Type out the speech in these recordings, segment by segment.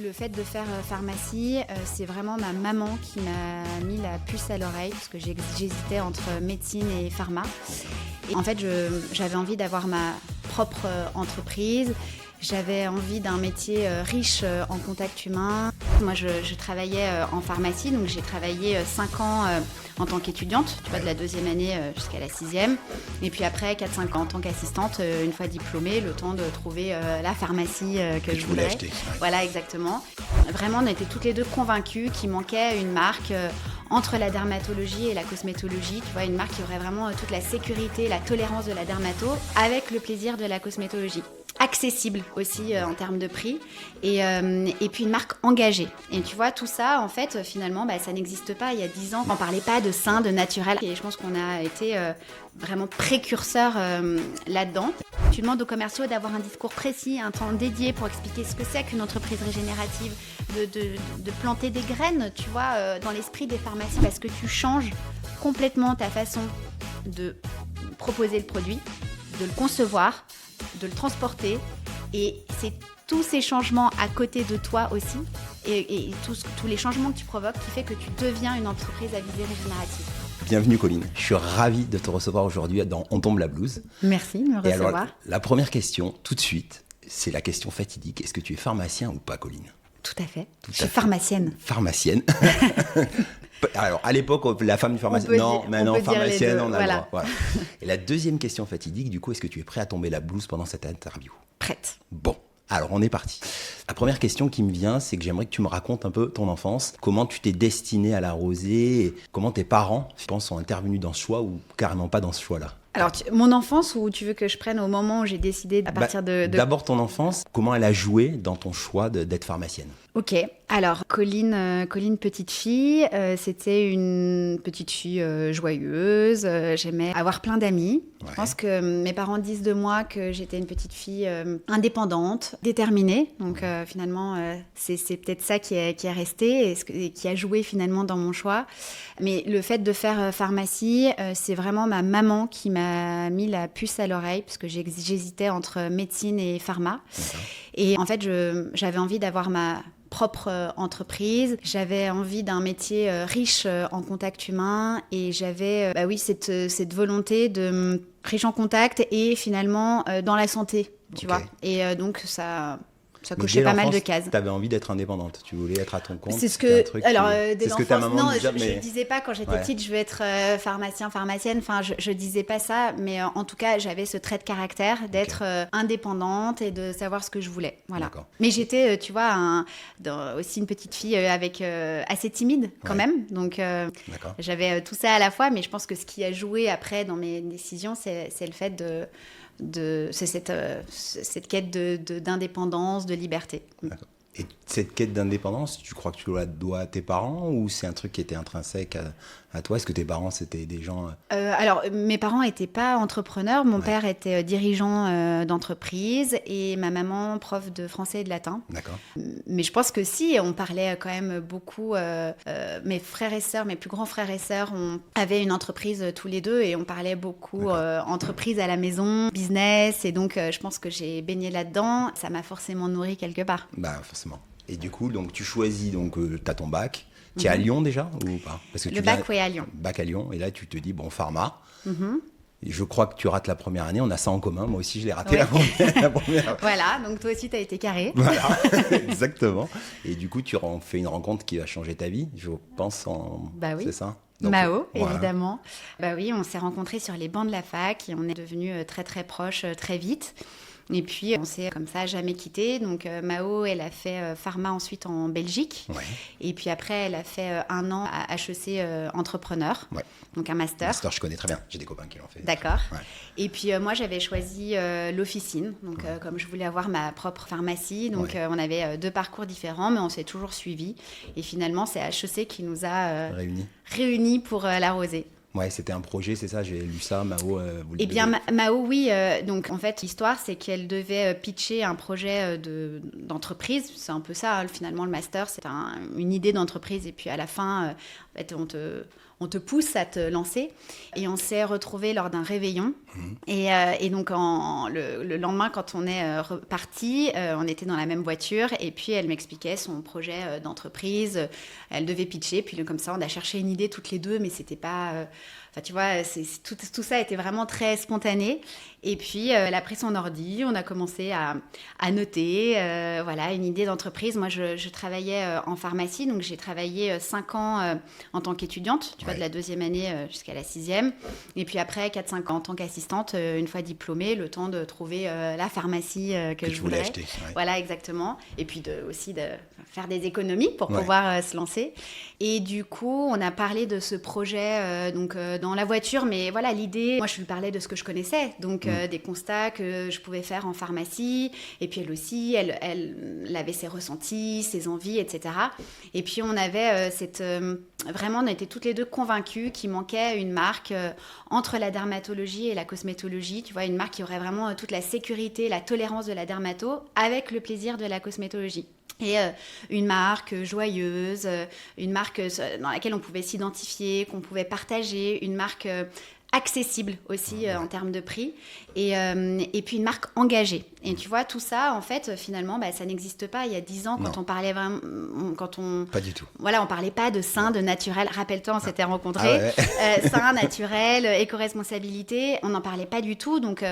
Le fait de faire pharmacie, c'est vraiment ma maman qui m'a mis la puce à l'oreille parce que j'hésitais entre médecine et pharma. Et en fait, j'avais envie d'avoir ma propre entreprise. J'avais envie d'un métier riche en contact humain. Moi, je travaillais en pharmacie, donc j'ai travaillé 5 ans en tant qu'étudiante, tu vois, de la 2e année jusqu'à la 6e. Et puis après, 4-5 ans en tant qu'assistante, une fois diplômée, le temps de trouver la pharmacie que je voulais acheter. Voilà, exactement. Vraiment, on était toutes les deux convaincues qu'il manquait une marque entre la dermatologie et la cosmétologie. Tu vois, une marque qui aurait vraiment toute la sécurité, la tolérance de la dermato avec le plaisir de la cosmétologie. Accessible aussi en termes de prix et puis une marque engagée. Et tu vois, tout ça, en fait, finalement, ça n'existe pas. Il y a 10 ans, on ne parlait pas de sain, de naturel. Et je pense qu'on a été vraiment précurseurs là-dedans. Tu demandes aux commerciaux d'avoir un discours précis, un temps dédié pour expliquer ce que c'est qu'une entreprise régénérative, de planter des graines, tu vois, dans l'esprit des pharmacies, parce que tu changes complètement ta façon de proposer le produit, de le concevoir, de le transporter, et c'est tous ces changements à côté de toi aussi et tous les changements que tu provoques qui fait que tu deviens une entreprise à visée régénérative. Bienvenue Colline, je suis ravi de te recevoir aujourd'hui dans On tombe la blouse. Merci de me recevoir. Et alors, la première question, tout de suite, c'est la question fatidique. Est-ce que tu es pharmacien ou pas, Colline ? Tout à fait. Je suis pharmacienne. Pharmacienne. Alors, à l'époque, la femme du pharmacien. Non, maintenant, pharmacienne, on a le droit. Voilà. Et la deuxième question fatidique, du coup, est-ce que tu es prêt à tomber la blouse pendant cette interview ? Prête. Bon. Alors, on est parti. La première question qui me vient, c'est que j'aimerais que tu me racontes un peu ton enfance. Comment tu t'es destiné à la rosée et comment tes parents, je pense, sont intervenus dans ce choix ou carrément pas dans ce choix-là. Alors, mon enfance, ou tu veux que je prenne au moment où j'ai décidé à partir de... D'abord ton enfance, comment elle a joué dans ton choix d'être pharmacienne ? Ok, alors Colline petite fille, c'était une petite fille joyeuse, j'aimais avoir plein d'amis. Ouais. Je pense que mes parents disent de moi que j'étais une petite fille indépendante, déterminée. Donc finalement, c'est peut-être ça qui est resté et qui a joué finalement dans mon choix. Mais le fait de faire pharmacie, c'est vraiment ma maman qui m'a mis la puce à l'oreille parce que j'hésitais entre médecine et pharma. D'accord. Et en fait, j'avais envie d'avoir ma propre entreprise. J'avais envie d'un métier riche en contact humain et j'avais cette volonté de riche en contact et finalement dans la santé, tu vois. Et donc ça cochait pas mal de cases. Tu avais envie d'être indépendante, tu voulais être à ton compte. C'est ce que, c'est ce que ta maman non, disait. Je disais pas quand j'étais petite, je veux être pharmacienne. Enfin, je disais pas ça, mais en tout cas, j'avais ce trait de caractère d'être indépendante et de savoir ce que je voulais. Voilà. D'accord. Mais j'étais, tu vois, aussi une petite fille assez timide quand même. Donc, j'avais tout ça à la fois, mais je pense que ce qui a joué après dans mes décisions, c'est le fait c'est cette quête d'indépendance, de liberté. D'accord. Et cette quête d'indépendance, tu crois que tu la dois à tes parents ou c'est un truc qui était intrinsèque à toi ? Est-ce que tes parents, c'était des gens... Alors, mes parents n'étaient pas entrepreneurs. Mon père était dirigeant d'entreprise et ma maman, prof de français et de latin. D'accord. Mais je pense que si, on parlait quand même beaucoup. Mes frères et sœurs, mes plus grands frères et sœurs, avaient une entreprise tous les deux et on parlait beaucoup entreprise à la maison, business. Et donc, je pense que j'ai baigné là-dedans. Ça m'a forcément nourri quelque part. Bah, forcément. Et du coup, donc, tu choisis, tu as ton bac. Tu es à Lyon déjà ou pas ? Parce que le bac, oui, à Lyon. Bac à Lyon. Et là, tu te dis, bon, pharma. Et je crois que tu rates la première année. On a ça en commun. Moi aussi, je l'ai raté la première. Voilà, donc toi aussi, tu as été carré. Voilà, exactement. Et du coup, tu fais une rencontre qui va changer ta vie, je pense. Bah oui. C'est ça ? Donc, Mao, évidemment. Bah oui, on s'est rencontrés sur les bancs de la fac et on est devenus très, très proches très vite. Et puis, on s'est comme ça jamais quittés. Donc, Mao, elle a fait pharma ensuite en Belgique. Ouais. Et puis après, elle a fait 1 an à HEC entrepreneur. Ouais. Donc, un master. Master, je connais très bien. J'ai des copains qui l'ont fait. D'accord. Ouais. Et puis, moi, j'avais choisi l'officine. Donc, comme je voulais avoir ma propre pharmacie. Donc, on avait 2 parcours différents, mais on s'est toujours suivis. Et finalement, c'est HEC qui nous a réunis pour la rosée. Ouais, c'était un projet, c'est ça, j'ai lu ça, Mao. Eh bien, Mao, oui. Donc, en fait, l'histoire, c'est qu'elle devait pitcher un projet d'entreprise. C'est un peu ça, finalement, le master. C'est une idée d'entreprise. Et puis, à la fin, en fait, on te pousse à te lancer. Et on s'est retrouvés lors d'un réveillon. Et donc, le lendemain, quand on est reparti, on était dans la même voiture. Et puis, elle m'expliquait son projet d'entreprise. Elle devait pitcher. Puis, comme ça, on a cherché une idée toutes les deux, mais c'était pas... Enfin, tu vois, tout ça était vraiment très spontané. Et puis, elle a pris son ordi, on a commencé à noter, voilà, une idée d'entreprise. Moi, je travaillais en pharmacie, donc j'ai travaillé 5 ans en tant qu'étudiante, tu vois, de la 2e année jusqu'à la 6e. Et puis après, 4-5 ans en tant qu'assistante, une fois diplômée, le temps de trouver la pharmacie que je voulais acheter. Ouais. Voilà, exactement. Et puis aussi de faire des économies pour pouvoir se lancer. Et du coup, on a parlé de ce projet dans la voiture, mais voilà, l'idée, moi je lui parlais de ce que je connaissais, donc des constats que je pouvais faire en pharmacie, et puis elle aussi, elle avait ses ressentis, ses envies, etc. Et puis on avait vraiment, on était toutes les deux convaincues qu'il manquait une marque entre la dermatologie et la cosmétologie, tu vois, une marque qui aurait vraiment toute la sécurité, la tolérance de la dermato, avec le plaisir de la cosmétologie. Et une marque joyeuse, une marque dans laquelle on pouvait s'identifier, qu'on pouvait partager, une marque accessible aussi en termes de prix, et puis une marque engagée. Et tu vois, tout ça, en fait, finalement, ça n'existe pas. Il y a 10 ans, quand on parlait vraiment... Pas du tout. Voilà, on parlait pas de sain, de naturel. Rappelle-toi, on s'était rencontrés. Sain, naturel, éco-responsabilité, on n'en parlait pas du tout. Donc...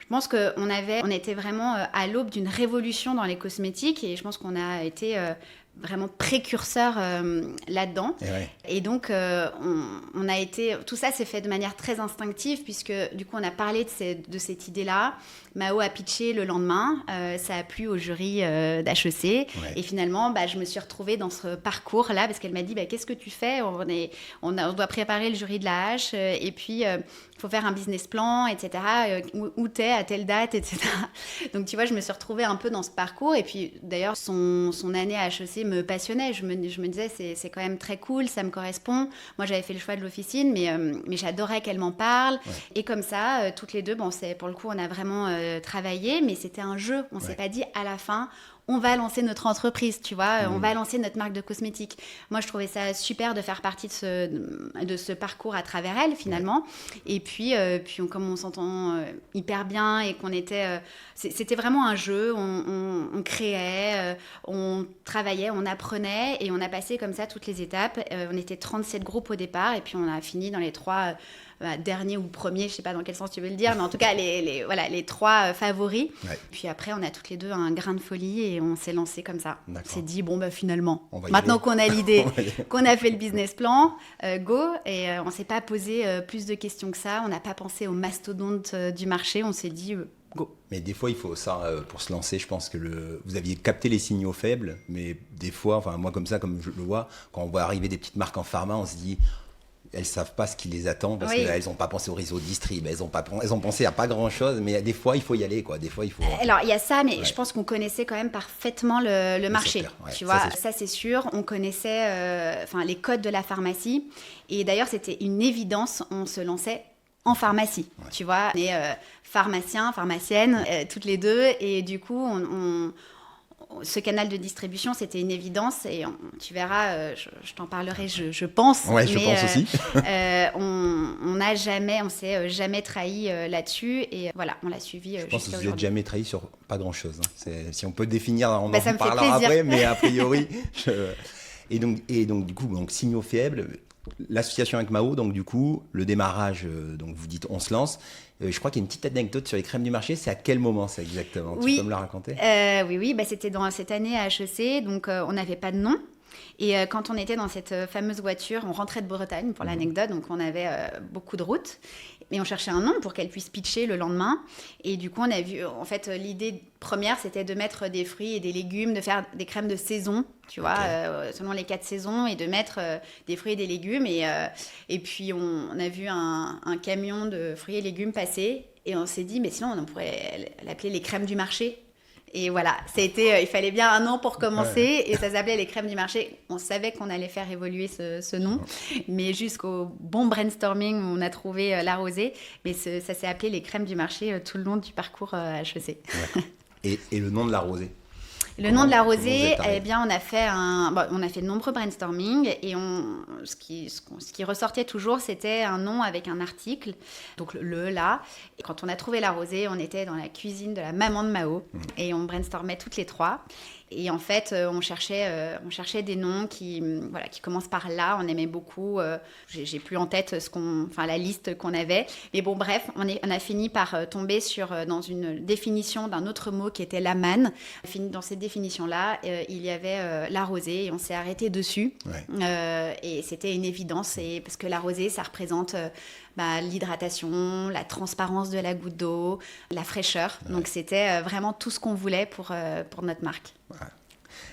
je pense on était vraiment à l'aube d'une révolution dans les cosmétiques, et je pense qu'on a été vraiment précurseur là-dedans. Et donc, on a été... Tout ça s'est fait de manière très instinctive, puisque du coup, on a parlé de cette idée-là. Mao a pitché le lendemain. Ça a plu au jury d'HEC. Et finalement, je me suis retrouvée dans ce parcours-là, parce qu'elle m'a dit, qu'est-ce que tu fais ? On doit préparer le jury de la H, et puis il faut faire un business plan, etc. Où t'es à telle date, etc. Donc, tu vois, je me suis retrouvée un peu dans ce parcours. Et puis, d'ailleurs, son année à HEC me passionnait. Je me disais, c'est quand même très cool, ça me correspond. Moi, j'avais fait le choix de l'officine, mais j'adorais qu'elle m'en parle. Et comme ça, toutes les deux, pour le coup, on a vraiment travaillé, mais c'était un jeu. On s'est pas dit à la fin... on va lancer notre entreprise, tu vois, on va lancer notre marque de cosmétiques. Moi, je trouvais ça super de faire partie de ce parcours à travers elle, finalement. Et puis comme on s'entend hyper bien et qu'on était... c'était vraiment un jeu, on créait, on travaillait, on apprenait, et on a passé comme ça toutes les étapes. On était 37 groupes au départ, et puis on a fini dans les 3... dernier ou premier, je sais pas dans quel sens tu veux le dire, mais en tout cas les 3 favoris. Puis après, on a toutes les deux un grain de folie, et on s'est lancé comme ça. On s'est dit, finalement, maintenant qu'on a l'idée, qu'on a fait le business plan, go. Et on s'est pas posé plus de questions que ça. On n'a pas pensé aux mastodontes du marché. On s'est dit, go. Mais des fois, il faut ça pour se lancer. Je pense que vous aviez capté les signaux faibles, mais des fois, moi comme je le vois, quand on voit arriver des petites marques en pharma, on se dit... elles savent pas ce qui les attend, parce qu'elles n'ont pas pensé au réseau distrib, elles ont pensé à pas grand chose, mais des fois il faut y aller, quoi. Des fois il faut... Alors il y a ça, mais je pense qu'on connaissait quand même parfaitement le marché, secteur, tu vois, ça c'est sûr. On connaissait les codes de la pharmacie, et d'ailleurs c'était une évidence, on se lançait en pharmacie, tu vois. On est pharmaciens, pharmaciennes, toutes les deux, et du coup ce canal de distribution, c'était une évidence, et tu verras, je t'en parlerai, je pense. Ouais, je pense aussi. On s'est jamais trahi là-dessus, et voilà, on l'a suivi jusqu'à aujourd'hui. Je pense que vous n'êtes jamais trahi sur pas grand-chose. Si on peut définir, on en parlera après, mais a priori... Et donc du coup, signaux faibles, l'association avec Mao, donc du coup, le démarrage, donc vous dites on se lance. Je crois qu'il y a une petite anecdote sur les crèmes du marché. C'est à quel moment ça exactement ? Tu peux me la raconter ? Oui, c'était dans cette année à HEC, donc on n'avait pas de nom. Et quand on était dans cette fameuse voiture, on rentrait de Bretagne pour l'anecdote, donc on avait beaucoup de routes. Et on cherchait un nom pour qu'elle puisse pitcher le lendemain. Et du coup, on a vu, en fait, l'idée première, c'était de mettre des fruits et des légumes, de faire des crèmes de saison, tu vois, selon les 4 saisons, et de mettre des fruits et des légumes. Et puis, on a vu un camion de fruits et légumes passer. Et on s'est dit, mais sinon, on pourrait l'appeler les crèmes du marché. Et voilà, il fallait bien un nom pour commencer, et ça s'appelait les crèmes du marché. On savait qu'on allait faire évoluer ce nom, mais jusqu'au bon brainstorming où on a trouvé la rosée. Mais ça s'est appelé les crèmes du marché tout le long du parcours HEC. Et le nom de la rosée ? Le nom de la Comment vous rosée, êtes arrivé? eh bien, on a fait de nombreux brainstorming et ce qui ressortait toujours, c'était un nom avec un article, donc là. Et quand on a trouvé la rosée, on était dans la cuisine de la maman de Mao et on brainstormait toutes les trois. Et en fait, on cherchait des noms qui commencent par là. On aimait beaucoup. J'ai plus en tête la liste qu'on avait. Mais bon, bref, on a fini par tomber dans une définition d'un autre mot qui était la manne. Dans cette définition-là, il y avait la rosée et on s'est arrêté dessus. Ouais. Et c'était une évidence parce que la rosée, ça représente l'hydratation, la transparence de la goutte d'eau, la fraîcheur. Ouais. Donc c'était vraiment tout ce qu'on voulait pour notre marque. Ouais.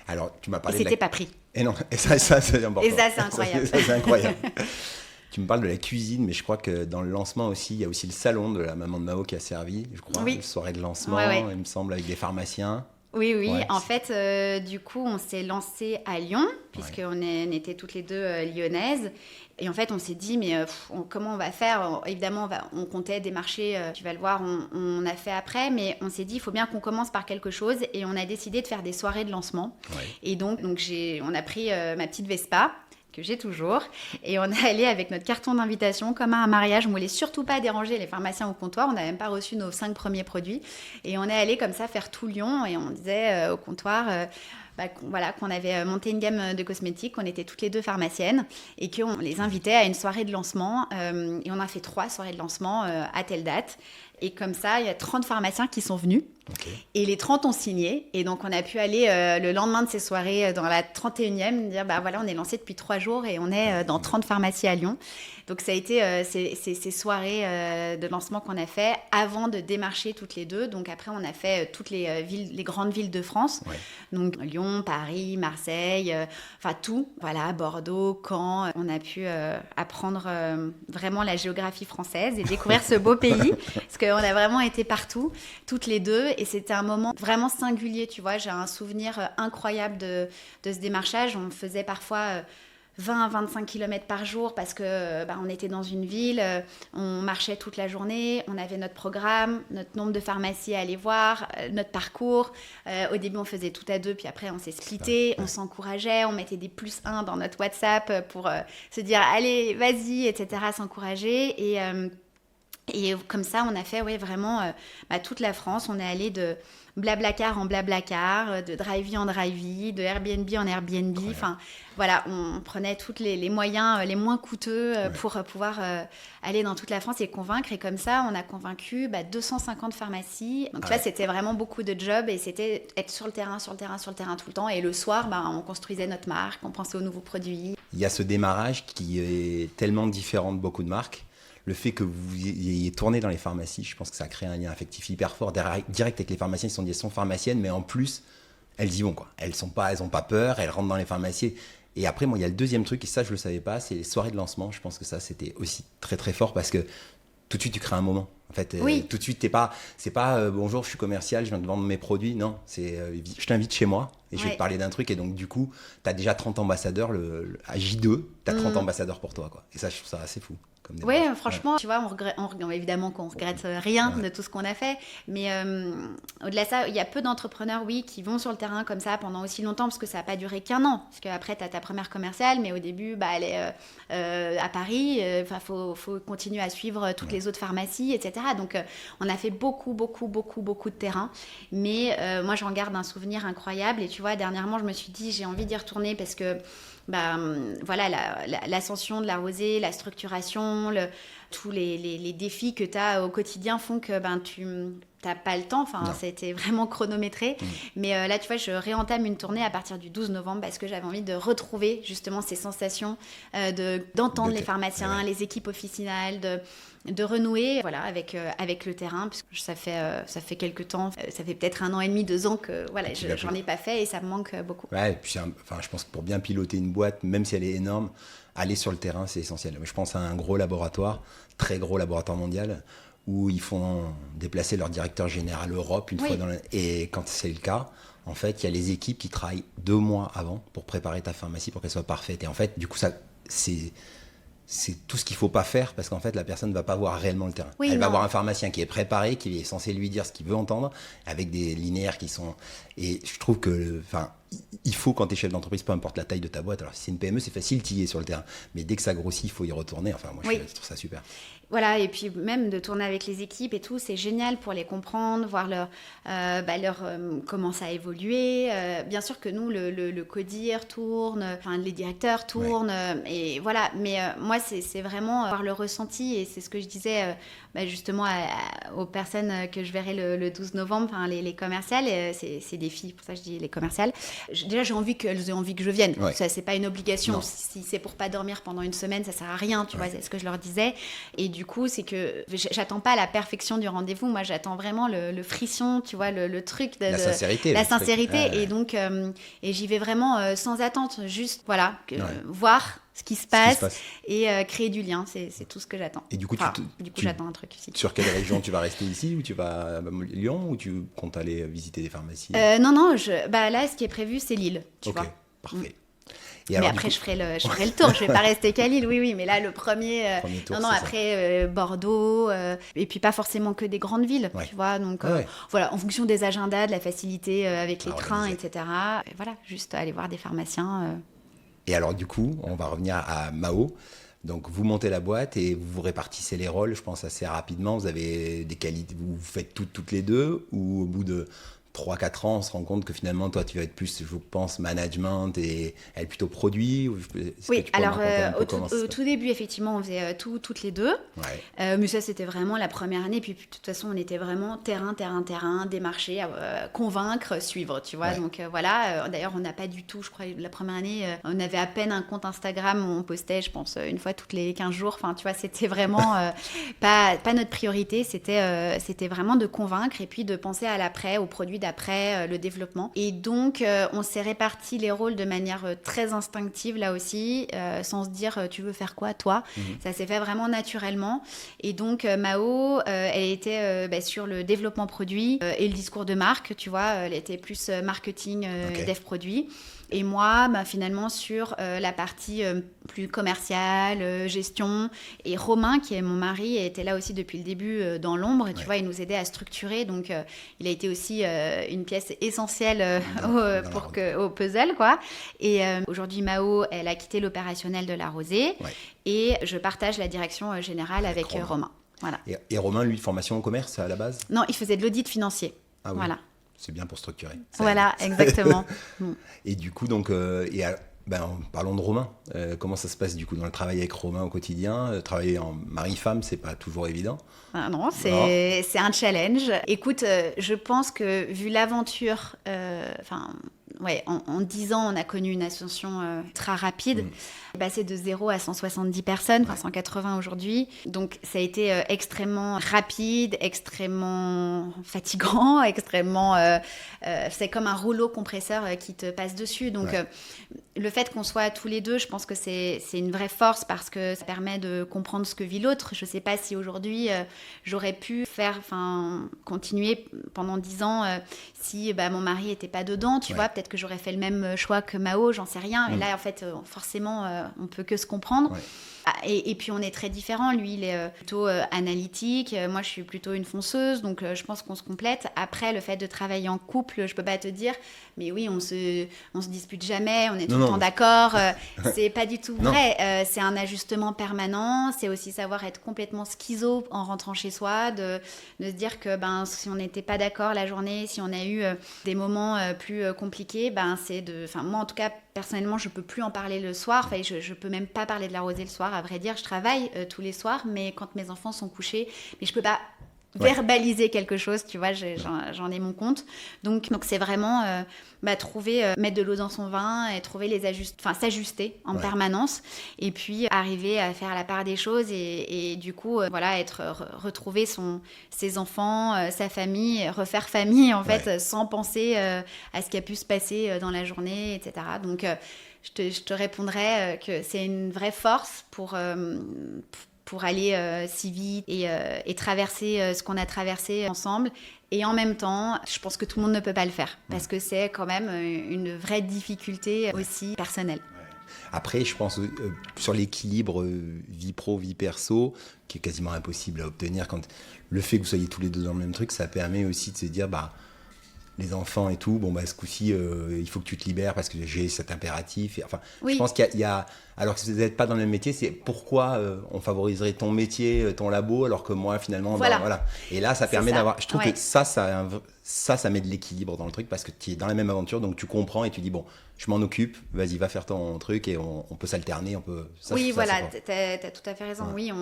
Alors, tu m'as parlé et c'était pas pris. Et non, et ça c'est important. Et ça, c'est incroyable. Ça, c'est incroyable. Tu me parles de la cuisine, mais je crois que dans le lancement aussi, il y a aussi le salon de la maman de Mao qui a servi, je crois, une soirée de lancement, il me semble, avec des pharmaciens. Oui. Ouais. En fait, du coup, on s'est lancé à Lyon, puisqu'on était toutes les deux lyonnaises. Et en fait, on s'est dit, mais comment on va faire ? Évidemment, on comptait démarcher, tu vas le voir, on a fait après, mais on s'est dit, il faut bien qu'on commence par quelque chose. Et on a décidé de faire des soirées de lancement. Ouais. Et donc on a pris ma petite Vespa, que j'ai toujours, et on est allé avec notre carton d'invitation comme à un mariage. On voulait surtout pas déranger les pharmaciens au comptoir, on n'a même pas reçu nos 5 premiers produits, et on est allé comme ça faire tout Lyon, et on disait au comptoir qu'on avait monté une gamme de cosmétiques, qu'on était toutes les deux pharmaciennes, et qu'on les invitait à une soirée de lancement, et on a fait 3 soirées de lancement à telle date. Et comme ça, il y a 30 pharmaciens qui sont venus. Okay. Et les 30 ont signé. Et donc, on a pu aller le lendemain de ces soirées dans la 31e, dire, on est lancé depuis 3 jours et on est dans 30 pharmacies à Lyon. Donc, ça a été ces soirées de lancement qu'on a fait avant de démarcher toutes les deux. Donc, après, on a fait toutes les grandes villes de France. Ouais. Donc, Lyon, Paris, Marseille, tout. Voilà, Bordeaux, Caen. On a pu apprendre vraiment la géographie française et découvrir ce beau pays. Parce qu'on a vraiment été partout, toutes les deux. Et c'était un moment vraiment singulier, tu vois. J'ai un souvenir incroyable de ce démarchage. On faisait parfois 20 à 25 km par jour parce que on était dans une ville, on marchait toute la journée, on avait notre programme, notre nombre de pharmacies à aller voir, notre parcours. Au début, on faisait tout à 2, puis après, on s'est splitté, on s'encourageait, on mettait des +1 dans notre WhatsApp pour se dire « Allez, vas-y », etc., s'encourager. Et comme ça, on a fait vraiment toute la France. On est allé de Blablacar en Blablacar, de Drivey en Drivey, de Airbnb en Airbnb. Enfin, voilà, on prenait tous les moyens les moins coûteux pour pouvoir aller dans toute la France et convaincre. Et comme ça, on a convaincu 250 pharmacies. Donc là, c'était vraiment beaucoup de jobs et c'était être sur le terrain tout le temps. Et le soir, on construisait notre marque, on pensait aux nouveaux produits. Il y a ce démarrage qui est tellement différent de beaucoup de marques. Le fait que vous ayez tourné dans les pharmacies, je pense que ça a créé un lien affectif hyper fort, direct avec les pharmaciens. Elles sont pharmaciennes, mais en plus, elles y vont, quoi. Elles n'ont pas peur, elles rentrent dans les pharmacies. Et après, il y a le deuxième truc, et ça, je ne le savais pas, c'est les soirées de lancement. Je pense que ça, c'était aussi très, très fort parce que tout de suite, tu crées un moment. En fait, tout de suite, c'est pas bonjour, je suis commercial, je viens de vendre mes produits. Non, c'est je t'invite chez moi et je vais te parler d'un truc. Et donc, du coup, tu as déjà 30 ambassadeurs. À J2, tu as 30 ambassadeurs pour toi, quoi. Et ça, je trouve ça assez fou. Oui, franchement, tu vois, évidemment qu'on ne regrette rien de tout ce qu'on a fait. Mais au-delà de ça, il y a peu d'entrepreneurs, qui vont sur le terrain comme ça pendant aussi longtemps, parce que ça n'a pas duré qu'un an. Parce qu'après, tu as ta première commerciale, mais au début, elle est à Paris. Faut continuer à suivre toutes les autres pharmacies, etc. Donc, on a fait beaucoup de terrain. Mais moi, j'en garde un souvenir incroyable. Et tu vois, dernièrement, je me suis dit, j'ai envie d'y retourner parce que l'ascension de la rosée, la structuration, tous les défis que tu as au quotidien font que tu n'as pas le temps. Enfin, ça a été vraiment chronométré. Mais là, tu vois, je réentame une tournée à partir du 12 novembre parce que j'avais envie de retrouver justement ces sensations d'entendre les pharmaciens, les équipes officinales, de renouer avec le terrain, puisque ça fait quelques temps, ça fait peut-être 1 an et demi, 2 ans que j'en ai pas fait et ça me manque beaucoup. Ouais, et puis je pense que pour bien piloter une boîte, même si elle est énorme, aller sur le terrain, c'est essentiel. Je pense à un gros laboratoire, très gros laboratoire mondial, où ils font déplacer leur directeur général Europe une fois et quand c'est le cas, en fait, il y a les équipes qui travaillent 2 mois avant pour préparer ta pharmacie pour qu'elle soit parfaite. Et en fait, du coup, ça, c'est c'est tout ce qu'il ne faut pas faire parce qu'en fait, la personne ne va pas voir réellement le terrain. Oui, elle va non. voir un pharmacien qui est préparé, qui est censé lui dire ce qu'il veut entendre, avec des linéaires qui sont... Et je trouve que, il faut, quand tu es chef d'entreprise, peu importe la taille de ta boîte, alors si c'est une PME, c'est facile d'y aller sur le terrain. Mais dès que ça grossit, il faut y retourner. Enfin, moi, je trouve ça super. Voilà, et puis même de tourner avec les équipes et tout, c'est génial pour les comprendre, voir comment ça a évolué. Bien sûr que nous, le codir tourne, les directeurs tournent, et voilà. Mais moi, c'est vraiment voir le ressenti, et c'est ce que je disais justement aux personnes que je verrai le 12 novembre, les commerciales, c'est des filles, pour ça je dis les commerciales. Déjà, j'ai envie qu'elles aient envie que je vienne. Ouais. Ça, c'est pas une obligation. Non. Si c'est pour pas dormir pendant une semaine, ça sert à rien, tu vois, c'est ce que je leur disais. Et du coup, c'est que j'attends pas la perfection du rendez-vous. Moi, j'attends vraiment le frisson, tu vois, le truc de la sincérité. La sincérité. Et donc, et j'y vais vraiment sans attente, juste, voilà, voir ce qui se passe et créer du lien. C'est tout ce que j'attends. Et du coup, j'attends un truc ici. Sur quelle région tu vas rester ici, ou tu vas à Lyon, ou tu comptes aller visiter des pharmacies? Non, là, ce qui est prévu, c'est Lille, tu vois. Parfait. Et alors, après, je ferai le tour. Je ne vais pas rester qu'à Lille, oui. Mais là, le premier tour, après, Bordeaux, et puis pas forcément que des grandes villes, tu vois. Donc, voilà, en fonction des agendas, de la facilité avec les trains, etc. Et voilà, juste aller voir des pharmaciens. Et alors, du coup, on va revenir à Mao. Donc, vous montez la boîte et vous répartissez les rôles, je pense, assez rapidement. Vous avez des qualités, vous faites toutes les deux, ou au bout de 3-4 ans, on se rend compte que finalement, toi, tu vas être plus, je pense, management et elle plutôt produit. Oui, alors au tout début, effectivement, on faisait toutes les deux. Mais ça, c'était vraiment la première année. Puis, de toute façon, on était vraiment terrain, démarcher, convaincre, suivre, tu vois. Donc, voilà. D'ailleurs, on n'a pas du tout, je crois, la première année, on avait à peine un compte Instagram où on postait, je pense, une fois toutes les 15 jours. Enfin, tu vois, c'était vraiment pas notre priorité. C'était vraiment de convaincre et puis de penser à l'après, aux produits d'après, le développement. Et donc, on s'est réparti les rôles de manière très instinctive, là aussi, sans se dire tu veux faire quoi, toi. Ça s'est fait vraiment naturellement. Et donc, Mao, elle était sur le développement produit et le discours de marque, tu vois. Elle était plus marketing, dev produit. Et moi, finalement, sur la partie plus commerciale, gestion. Et Romain, qui est mon mari, était là aussi depuis le début dans l'ombre. Et tu vois, il nous aidait à structurer. Donc, il a été aussi une pièce essentielle au puzzle, quoi. Et aujourd'hui, Mao, elle a quitté l'opérationnel de La Rosée. Et je partage la direction générale avec Romain. Voilà. Et Romain, lui, formation en commerce à la base? Non, il faisait de l'audit financier. Ah oui. Voilà. C'est bien pour structurer. Voilà, exactement. Et du coup, donc, parlons de Romain. Comment ça se passe du coup dans le travail avec Romain au quotidien? Travailler en mari-femme, c'est pas toujours évident. Ah non, c'est un challenge. Écoute, je pense que vu l'aventure, en 10 ans, on a connu une ascension très rapide. Passé de 0 à 170 personnes, 180 aujourd'hui. Donc, ça a été extrêmement rapide, extrêmement fatigant, c'est comme un rouleau compresseur qui te passe dessus. Donc, le fait qu'on soit tous les deux, je pense que c'est une vraie force parce que ça permet de comprendre ce que vit l'autre. Je ne sais pas si aujourd'hui, j'aurais pu continuer pendant 10 ans si mon mari n'était pas dedans, tu vois. Peut-être que j'aurais fait le même choix que Mao, j'en sais rien. Et là, en fait, forcément, on peut que se comprendre. Et puis on est très différents. Lui, il est plutôt analytique. Moi, je suis plutôt une fonceuse. Donc, je pense qu'on se complète. Après, le fait de travailler en couple, je peux pas te dire, mais oui, on se dispute jamais. On est tout le temps d'accord. C'est pas du tout vrai. C'est un ajustement permanent. C'est aussi savoir être complètement schizo en rentrant chez soi, de se dire que si on n'était pas d'accord la journée, si on a eu des moments plus compliqués, moi, en tout cas, personnellement, je peux plus en parler le soir. Enfin, je peux même pas parler de La Rosée le soir. À vrai dire, je travaille tous les soirs, mais quand mes enfants sont couchés, mais je peux pas verbaliser quelque chose, tu vois, j'en ai mon compte. Donc c'est vraiment trouver, mettre de l'eau dans son vin et trouver s'ajuster en permanence. Et puis arriver à faire la part des choses et du coup, retrouver ses enfants, sa famille, refaire famille, en fait, sans penser à ce qui a pu se passer dans la journée, etc. Donc, je te répondrais que c'est une vraie force pour aller si vite et traverser ce qu'on a traversé ensemble. Et en même temps, je pense que tout le monde ne peut pas le faire parce que c'est quand même une vraie difficulté aussi personnelle. Après, je pense sur l'équilibre vie pro, vie perso, qui est quasiment impossible à obtenir. Quand le fait que vous soyez tous les deux dans le même truc, ça permet aussi de se dire, les enfants et tout, ce coup-ci, il faut que tu te libères parce que j'ai cet impératif. Je pense qu'il y a, alors que vous n'êtes pas dans le même métier, c'est pourquoi on favoriserait ton métier, ton labo, alors que moi, finalement, voilà. Et là, ça permet d'avoir... Je trouve que ça met de l'équilibre dans le truc parce que tu es dans la même aventure, donc tu comprends et tu dis, je m'en occupe, vas-y, va faire ton truc et on peut s'alterner, on peut... t'as tout à fait raison. Ouais. Oui,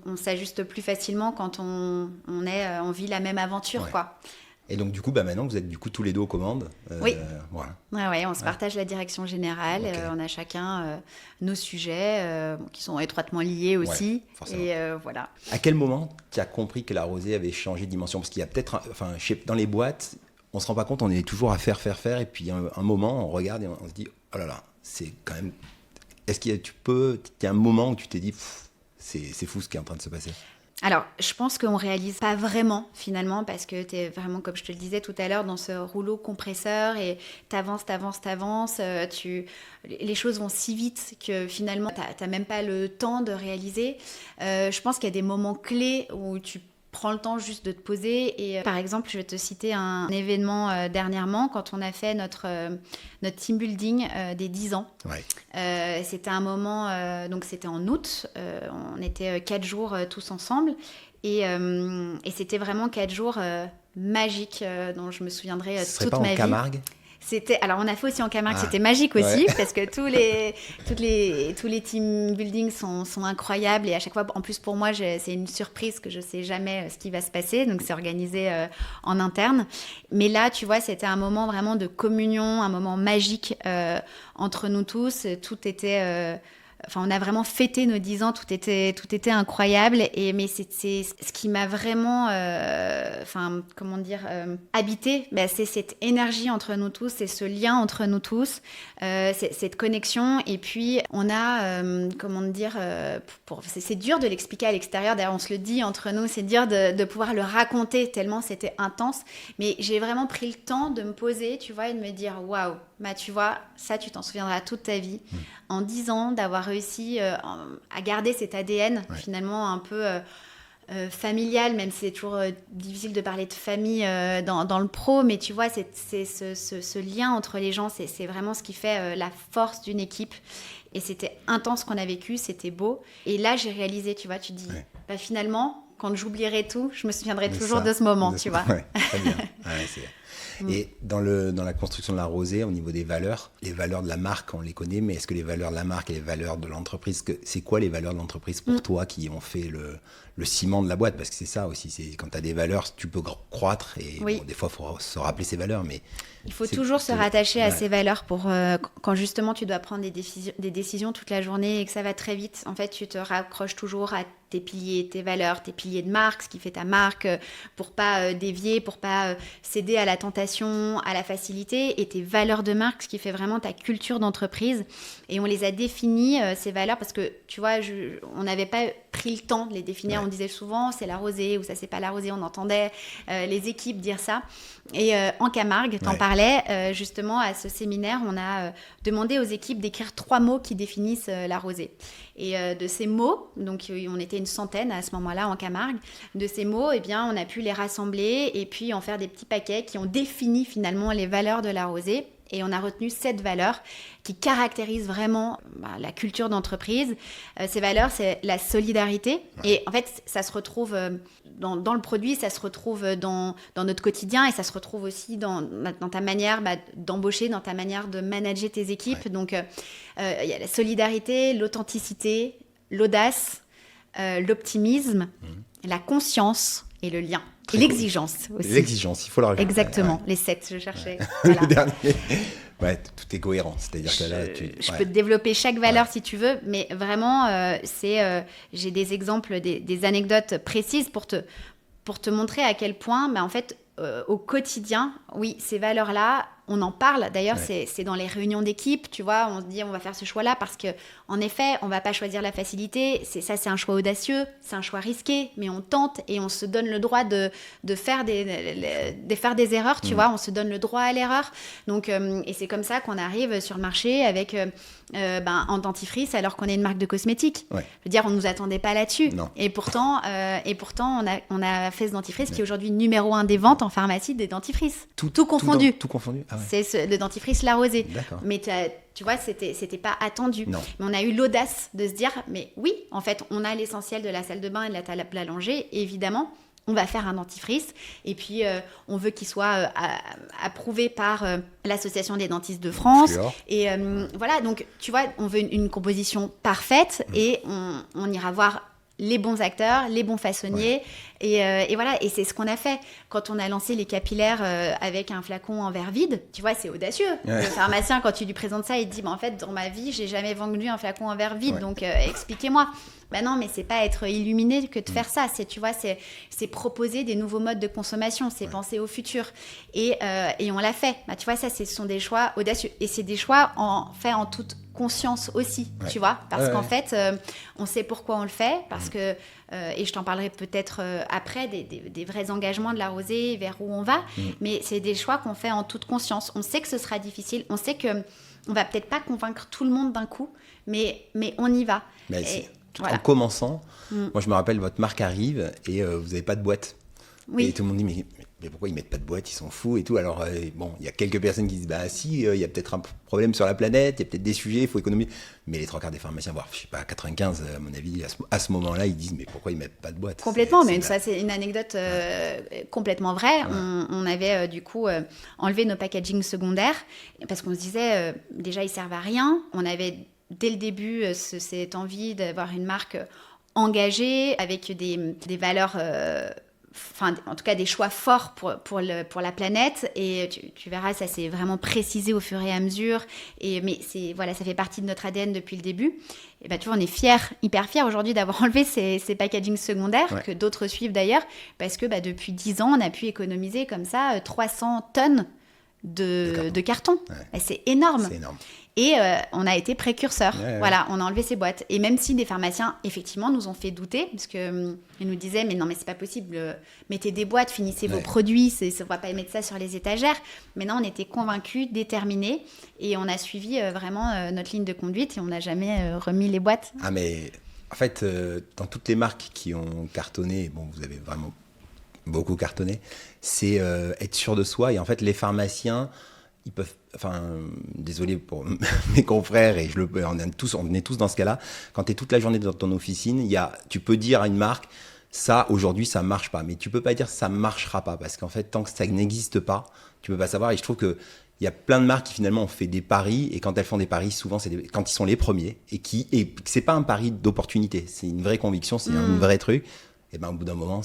on s'ajuste plus facilement quand on vit la même aventure, quoi. Et donc, du coup, maintenant, vous êtes tous les deux aux commandes. Oui. Voilà. On se partage la direction générale. Okay. On a chacun nos sujets qui sont étroitement liés aussi. Et voilà. À quel moment tu as compris que la rosée avait changé de dimension ? Parce qu'il y a peut-être... dans les boîtes, on ne se rend pas compte, on est toujours à faire. Et puis, un moment, on regarde et on se dit, oh là là, c'est quand même... Est-ce qu'il y a un moment où tu t'es dit, c'est fou ce qui est en train de se passer ? Alors, je pense qu'on ne réalise pas vraiment, finalement, parce que tu es vraiment, comme je te le disais tout à l'heure, dans ce rouleau compresseur et t'avances. Les choses vont si vite que finalement, tu n'as même pas le temps de réaliser. Je pense qu'il y a des moments clés où tu prends le temps juste de te poser. Et par exemple, je vais te citer un événement dernièrement, quand on a fait notre team building des 10 ans. Ouais. C'était un moment, donc c'était en août, on était 4 jours tous ensemble. Et c'était vraiment 4 jours magiques dont je me souviendrai toute ma vie. Ce serait pas en Camargue ? Alors on a fait aussi en Camargue, c'était magique aussi, parce que tous les team buildings sont incroyables et à chaque fois, en plus pour moi, c'est une surprise que je sais jamais ce qui va se passer, donc c'est organisé en interne. Mais là, tu vois, c'était un moment vraiment de communion, un moment magique entre nous tous. Tout était... on a vraiment fêté nos 10 ans, tout était incroyable. Mais c'est ce qui m'a vraiment, habité, c'est cette énergie entre nous tous, c'est ce lien entre nous tous, cette connexion. Et puis, on a, c'est dur de l'expliquer à l'extérieur. D'ailleurs, on se le dit entre nous, c'est dur de pouvoir le raconter tellement c'était intense. Mais j'ai vraiment pris le temps de me poser, tu vois, et de me dire, waouh, tu vois, ça, tu t'en souviendras toute ta vie. En 10 ans, d'avoir réussi à garder cet ADN, finalement, un peu familial, même si c'est toujours difficile de parler de famille dans le pro, mais tu vois, c'est ce lien entre les gens, c'est vraiment ce qui fait la force d'une équipe. Et c'était intense ce qu'on a vécu, c'était beau. Et là, j'ai réalisé, tu vois, tu dis, finalement, quand j'oublierai tout, je me souviendrai toujours de ce moment, tu vois. Ouais, très bien. Et dans la construction de la rosée, au niveau des valeurs, les valeurs de la marque, on les connaît, mais est-ce que les valeurs de la marque et les valeurs de l'entreprise, c'est quoi les valeurs de l'entreprise pour toi qui ont fait le ciment de la boîte ? Parce que c'est ça aussi, c'est quand tu as des valeurs, tu peux croître et des fois, il faut se rappeler ses valeurs. Mais il faut toujours se rattacher à ces valeurs pour quand justement tu dois prendre des décisions toute la journée et que ça va très vite. En fait, tu te raccroches toujours à tes piliers, tes valeurs, tes piliers de marque, ce qui fait ta marque, pour pas dévier, pour pas céder à la tentation, à la facilité, et tes valeurs de marque, ce qui fait vraiment ta culture d'entreprise. Et on les a définies, ces valeurs, parce que tu vois, on n'avait pas pris le temps de les définir. On disait souvent c'est la rosée ou ça c'est pas la rosée, on entendait les équipes dire ça. Et en Camargue, t'en parlais, justement à ce séminaire, on a demandé aux équipes d'écrire 3 mots qui définissent la rosée. Et de ces mots, donc on était une centaine à ce moment-là en Camargue, de ces mots, eh bien, on a pu les rassembler et puis en faire des petits paquets qui ont défini finalement les valeurs de la rosée. Et on a retenu 7 valeurs qui caractérisent vraiment la culture d'entreprise. Ces valeurs, c'est la solidarité. Et en fait, ça se retrouve dans le produit, ça se retrouve dans notre quotidien et ça se retrouve aussi dans ta manière d'embaucher, dans ta manière de manager tes équipes. Donc, il y a la solidarité, l'authenticité, l'audace, l'optimisme, la conscience et le lien. Et l'exigence aussi. L'exigence, il faut la rajouter. Exactement, les 7, je cherchais. Voilà. Le dernier. Tout est cohérent. C'est-à-dire que là, je peux te développer chaque valeur si tu veux, mais vraiment, j'ai des exemples, des anecdotes précises pour te montrer à quel point, en fait, au quotidien, oui, ces valeurs-là, on en parle. D'ailleurs, Ouais. c'est dans les réunions d'équipe, tu vois, on se dit on va faire ce choix-là parce que, en effet, on va pas choisir la facilité. C'est un choix audacieux, c'est un choix risqué, mais on tente et on se donne le droit de faire des erreurs, tu vois. On se donne le droit à l'erreur. Donc, et c'est comme ça qu'on arrive sur le marché avec en dentifrice alors qu'on est une marque de cosmétiques. Ouais. Je veux dire, on nous attendait pas là-dessus. Non. Et pourtant, on a fait ce dentifrice qui est aujourd'hui numéro 1 des ventes en pharmacie des dentifrices. Tout confondu. Tout confondu. Ah ouais. C'est le dentifrice La Rosée. D'accord. Mais tu vois, c'était pas attendu. Non. Mais on a eu l'audace de se dire, mais oui, en fait, on a l'essentiel de la salle de bain et de la table à langer, évidemment. On va faire un dentifrice et puis on veut qu'il soit approuvé par l'Association des dentistes de France. Fluor. Et voilà, donc tu vois, on veut une composition parfaite et on ira voir les bons acteurs, les bons façonniers. Ouais. Et voilà, et c'est ce qu'on a fait. Quand on a lancé les capillaires avec un flacon en verre vide, tu vois, c'est audacieux. Ouais. Le pharmacien, quand tu lui présentes ça, il te dit, en fait, dans ma vie, j'ai jamais vendu un flacon en verre vide, donc expliquez-moi. Ben non, mais c'est pas être illuminé que de faire ça. Tu vois, c'est proposer des nouveaux modes de consommation, c'est penser au futur. Et on l'a fait. Ben, tu vois, ça, ce sont des choix audacieux. Et c'est des choix faits en toute conscience aussi, tu vois. Parce qu'en fait, on sait pourquoi on le fait. Parce que, et je t'en parlerai peut-être après, des vrais engagements de La Rosée, vers où on va. Mais c'est des choix qu'on fait en toute conscience. On sait que ce sera difficile. On sait qu'on va peut-être pas convaincre tout le monde d'un coup. Mais on y va. En commençant, moi je me rappelle, votre marque arrive et vous n'avez pas de boîte. Oui. Et tout le monde dit, mais pourquoi ils mettent pas de boîte, ils sont fous et tout. Alors bon, il y a quelques personnes qui disent, bah si, il y a peut-être un problème sur la planète, il y a peut-être des sujets, il faut économiser. Mais les 3 quarts des pharmaciens, voire je sais pas, 95 à mon avis, à ce moment-là, ils disent, mais pourquoi ils mettent pas de boîte? Complètement, mais ça c'est une anecdote complètement vraie. On avait du coup enlevé nos packaging secondaires parce qu'on se disait, déjà ils servent à rien. On avait dès le début cette envie d'avoir une marque engagée avec des valeurs, en tout cas des choix forts pour la planète. Et tu verras, ça s'est vraiment précisé au fur et à mesure. Mais ça fait partie de notre ADN depuis le début. Et tu vois, on est hyper fiers aujourd'hui d'avoir enlevé ces packaging secondaires, que d'autres suivent d'ailleurs, parce que depuis 10 ans, on a pu économiser comme ça 300 tonnes de carton. Ouais. C'est énorme. C'est énorme. Et on a été précurseurs. Voilà, on a enlevé ces boîtes. Et même si des pharmaciens, effectivement, nous ont fait douter, parce qu'ils nous disaient, mais non, mais c'est pas possible, mettez des boîtes, finissez vos produits, on va pas mettre ça sur les étagères. Mais non, on était convaincus, déterminés, et on a suivi vraiment notre ligne de conduite, et on n'a jamais remis les boîtes. Ah, mais en fait, dans toutes les marques qui ont cartonné, bon, vous avez vraiment beaucoup cartonné, c'est être sûr de soi. Et en fait, les pharmaciens, ils peuvent, désolé pour mes confrères, et on est tous dans ce cas-là. Quand tu es toute la journée dans ton officine, tu peux dire à une marque, ça, aujourd'hui, ça marche pas. Mais tu peux pas dire ça marchera pas, parce qu'en fait, tant que ça n'existe pas, tu peux pas savoir. Et je trouve que il y a plein de marques qui finalement ont fait des paris, et quand elles font des paris, souvent c'est quand ils sont les premiers, et c'est pas un pari d'opportunité, c'est une vraie conviction, c'est un vrai truc. Et au bout d'un moment,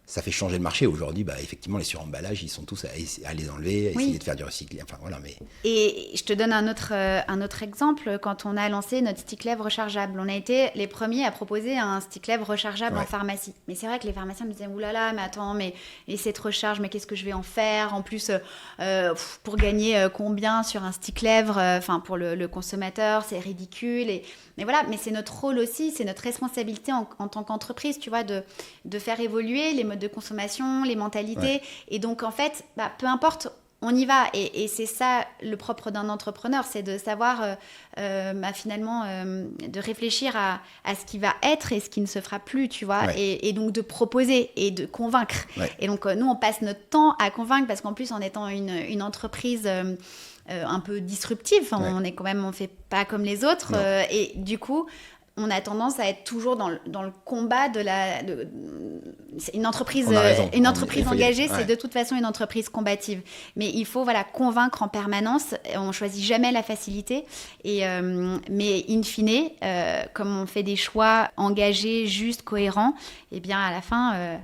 ça fait changer le marché. Aujourd'hui, effectivement, les suremballages, ils sont tous à les enlever, à essayer de faire du recyclage. Et je te donne un autre exemple. Quand on a lancé notre stick lèvres rechargeable, on a été les premiers à proposer un stick lèvres rechargeable en pharmacie. Mais c'est vrai que les pharmaciens me disaient, oulala, mais attends, mais cette recharge, mais qu'est-ce que je vais en faire? En plus, pour gagner combien sur un stick lèvres, pour le consommateur, c'est ridicule. Mais voilà, mais c'est notre rôle aussi, c'est notre responsabilité en tant qu'entreprise, tu vois, de faire évoluer les modes de consommation, les mentalités. Et donc, en fait, peu importe, on y va. Et c'est ça le propre d'un entrepreneur, c'est de savoir finalement de réfléchir à ce qui va être et ce qui ne se fera plus, tu vois. Et donc de proposer et de convaincre. Et donc, nous, on passe notre temps à convaincre parce qu'en plus, en étant une entreprise un peu disruptive, on fait pas comme les autres. Et du coup, on a tendance à être toujours dans le combat une entreprise engagée, c'est de toute façon une entreprise combative. Mais il faut convaincre en permanence. On choisit jamais la facilité. Mais in fine, comme on fait des choix engagés, justes, cohérents, et bien à la fin.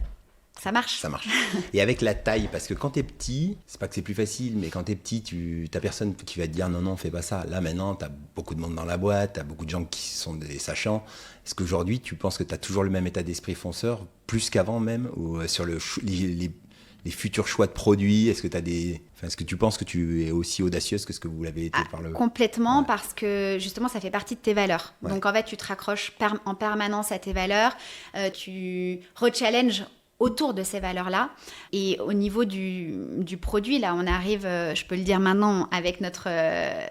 Ça marche. Ça marche. Et avec la taille, parce que quand t'es petit, c'est pas que c'est plus facile, mais quand t'es petit, t'as personne qui va te dire non, fais pas ça. Là, maintenant, t'as beaucoup de monde dans la boîte, t'as beaucoup de gens qui sont des sachants. Est-ce qu'aujourd'hui, tu penses que t'as toujours le même état d'esprit fonceur, plus qu'avant même, ou sur futurs choix de produits? Est-ce que tu penses que tu es aussi audacieuse que ce que vous l'avez été par le... Complètement, parce que justement, ça fait partie de tes valeurs. Ouais. Donc en fait, tu te raccroches en permanence à tes valeurs, tu rechallenges autour de ces valeurs-là. Et au niveau du produit, là, on arrive, je peux le dire maintenant, avec notre...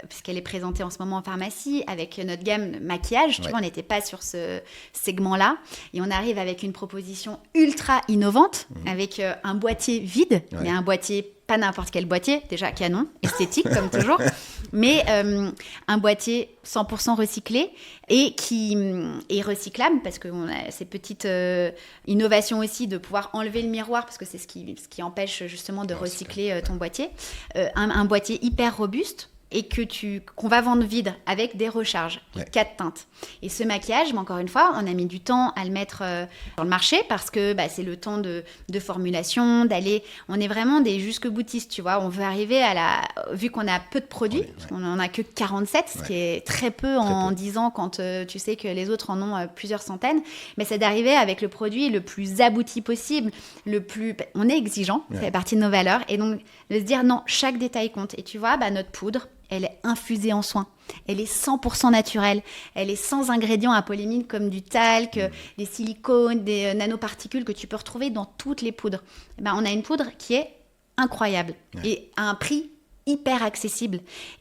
puisqu'elle est présentée en ce moment en pharmacie, avec notre gamme de maquillage. Tu vois, on n'était pas sur ce segment-là. Et on arrive avec une proposition ultra innovante, avec un boîtier vide, mais un boîtier... pas n'importe quel boîtier, déjà canon, esthétique comme toujours, mais un boîtier 100% recyclé et qui est recyclable parce qu'on a ces petites innovations aussi de pouvoir enlever le miroir parce que c'est ce qui empêche justement de recycler ton boîtier. Un boîtier hyper robuste et qu'on va vendre vide avec des recharges, 4 teintes. Et ce maquillage, mais encore une fois, on a mis du temps à le mettre sur le marché parce que c'est le temps de formulation, d'aller... On est vraiment des jusque-boutistes, tu vois. On veut arriver vu qu'on a peu de produits, parce qu'on n'en a que 47, ce qui est très peu en 10 ans quand tu sais que les autres en ont plusieurs centaines. Mais c'est d'arriver avec le produit le plus abouti possible, on est exigeant, ça fait partie de nos valeurs. Et donc, de se dire non, chaque détail compte. Et tu vois, notre poudre, elle est infusée en soins. Elle est 100% naturelle. Elle est sans ingrédients apolémiques comme du talc, des silicones, des nanoparticules que tu peux retrouver dans toutes les poudres. On a une poudre qui est incroyable et à un prix hyper accessible.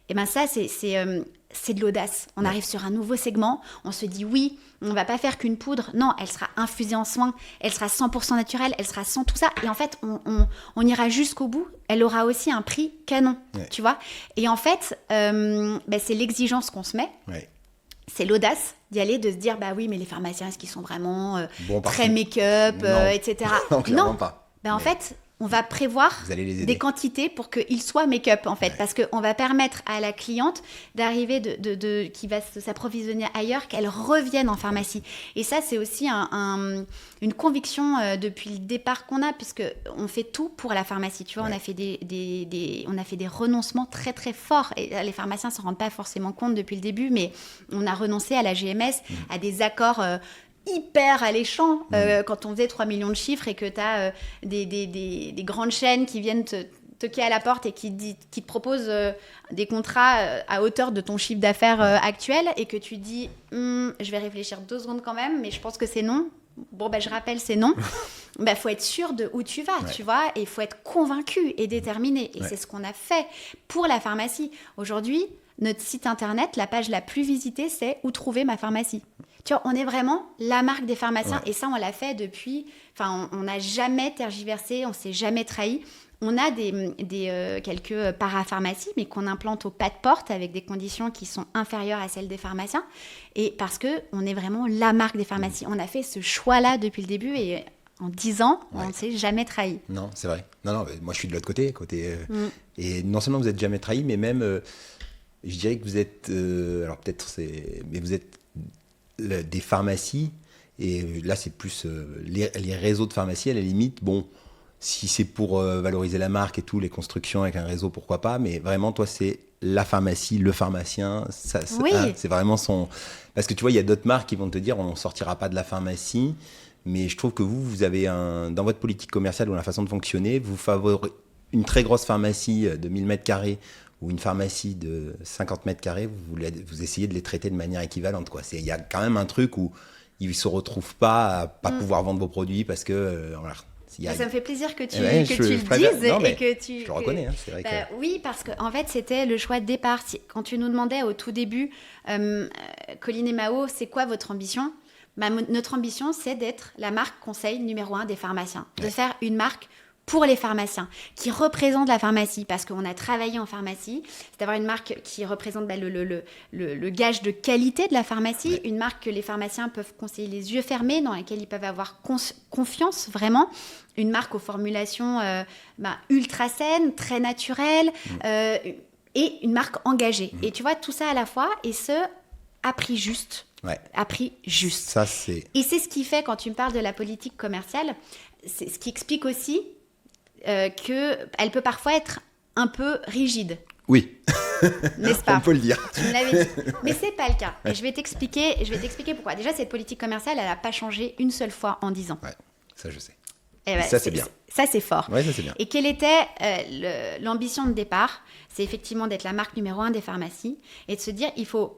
Et ça, c'est de l'audace. On arrive sur un nouveau segment. On se dit oui, on va pas faire qu'une poudre. Non, elle sera infusée en soins. Elle sera 100% naturelle. Elle sera sans tout ça. Et en fait, on ira jusqu'au bout. Elle aura aussi un prix canon, tu vois. Et en fait, c'est l'exigence qu'on se met. Ouais. C'est l'audace d'y aller, de se dire, oui, mais les pharmaciens, est-ce qu'ils sont vraiment très make-up, etc. Non, clairement pas. En fait... On va prévoir des quantités pour qu'ils soient make-up, en fait. Parce qu'on va permettre à la cliente d'arriver, qui va s'approvisionner ailleurs, qu'elle revienne en pharmacie. Et ça, c'est aussi une conviction depuis le départ qu'on a, puisqu'on fait tout pour la pharmacie. Tu vois, on a fait on a fait des renoncements très, très forts. Et les pharmaciens ne s'en rendent pas forcément compte depuis le début, mais on a renoncé à la GMS, à des accords... hyper alléchant quand on faisait 3 millions de chiffres et que tu as des grandes chaînes qui viennent te toquer à la porte et qui te proposent des contrats à hauteur de ton chiffre d'affaires actuel et que tu dis je vais réfléchir 2 secondes quand même, mais je pense que c'est non. Bon, je rappelle, c'est non. Faut être sûr de où tu vas, tu vois, et il faut être convaincu et déterminé. Et c'est ce qu'on a fait pour la pharmacie. Aujourd'hui, notre site internet, la page la plus visitée, c'est « Où trouver ma pharmacie ?» Tu vois, on est vraiment la marque des pharmaciens. Et ça, on l'a fait depuis... Enfin, on n'a jamais tergiversé, on ne s'est jamais trahi. On a quelques parapharmacies, mais qu'on implante au pas de porte avec des conditions qui sont inférieures à celles des pharmaciens. Et parce qu'on est vraiment la marque des pharmacies. On a fait ce choix-là depuis le début et en 10 ans, on ne s'est jamais trahi. Non, c'est vrai. Non, moi, je suis de l'autre côté. Et non seulement vous n'êtes jamais trahi, mais même, je dirais que vous êtes... alors peut-être mais vous êtes des pharmacies, et là, c'est plus les réseaux de pharmacies, à la limite, si c'est pour valoriser la marque et tout, les constructions avec un réseau, pourquoi pas, mais vraiment, toi, c'est la pharmacie, le pharmacien, c'est vraiment son... Parce que tu vois, il y a d'autres marques qui vont te dire, on ne sortira pas de la pharmacie, mais je trouve que vous avez dans votre politique commerciale ou la façon de fonctionner, vous favorisez une très grosse pharmacie de 1000 mètres carrés ou une pharmacie de 50 mètres carrés, vous essayez de les traiter de manière équivalente, quoi. Il y a quand même un truc où ils ne se retrouvent pas à pas pouvoir vendre vos produits parce que... Ça me fait plaisir que tu le dises et que tu... Je le reconnais, c'est vrai que... Oui, parce qu'en fait, c'était le choix de départ. Quand tu nous demandais au tout début, Colline et Mao, c'est quoi votre ambition ? Notre ambition, c'est d'être la marque conseil numéro 1 des pharmaciens. De faire une marque pour les pharmaciens, qui représentent la pharmacie, parce qu'on a travaillé en pharmacie, c'est d'avoir une marque qui représente le gage de qualité de la pharmacie, une marque que les pharmaciens peuvent conseiller les yeux fermés, dans laquelle ils peuvent avoir confiance vraiment, une marque aux formulations ultra saines, très naturelles, et une marque engagée. Et tu vois, tout ça à la fois, et ce, à prix juste. À prix juste. Ça, c'est... Et c'est ce qui fait, quand tu me parles de la politique commerciale, c'est ce qui explique aussi qu'elle peut parfois être un peu rigide. Oui. N'est-ce pas ? On peut le dire. Tu me l'avais dit. Mais c'est pas le cas. Et je vais t'expliquer pourquoi. Déjà, cette politique commerciale, elle n'a pas changé une seule fois en 10 ans. Ouais, ça je sais. Ça, c'est bien. Ça, c'est fort. Ouais, ça, c'est bien. Et quelle était l'ambition de départ? C'est effectivement d'être la marque numéro 1 des pharmacies et de se dire,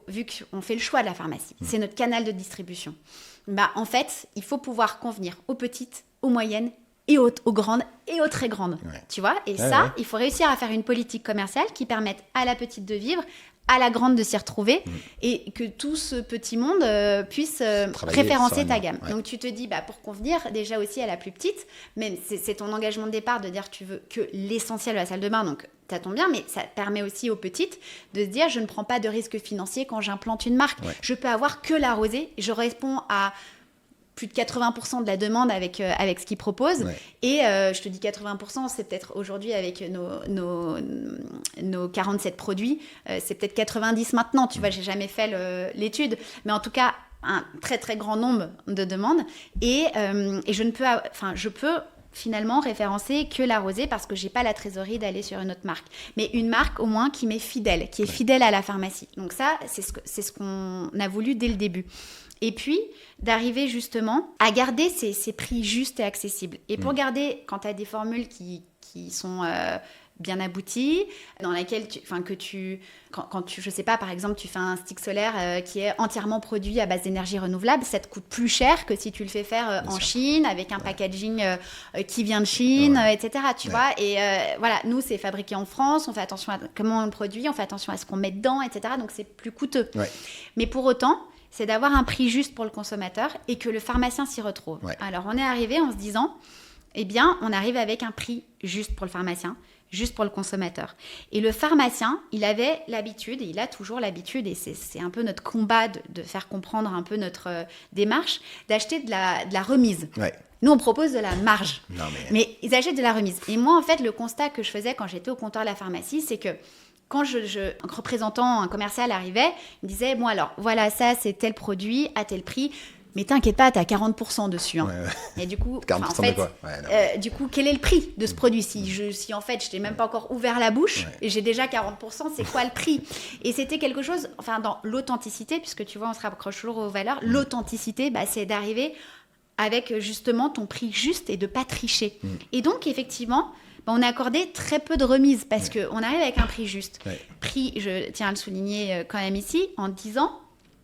vu qu'on fait le choix de la pharmacie, c'est notre canal de distribution. En fait, il faut pouvoir convenir aux petites, aux moyennes et aux grandes et aux très grandes. Ouais. Tu vois? Et il faut réussir à faire une politique commerciale qui permette à la petite de vivre, à la grande de s'y retrouver et que tout ce petit monde puisse référencer ta gamme. Ouais. Donc tu te dis, pour convenir déjà aussi à la plus petite, même c'est ton engagement de départ de dire tu veux que l'essentiel de la salle de bain, donc ça tombe bien, mais ça permet aussi aux petites de se dire je ne prends pas de risque financier quand j'implante une marque. Ouais. Je peux avoir que la rosée, je réponds à plus de 80% de la demande avec ce qu'ils proposent. Ouais. Et je te dis 80%, c'est peut-être aujourd'hui avec nos 47 produits, c'est peut-être 90 maintenant. Tu vois, j'ai jamais fait l'étude. Mais en tout cas, un très, très grand nombre de demandes. Et je peux finalement référencer que la rosée parce que j'ai pas la trésorerie d'aller sur une autre marque. Mais une marque au moins qui m'est fidèle, qui est fidèle à la pharmacie. Donc ça, c'est ce qu'on a voulu dès le début. Et puis, d'arriver justement à garder ces prix justes et accessibles. Et pour garder, quand tu as des formules qui sont bien abouties, dans laquelle quand tu, je sais pas, par exemple, tu fais un stick solaire qui est entièrement produit à base d'énergie renouvelable, ça te coûte plus cher que si tu le fais faire en Chine, avec un packaging qui vient de Chine, etc. Tu vois. Et voilà, nous, c'est fabriqué en France, on fait attention à comment on le produit, on fait attention à ce qu'on met dedans, etc. Donc, c'est plus coûteux. Ouais. Mais pour autant, c'est d'avoir un prix juste pour le consommateur et que le pharmacien s'y retrouve. Ouais. Alors, on est arrivé en se disant, on arrive avec un prix juste pour le pharmacien, juste pour le consommateur. Et le pharmacien, il avait l'habitude, et il a toujours l'habitude, et c'est un peu notre combat de faire comprendre un peu notre démarche, d'acheter de la remise. Ouais. Nous, on propose de la marge, mais ils achètent de la remise. Et moi, en fait, le constat que je faisais quand j'étais au comptoir de la pharmacie, c'est que quand un représentant, un commercial arrivait, il me disait, bon alors, voilà, ça c'est tel produit, à tel prix, mais t'inquiète pas, t'as 40% dessus. Hein. Ouais. Et du coup, 40% de quoi du coup, quel est le prix de ce produit si en fait, je t'ai même pas encore ouvert la bouche et j'ai déjà 40%, c'est quoi le prix? Et c'était quelque chose, dans l'authenticité, puisque tu vois, on se rapproche toujours aux valeurs, l'authenticité, c'est d'arriver avec justement ton prix juste et de pas tricher. Et donc, effectivement, on a accordé très peu de remises parce qu'on arrive avec un prix juste. Ouais. Prix, je tiens à le souligner quand même ici, en 10 ans,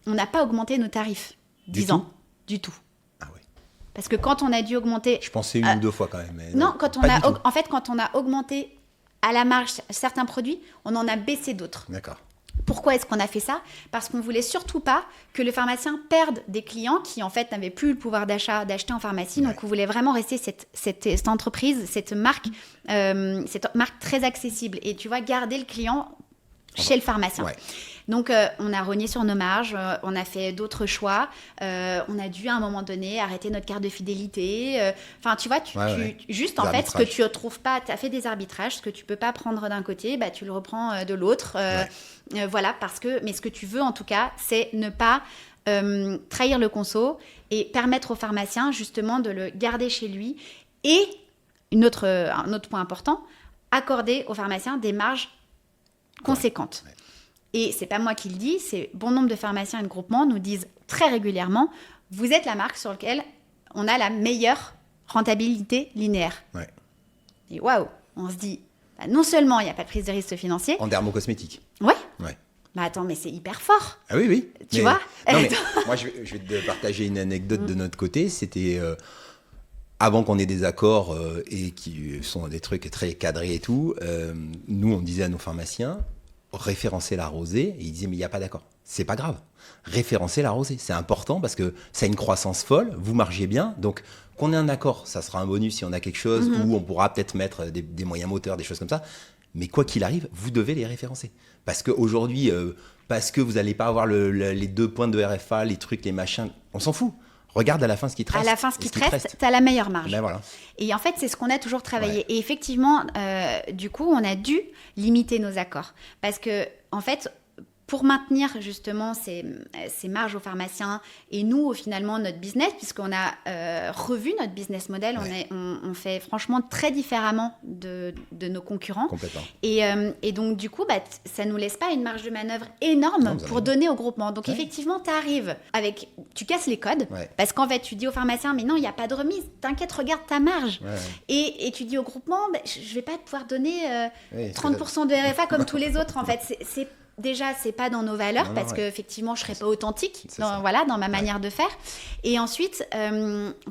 on n'a pas augmenté nos tarifs. 10 ans. Du tout. Ah oui. Parce que quand on a dû augmenter... Je pensais une ou deux fois quand même. Mais non, quand on a augmenté à la marge certains produits, on en a baissé d'autres. D'accord. Pourquoi est-ce qu'on a fait ça? Parce qu'on ne voulait surtout pas que le pharmacien perde des clients qui, en fait, n'avaient plus le pouvoir d'achat d'acheter en pharmacie. Ouais. Donc, on voulait vraiment rester cette entreprise, cette marque très accessible. Et tu vois, garder le client chez le pharmacien. Ouais. Donc, on a rogné sur nos marges, on a fait d'autres choix. On a dû, à un moment donné, arrêter notre carte de fidélité. Tu vois, juste, en fait, ce que tu ne trouves pas, tu as fait des arbitrages. Ce que tu ne peux pas prendre d'un côté, tu le reprends de l'autre. Voilà, mais ce que tu veux, en tout cas, c'est ne pas trahir le conso et permettre au pharmacien, justement, de le garder chez lui. Et, un autre point important, accorder au pharmacien des marges conséquentes. Ouais. Et c'est pas moi qui le dis, c'est bon nombre de pharmaciens et de groupements nous disent très régulièrement, vous êtes la marque sur laquelle on a la meilleure rentabilité linéaire. Ouais. Et waouh, on se dit, non seulement il n'y a pas de prise de risque financier. En dermocosmétique. Ouais. Attends, mais c'est hyper fort. Ah oui. Tu vois moi, je vais te partager une anecdote de notre côté. C'était avant qu'on ait des accords et qui sont des trucs très cadrés et tout. Nous, on disait à nos pharmaciens, référencer la rosée, et ils disaient mais il n'y a pas d'accord, c'est pas grave, référencer la rosée, c'est important parce que ça a une croissance folle, vous margez bien, donc qu'on ait un accord, ça sera un bonus si on a quelque chose où on pourra peut-être mettre des moyens moteurs, des choses comme ça, mais quoi qu'il arrive, vous devez les référencer, parce qu'aujourd'hui, parce que vous n'allez pas avoir les 2 points de RFA, les trucs, les machins, on s'en fout. Regarde à la fin ce qui te reste. À la fin, ce qui te reste, tu as la meilleure marge. Ben voilà. Et en fait, c'est ce qu'on a toujours travaillé. Ouais. Et effectivement, du coup, on a dû limiter nos accords. Parce que, en fait, pour maintenir justement ces marges aux pharmaciens et nous, finalement, notre business, puisqu'on a revu notre business model, on fait franchement très différemment de nos concurrents. Complètement. Et donc, du coup, ça ne nous laisse pas une marge de manœuvre énorme pour donner au groupement. Donc, effectivement, tu casses les codes parce qu'en fait, tu dis au pharmacien, mais non, il n'y a pas de remise, t'inquiète, regarde ta marge. Et tu dis au groupement, je ne vais pas pouvoir donner 30% de RFA comme tous les autres. En fait, déjà, c'est pas dans nos valeurs parce qu'effectivement, je serais pas authentique dans ma manière de faire. Et ensuite,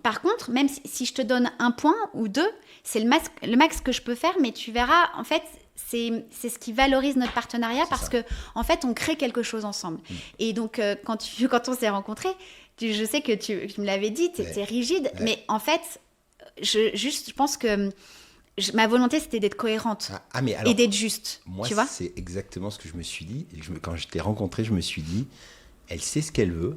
par contre, même si je te donne un point ou deux, c'est le max que je peux faire, mais tu verras, en fait, c'est ce qui valorise notre partenariat parce que, en fait, on crée quelque chose ensemble. Et donc, quand on s'est rencontrés, je sais que tu me l'avais dit, tu étais rigide, mais en fait, je pense que ma volonté, c'était d'être cohérente et d'être juste. Moi, tu vois, c'est exactement ce que je me suis dit. Et quand je t'ai rencontré, je me suis dit, elle sait ce qu'elle veut.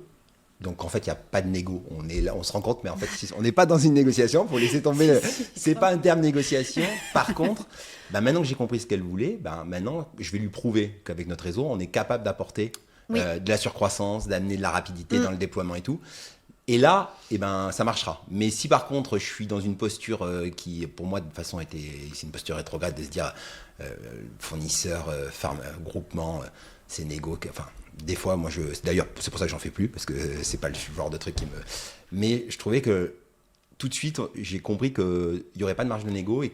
Donc, en fait, il n'y a pas de négo. On est là, on se rencontre, mais en fait, on n'est pas dans une négociation. Il faut laisser tomber. C'est pas un terme négociation. Par contre, maintenant que j'ai compris ce qu'elle voulait, maintenant, je vais lui prouver qu'avec notre réseau, on est capable d'apporter de la surcroissance, d'amener de la rapidité dans le déploiement et tout. Et là, ça marchera. Mais si par contre, je suis dans une posture qui, pour moi, de toute façon, c'est une posture rétrograde de se dire fournisseur, groupement, c'est négo. Enfin, des fois, moi, d'ailleurs, c'est pour ça que j'en fais plus, parce que c'est pas le genre de truc qui me. Mais je trouvais que tout de suite, j'ai compris qu'il n'y aurait pas de marge de négo et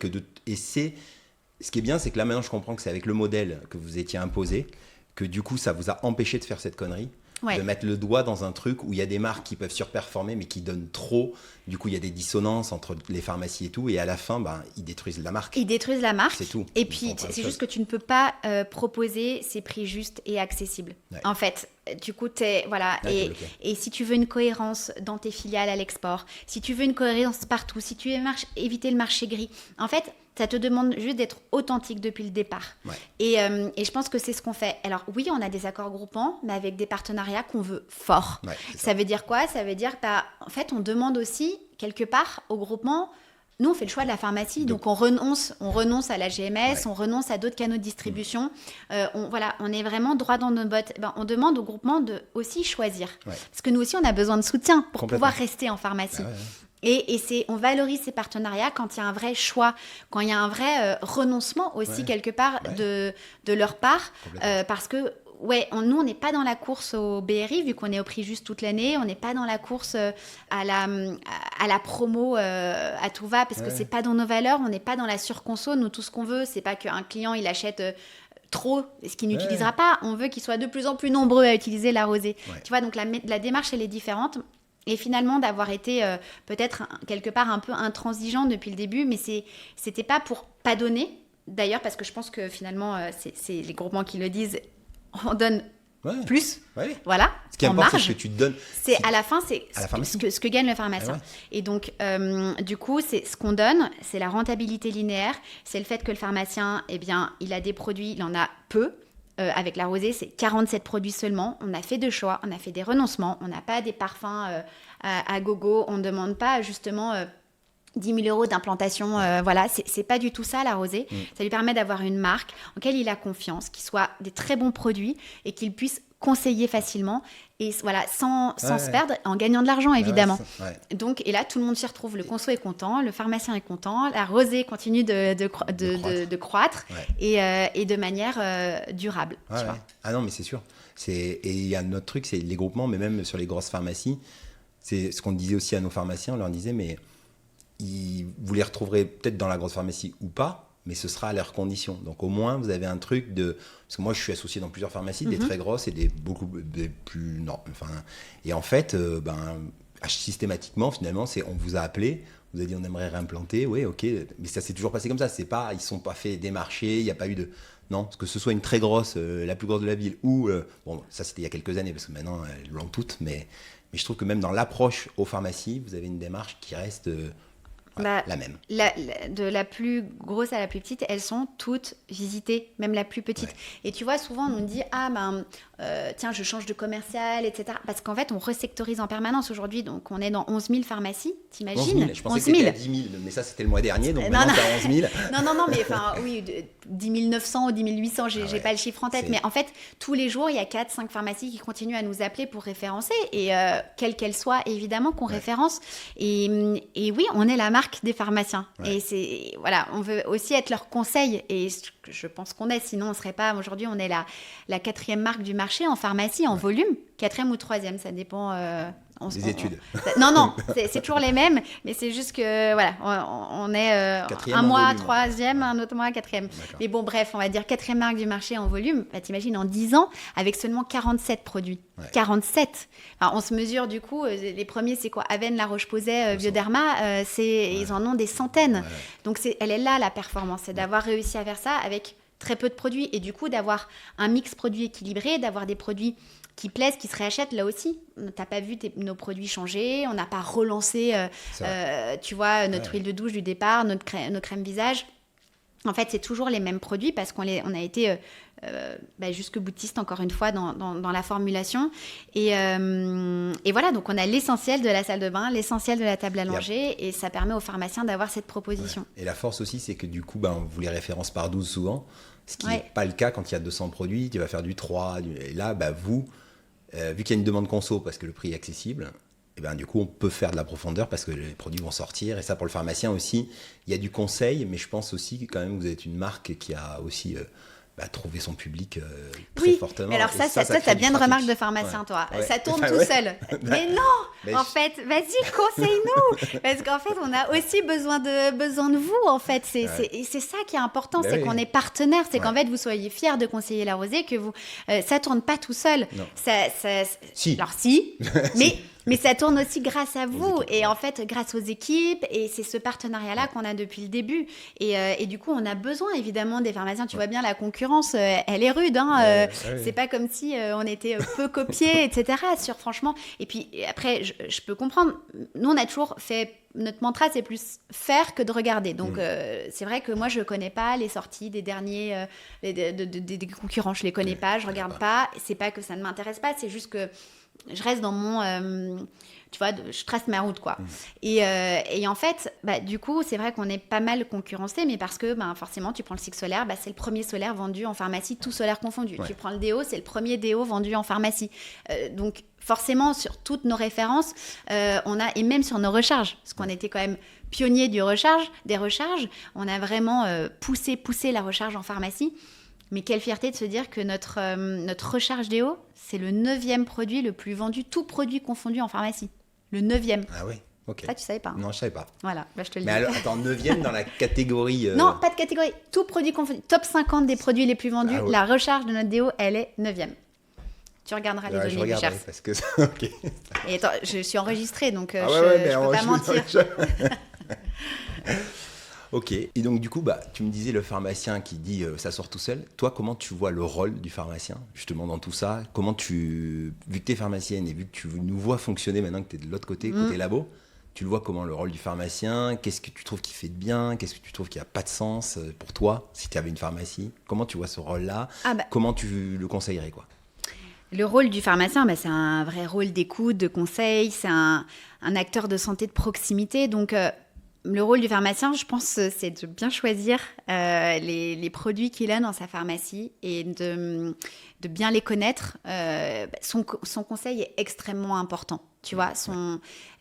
ce qui est bien, c'est que là, maintenant, je comprends que c'est avec le modèle que vous étiez imposé, que du coup, ça vous a empêché de faire cette connerie. De mettre le doigt dans un truc où il y a des marques qui peuvent surperformer mais qui donnent trop. Du coup, il y a des dissonances entre les pharmacies et tout. Et à la fin, ils détruisent la marque. Ils détruisent la marque. C'est tout. Et puis, c'est juste que tu ne peux pas proposer ces prix justes et accessibles. En fait, du coup, et si tu veux une cohérence dans tes filiales à l'export, si tu veux une cohérence partout, si tu veux éviter le marché gris, en fait, ça te demande juste d'être authentique depuis le départ. Et je pense que c'est ce qu'on fait. Alors oui, on a des accords groupants, mais avec des partenariats qu'on veut forts. Ça veut dire quoi ? Ça veut dire, en fait, on demande aussi, quelque part, au groupement, nous, on fait le choix de la pharmacie, donc on renonce à la GMS, on renonce à d'autres canaux de distribution. On est vraiment droit dans nos bottes. On demande au groupement de aussi choisir. Parce que nous aussi, on a besoin de soutien pour pouvoir rester en pharmacie. Et on valorise ces partenariats quand il y a un vrai choix, quand il y a un vrai renoncement aussi quelque part de leur part, parce que nous on n'est pas dans la course au BRI vu qu'on est au prix juste toute l'année, on n'est pas dans la course à la promo à tout va parce que c'est pas dans nos valeurs, on n'est pas dans la surconso. Nous tout ce qu'on veut c'est pas qu'un client il achète trop, ce qu'il n'utilisera pas, on veut qu'il soit de plus en plus nombreux à utiliser la rosée. Tu vois, donc la démarche elle est différente. Et finalement, d'avoir été peut-être quelque part un peu intransigeant depuis le début, mais c'était pas pour pas donner. D'ailleurs, parce que je pense que finalement, c'est les groupements qui le disent, on donne plus. Voilà. Ce qui est important, c'est que tu te donnes. À la fin, c'est ce que gagne le pharmacien. Et donc, du coup, c'est ce qu'on donne, c'est la rentabilité linéaire, c'est le fait que le pharmacien, il a des produits, il en a peu. Avec la rosée, c'est 47 produits seulement. On a fait de choix, on a fait des renoncements. On n'a pas des parfums à gogo. On ne demande pas justement 10 000 € d'implantation. C'est pas du tout ça, la rosée. Ça lui permet d'avoir une marque en laquelle il a confiance, qui soit des très bons produits et qu'il puisse conseiller facilement et sans se perdre, en gagnant de l'argent évidemment. Donc, et là tout le monde s'y retrouve, le conso est content, le pharmacien est content, la rosée continue de croître et de manière durable. Tu vois. Ah non mais c'est sûr. Et il y a un autre truc, c'est les groupements, mais même sur les grosses pharmacies, c'est ce qu'on disait aussi à nos pharmaciens, on leur disait mais vous les retrouverez peut-être dans la grosse pharmacie ou pas, mais ce sera à leurs conditions. Donc au moins, vous avez un truc de... Parce que moi, je suis associé dans plusieurs pharmacies, des très grosses et des plus... Non, et en fait, systématiquement, finalement, on vous a appelé, vous a dit on aimerait réimplanter, oui, ok, mais ça s'est toujours passé comme ça. Ils ne sont pas fait démarcher, il n'y a pas eu de... Non, que ce soit une très grosse, la plus grosse de la ville, ou... ça, c'était il y a quelques années, parce que maintenant, elles l'ont toutes, mais je trouve que même dans l'approche aux pharmacies, vous avez une démarche qui reste... la même. De la plus grosse à la plus petite, elles sont toutes visitées, même la plus petite. Ouais. Et tu vois, souvent, on nous dit, tiens, je change de commercial, etc. Parce qu'en fait, on resectorise en permanence aujourd'hui. Donc, on est dans 11 000 pharmacies, t'imagines ? 11 000, je pensais que c'était à 10 000, mais ça, c'était le mois dernier, donc maintenant, t'as 11 000. Non, mais oui, 10 900 ou 10 800, j'ai pas le chiffre en tête. Mais en fait, tous les jours, il y a 4-5 pharmacies qui continuent à nous appeler pour référencer, et quelles qu'elles soient, évidemment, qu'on référence. Et oui, on est la marque des pharmaciens. Ouais. Et voilà, on veut aussi être leur conseil, et je pense qu'on est, sinon on ne serait pas. Aujourd'hui, on est la 4e marque du marché en pharmacie, en volume, 4e ou 3e, ça dépend. Des études. Non, c'est toujours les mêmes, mais c'est juste que voilà, on est un mois 3e, un autre mois 4e. D'accord. Mais bon, bref, on va dire 4e marque du marché en volume. Bah, t'imagines, en 10 ans, avec seulement 47 produits. Ouais. 47. Alors, on se mesure du coup, les premiers, c'est quoi ? Aven, La Roche-Posay, Bioderma, ils en ont des centaines. Ouais. Donc, elle est là, la performance, c'est d'avoir réussi à faire ça avec très peu de produits, et du coup, d'avoir un mix produit équilibré, d'avoir des produits qui plaisent, qui se réachètent. Là aussi, t'as pas vu nos produits changer, on n'a pas relancé, tu vois, notre huile de douche du départ, nos crèmes visage. En fait, c'est toujours les mêmes produits parce qu'on a été jusque boutiste, encore une fois, dans la formulation. Et voilà, donc on a l'essentiel de la salle de bain, l'essentiel de la table à langer, et ça permet aux pharmaciens d'avoir cette proposition. Ouais. Et la force aussi, c'est que du coup, vous les référencez par 12 souvent, ce qui n'est pas le cas quand il y a 200 produits, tu vas faire du 3. Et là, vu qu'il y a une demande conso parce que le prix est accessible, et du coup, on peut faire de la profondeur parce que les produits vont sortir. Et ça, pour le pharmacien aussi, il y a du conseil, mais je pense aussi que quand même, vous êtes une marque qui a aussi trouvé son public très fortement. Alors ça t'as bien de remarques de pharmacien, toi. Ouais. Ça tourne tout seul. Mais non, en fait, vas-y, conseille-nous. Parce qu'en fait, on a aussi besoin de vous, en fait. C'est ça qui est important, c'est qu'on est partenaire. C'est qu'en fait, vous soyez fiers de conseiller La Rosée, que ça tourne pas tout seul. Si. Alors si, mais ça tourne aussi grâce à vous, et en fait grâce aux équipes, et c'est ce partenariat-là qu'on a depuis le début. Et du coup, on a besoin évidemment des pharmaciens. Tu vois bien, la concurrence, elle est rude. C'est pas comme si on était peu copiés, etc. Franchement. Et puis après, je peux comprendre. Nous, on a toujours fait. Notre mantra, c'est plus faire que de regarder. Donc, c'est vrai que moi, je ne connais pas les sorties des derniers des concurrents. Je ne les connais pas, je ne regarde pas. C'est pas que ça ne m'intéresse pas, c'est juste que je reste dans mon... tu vois, je trace ma route, quoi. Et en fait, du coup, c'est vrai qu'on est pas mal concurrencé, mais parce que forcément, tu prends le cycle solaire, c'est le premier solaire vendu en pharmacie, tout solaire confondu. Ouais. Tu prends le déo, c'est le premier déo vendu en pharmacie. Donc, forcément, sur toutes nos références, et même sur nos recharges, parce qu'on était quand même pionniers des recharges, on a vraiment poussé la recharge en pharmacie. Mais quelle fierté de se dire que notre recharge déo, c'est le 9e produit le plus vendu, tout produit confondu en pharmacie. Le 9e. Ah oui, ok. Ça, tu savais pas. Non, je savais pas. Voilà, je te le dis. Mais alors, attends, 9e dans la catégorie... Non, pas de catégorie. Tout produit confondu. Top 50 des produits les plus vendus. La recharge de notre déo, elle est 9e. Tu regarderas les données du Cherche. Parce que... ok. Et attends, je suis enregistrée, donc je peux pas mentir. Ok, et donc du coup, tu me disais le pharmacien qui dit ça sort tout seul. Toi, comment tu vois le rôle du pharmacien, justement, dans tout ça ? Comment vu que tu es pharmacienne et vu que tu nous vois fonctionner maintenant que tu es de l'autre côté, côté labo, tu le vois comment, le rôle du pharmacien ? Qu'est-ce que tu trouves qui fait de bien ? Qu'est-ce que tu trouves qui n'a pas de sens pour toi, si tu avais une pharmacie ? Comment tu vois ce rôle-là ? Comment tu le conseillerais, quoi ? Le rôle du pharmacien, c'est un vrai rôle d'écoute, de conseil, c'est un acteur de santé de proximité, donc... Le rôle du pharmacien, je pense, c'est de bien choisir les produits qu'il a dans sa pharmacie et de bien les connaître. Son conseil est extrêmement important. Tu vois,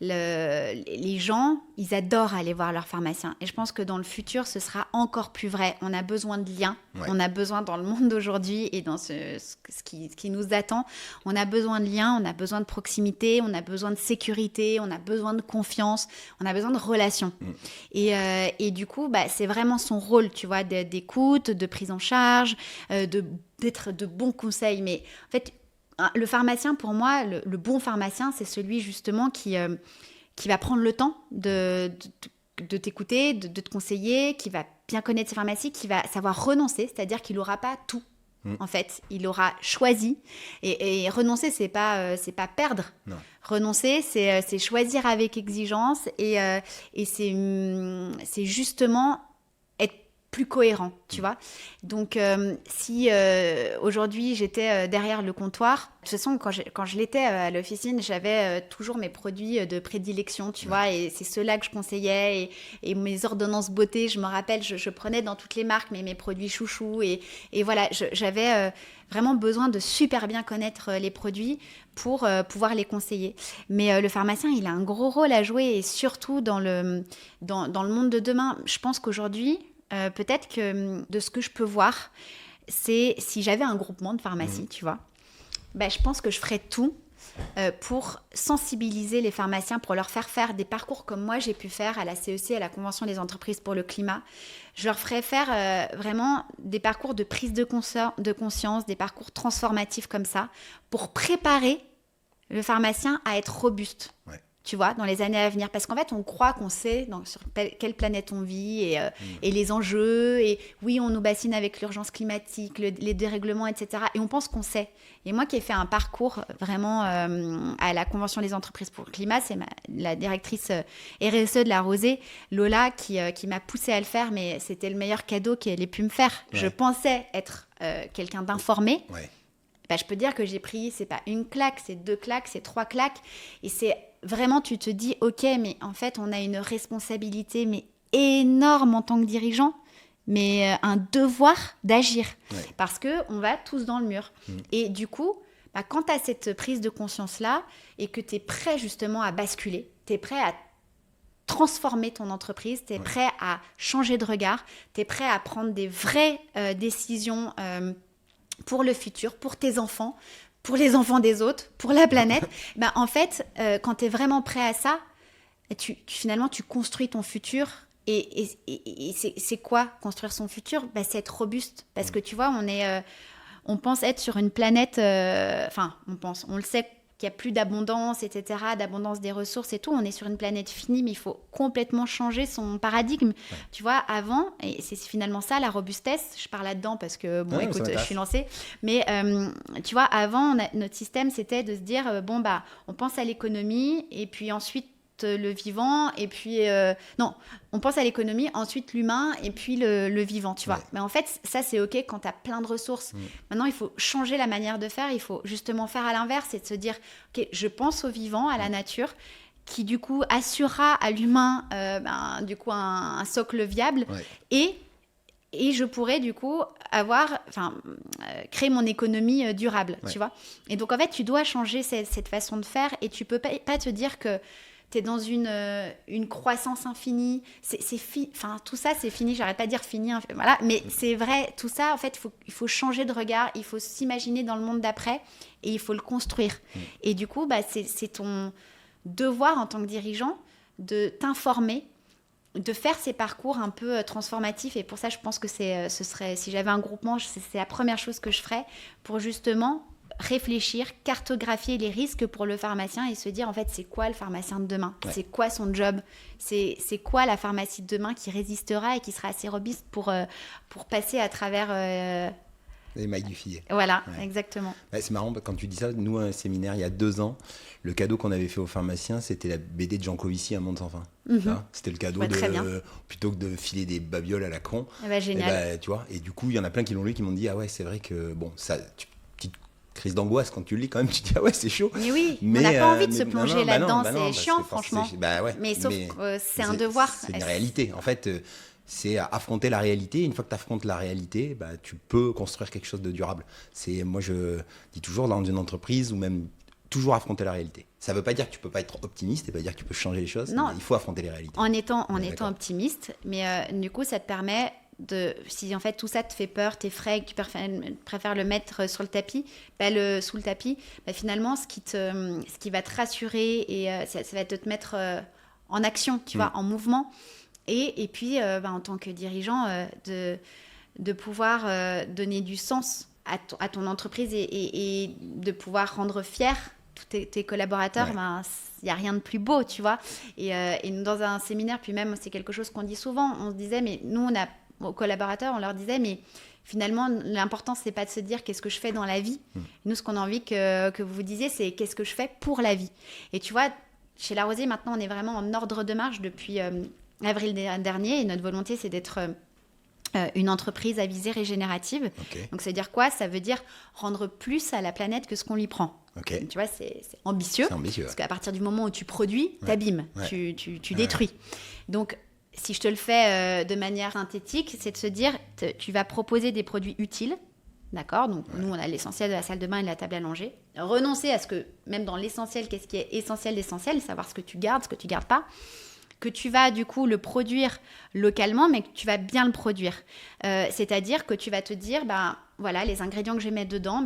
les gens, ils adorent aller voir leur pharmacien. Et je pense que dans le futur, ce sera encore plus vrai. On a besoin de liens. Ouais. On a besoin, dans le monde d'aujourd'hui et dans ce qui nous attend, on a besoin de liens, on a besoin de proximité, on a besoin de sécurité, on a besoin de confiance, on a besoin de relations. Et du coup, c'est vraiment son rôle, tu vois, d'écoute, de prise en charge, d'être de bons conseils. Mais en fait... Le pharmacien, pour moi, le bon pharmacien, c'est celui justement qui va prendre le temps de t'écouter, de te conseiller, qui va bien connaître ses pharmacies, qui va savoir renoncer, c'est-à-dire qu'il n'aura pas tout. en fait. Il aura choisi. Et renoncer, c'est pas perdre. Non. Renoncer, c'est choisir avec exigence et c'est justement être plus cohérent, tu vois. Donc, si aujourd'hui j'étais derrière le comptoir, de toute façon, quand je l'étais à l'officine, j'avais toujours mes produits de prédilection, tu vois, et c'est ceux-là que je conseillais. Et mes ordonnances beauté, je me rappelle, je prenais dans toutes les marques mes produits chouchous. Et voilà, j'avais vraiment besoin de super bien connaître les produits pour pouvoir les conseiller. Mais le pharmacien, il a un gros rôle à jouer, et surtout dans le monde de demain. Je pense qu'aujourd'hui, peut-être que de ce que je peux voir, c'est si j'avais un groupement de pharmacies, tu vois, je pense que je ferais tout pour sensibiliser les pharmaciens, pour leur faire des parcours comme moi j'ai pu faire à la CEC, à la Convention des entreprises pour le climat. Je leur ferais faire vraiment des parcours de prise de conscience, des parcours transformatifs comme ça, pour préparer le pharmacien à être robuste. Ouais. Tu vois, dans les années à venir. Parce qu'en fait, on croit qu'on sait sur quelle planète on vit et les enjeux. Et oui, on nous bassine avec l'urgence climatique, les dérèglements, etc. Et on pense qu'on sait. Et moi qui ai fait un parcours vraiment à la Convention des entreprises pour le climat, c'est la directrice RSE de la Rosée, Lola, qui m'a poussée à le faire. Mais c'était le meilleur cadeau qu'elle ait pu me faire. Ouais. Je pensais être quelqu'un d'informé. Ouais. Je peux dire que j'ai pris, c'est pas une claque, c'est 2 claques, c'est 3 claques. Et c'est vraiment, tu te dis, ok, mais en fait, on a une responsabilité mais énorme en tant que dirigeant, mais un devoir d'agir. Ouais. Parce qu'on va tous dans le mur. Et du coup, quand tu as cette prise de conscience-là et que tu es prêt justement à basculer, tu es prêt à transformer ton entreprise, tu es prêt à changer de regard, tu es prêt à prendre des vraies décisions pour le futur, pour tes enfants, pour les enfants des autres, pour la planète, en fait, quand tu es vraiment prêt à ça, finalement, tu construis ton futur. Et c'est quoi construire son futur ? C'est être robuste. Parce que tu vois, on pense être sur une planète... on le sait qu'il n'y a plus d'abondance, etc., d'abondance des ressources et tout. On est sur une planète finie, mais il faut complètement changer son paradigme. Ouais. Tu vois, avant, et c'est finalement ça, la robustesse, je parle là-dedans parce que, écoute, je suis lancée, mais tu vois, avant, notre système, c'était de se dire, on pense à l'économie, et puis ensuite, le vivant, et puis... non, on pense à l'économie, ensuite l'humain, et puis le vivant, tu vois. Ouais. Mais en fait, ça, c'est OK quand tu as plein de ressources. Maintenant, il faut changer la manière de faire. Il faut justement faire à l'inverse, et de se dire, OK, je pense au vivant, à la nature, qui, du coup, assurera à l'humain, du coup, un socle viable. Ouais. Et je pourrais, du coup, créer mon économie durable, tu vois. Et donc, en fait, tu dois changer cette façon de faire, et tu peux pas te dire que tu es dans une croissance infinie. Tout ça, c'est fini. J'arrête pas de dire fini. Voilà. Mais c'est vrai, tout ça, en fait, il faut changer de regard. Il faut s'imaginer dans le monde d'après et il faut le construire. Et du coup, c'est ton devoir en tant que dirigeant de t'informer, de faire ces parcours un peu transformatifs. Et pour ça, je pense que ce serait, si j'avais un groupement, c'est la première chose que je ferais pour justement réfléchir, cartographier les risques pour le pharmacien et se dire en fait c'est quoi le pharmacien de demain, c'est quoi son job, c'est quoi la pharmacie de demain qui résistera et qui sera assez robuste pour passer à travers les mailles du filet. Voilà, exactement. C'est marrant quand tu dis ça. Nous, à un séminaire il y a 2 ans, le cadeau qu'on avait fait aux pharmaciens, c'était la BD de Jean Covici, Un monde sans fin. C'était le cadeau plutôt que de filer des babioles à la con. Génial. Tu vois, et du coup il y en a plein qui l'ont lu, qui m'ont dit ah ouais, c'est vrai que ça crise d'angoisse quand tu le lis quand même, tu te dis ah ouais c'est chaud. Mais oui, on n'a pas envie de se plonger là-dedans, c'est chiant franchement. Mais sauf que c'est un devoir. C'est une réalité. En fait, c'est affronter la réalité. Une fois que tu affrontes la réalité, tu peux construire quelque chose de durable. Moi je dis toujours dans une entreprise ou même toujours affronter la réalité. Ça ne veut pas dire que tu ne peux pas être optimiste, ça ne veut pas dire que tu peux changer les choses, non. Mais il faut affronter les réalités. En étant optimiste, mais du coup ça te permet si en fait tout ça te fait peur, t'effraie, que tu préfères le mettre sur le tapis, sous le tapis, finalement ce qui va te rassurer et ça va te mettre en action, tu vois, en mouvement. Et puis en tant que dirigeant, de pouvoir donner du sens à ton entreprise et de pouvoir rendre fiers tous tes collaborateurs, il n'y a rien de plus beau, tu vois. Et dans un séminaire, puis même c'est quelque chose qu'on dit souvent, on se disait, mais nous aux collaborateurs, on leur disait, mais Finalement, l'important, c'est pas de se dire qu'est-ce que je fais dans la vie. Nous, ce qu'on a envie que vous vous disiez, c'est qu'est-ce que je fais pour la vie. Et tu vois, chez La Rosée, maintenant, on est vraiment en ordre de marche depuis avril dernier. Et notre volonté, c'est d'être une entreprise à visée régénérative. Okay. Donc, ça veut dire quoi ? Ça veut dire rendre plus à la planète que ce qu'on lui prend. Okay. Tu vois, c'est ambitieux. C'est ambitieux. Parce qu'à partir du moment où tu produis, t'abîmes, tu détruis. Donc, si je te le fais de manière synthétique, c'est de se dire, tu vas proposer des produits utiles, d'accord ? Donc, nous, on a l'essentiel de la salle de bain et de la table à langer. Renoncer à ce que, même dans l'essentiel, qu'est-ce qui est essentiel d'essentiel, savoir ce que tu gardes pas, que tu vas du coup le produire localement, mais que tu vas bien le produire. C'est-à-dire que tu vas te dire, voilà, les ingrédients que je vais mettre dedans,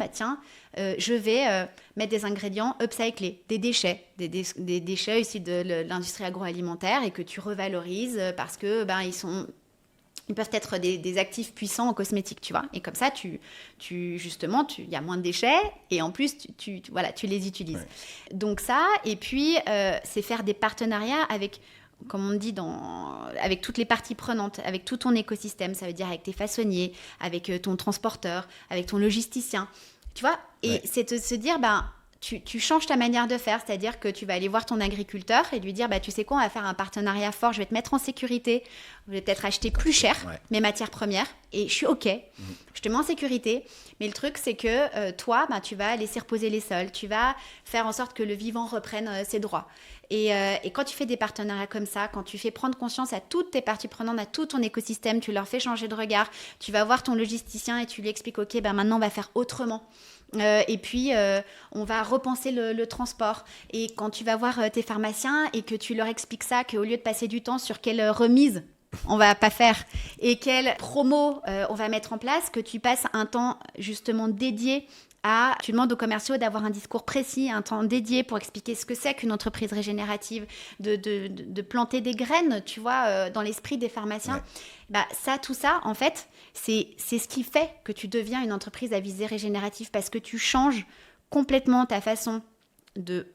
je vais mettre des ingrédients upcyclés, des déchets, des déchets issus de l'industrie agroalimentaire et que tu revalorises parce que ils peuvent être des actifs puissants en cosmétique, tu vois. Et comme ça, justement, il y a moins de déchets et en plus, tu les utilises. Ouais. Donc ça, et puis, c'est faire des partenariats avec, comme on dit, avec toutes les parties prenantes, avec tout ton écosystème. Ça veut dire avec tes façonniers, avec ton transporteur, avec ton logisticien, tu vois. Et c'est de se dire, tu changes ta manière de faire, c'est-à-dire que tu vas aller voir ton agriculteur et lui dire, tu sais quoi, on va faire un partenariat fort, je vais te mettre en sécurité, je vais peut-être acheter plus cher mes matières premières et je suis OK, je te mets en sécurité. Mais le truc, c'est que toi, tu vas laisser reposer les sols, tu vas faire en sorte que le vivant reprenne ses droits. Et quand tu fais des partenariats comme ça, quand tu fais prendre conscience à toutes tes parties prenantes, à tout ton écosystème, tu leur fais changer de regard, tu vas voir ton logisticien et tu lui expliques, OK, maintenant on va faire autrement. Et puis, on va repenser le transport. Et quand tu vas voir tes pharmaciens et que tu leur expliques ça, qu'au lieu de passer du temps sur quelle remise on va pas faire et quelle promo on va mettre en place, que tu passes un temps justement dédié tu demandes aux commerciaux d'avoir un discours précis, un temps dédié pour expliquer ce que c'est qu'une entreprise régénérative, de planter des graines, tu vois, dans l'esprit des pharmaciens. Ouais. Tout ça, en fait, c'est ce qui fait que tu deviens une entreprise à visée régénérative parce que tu changes complètement ta façon de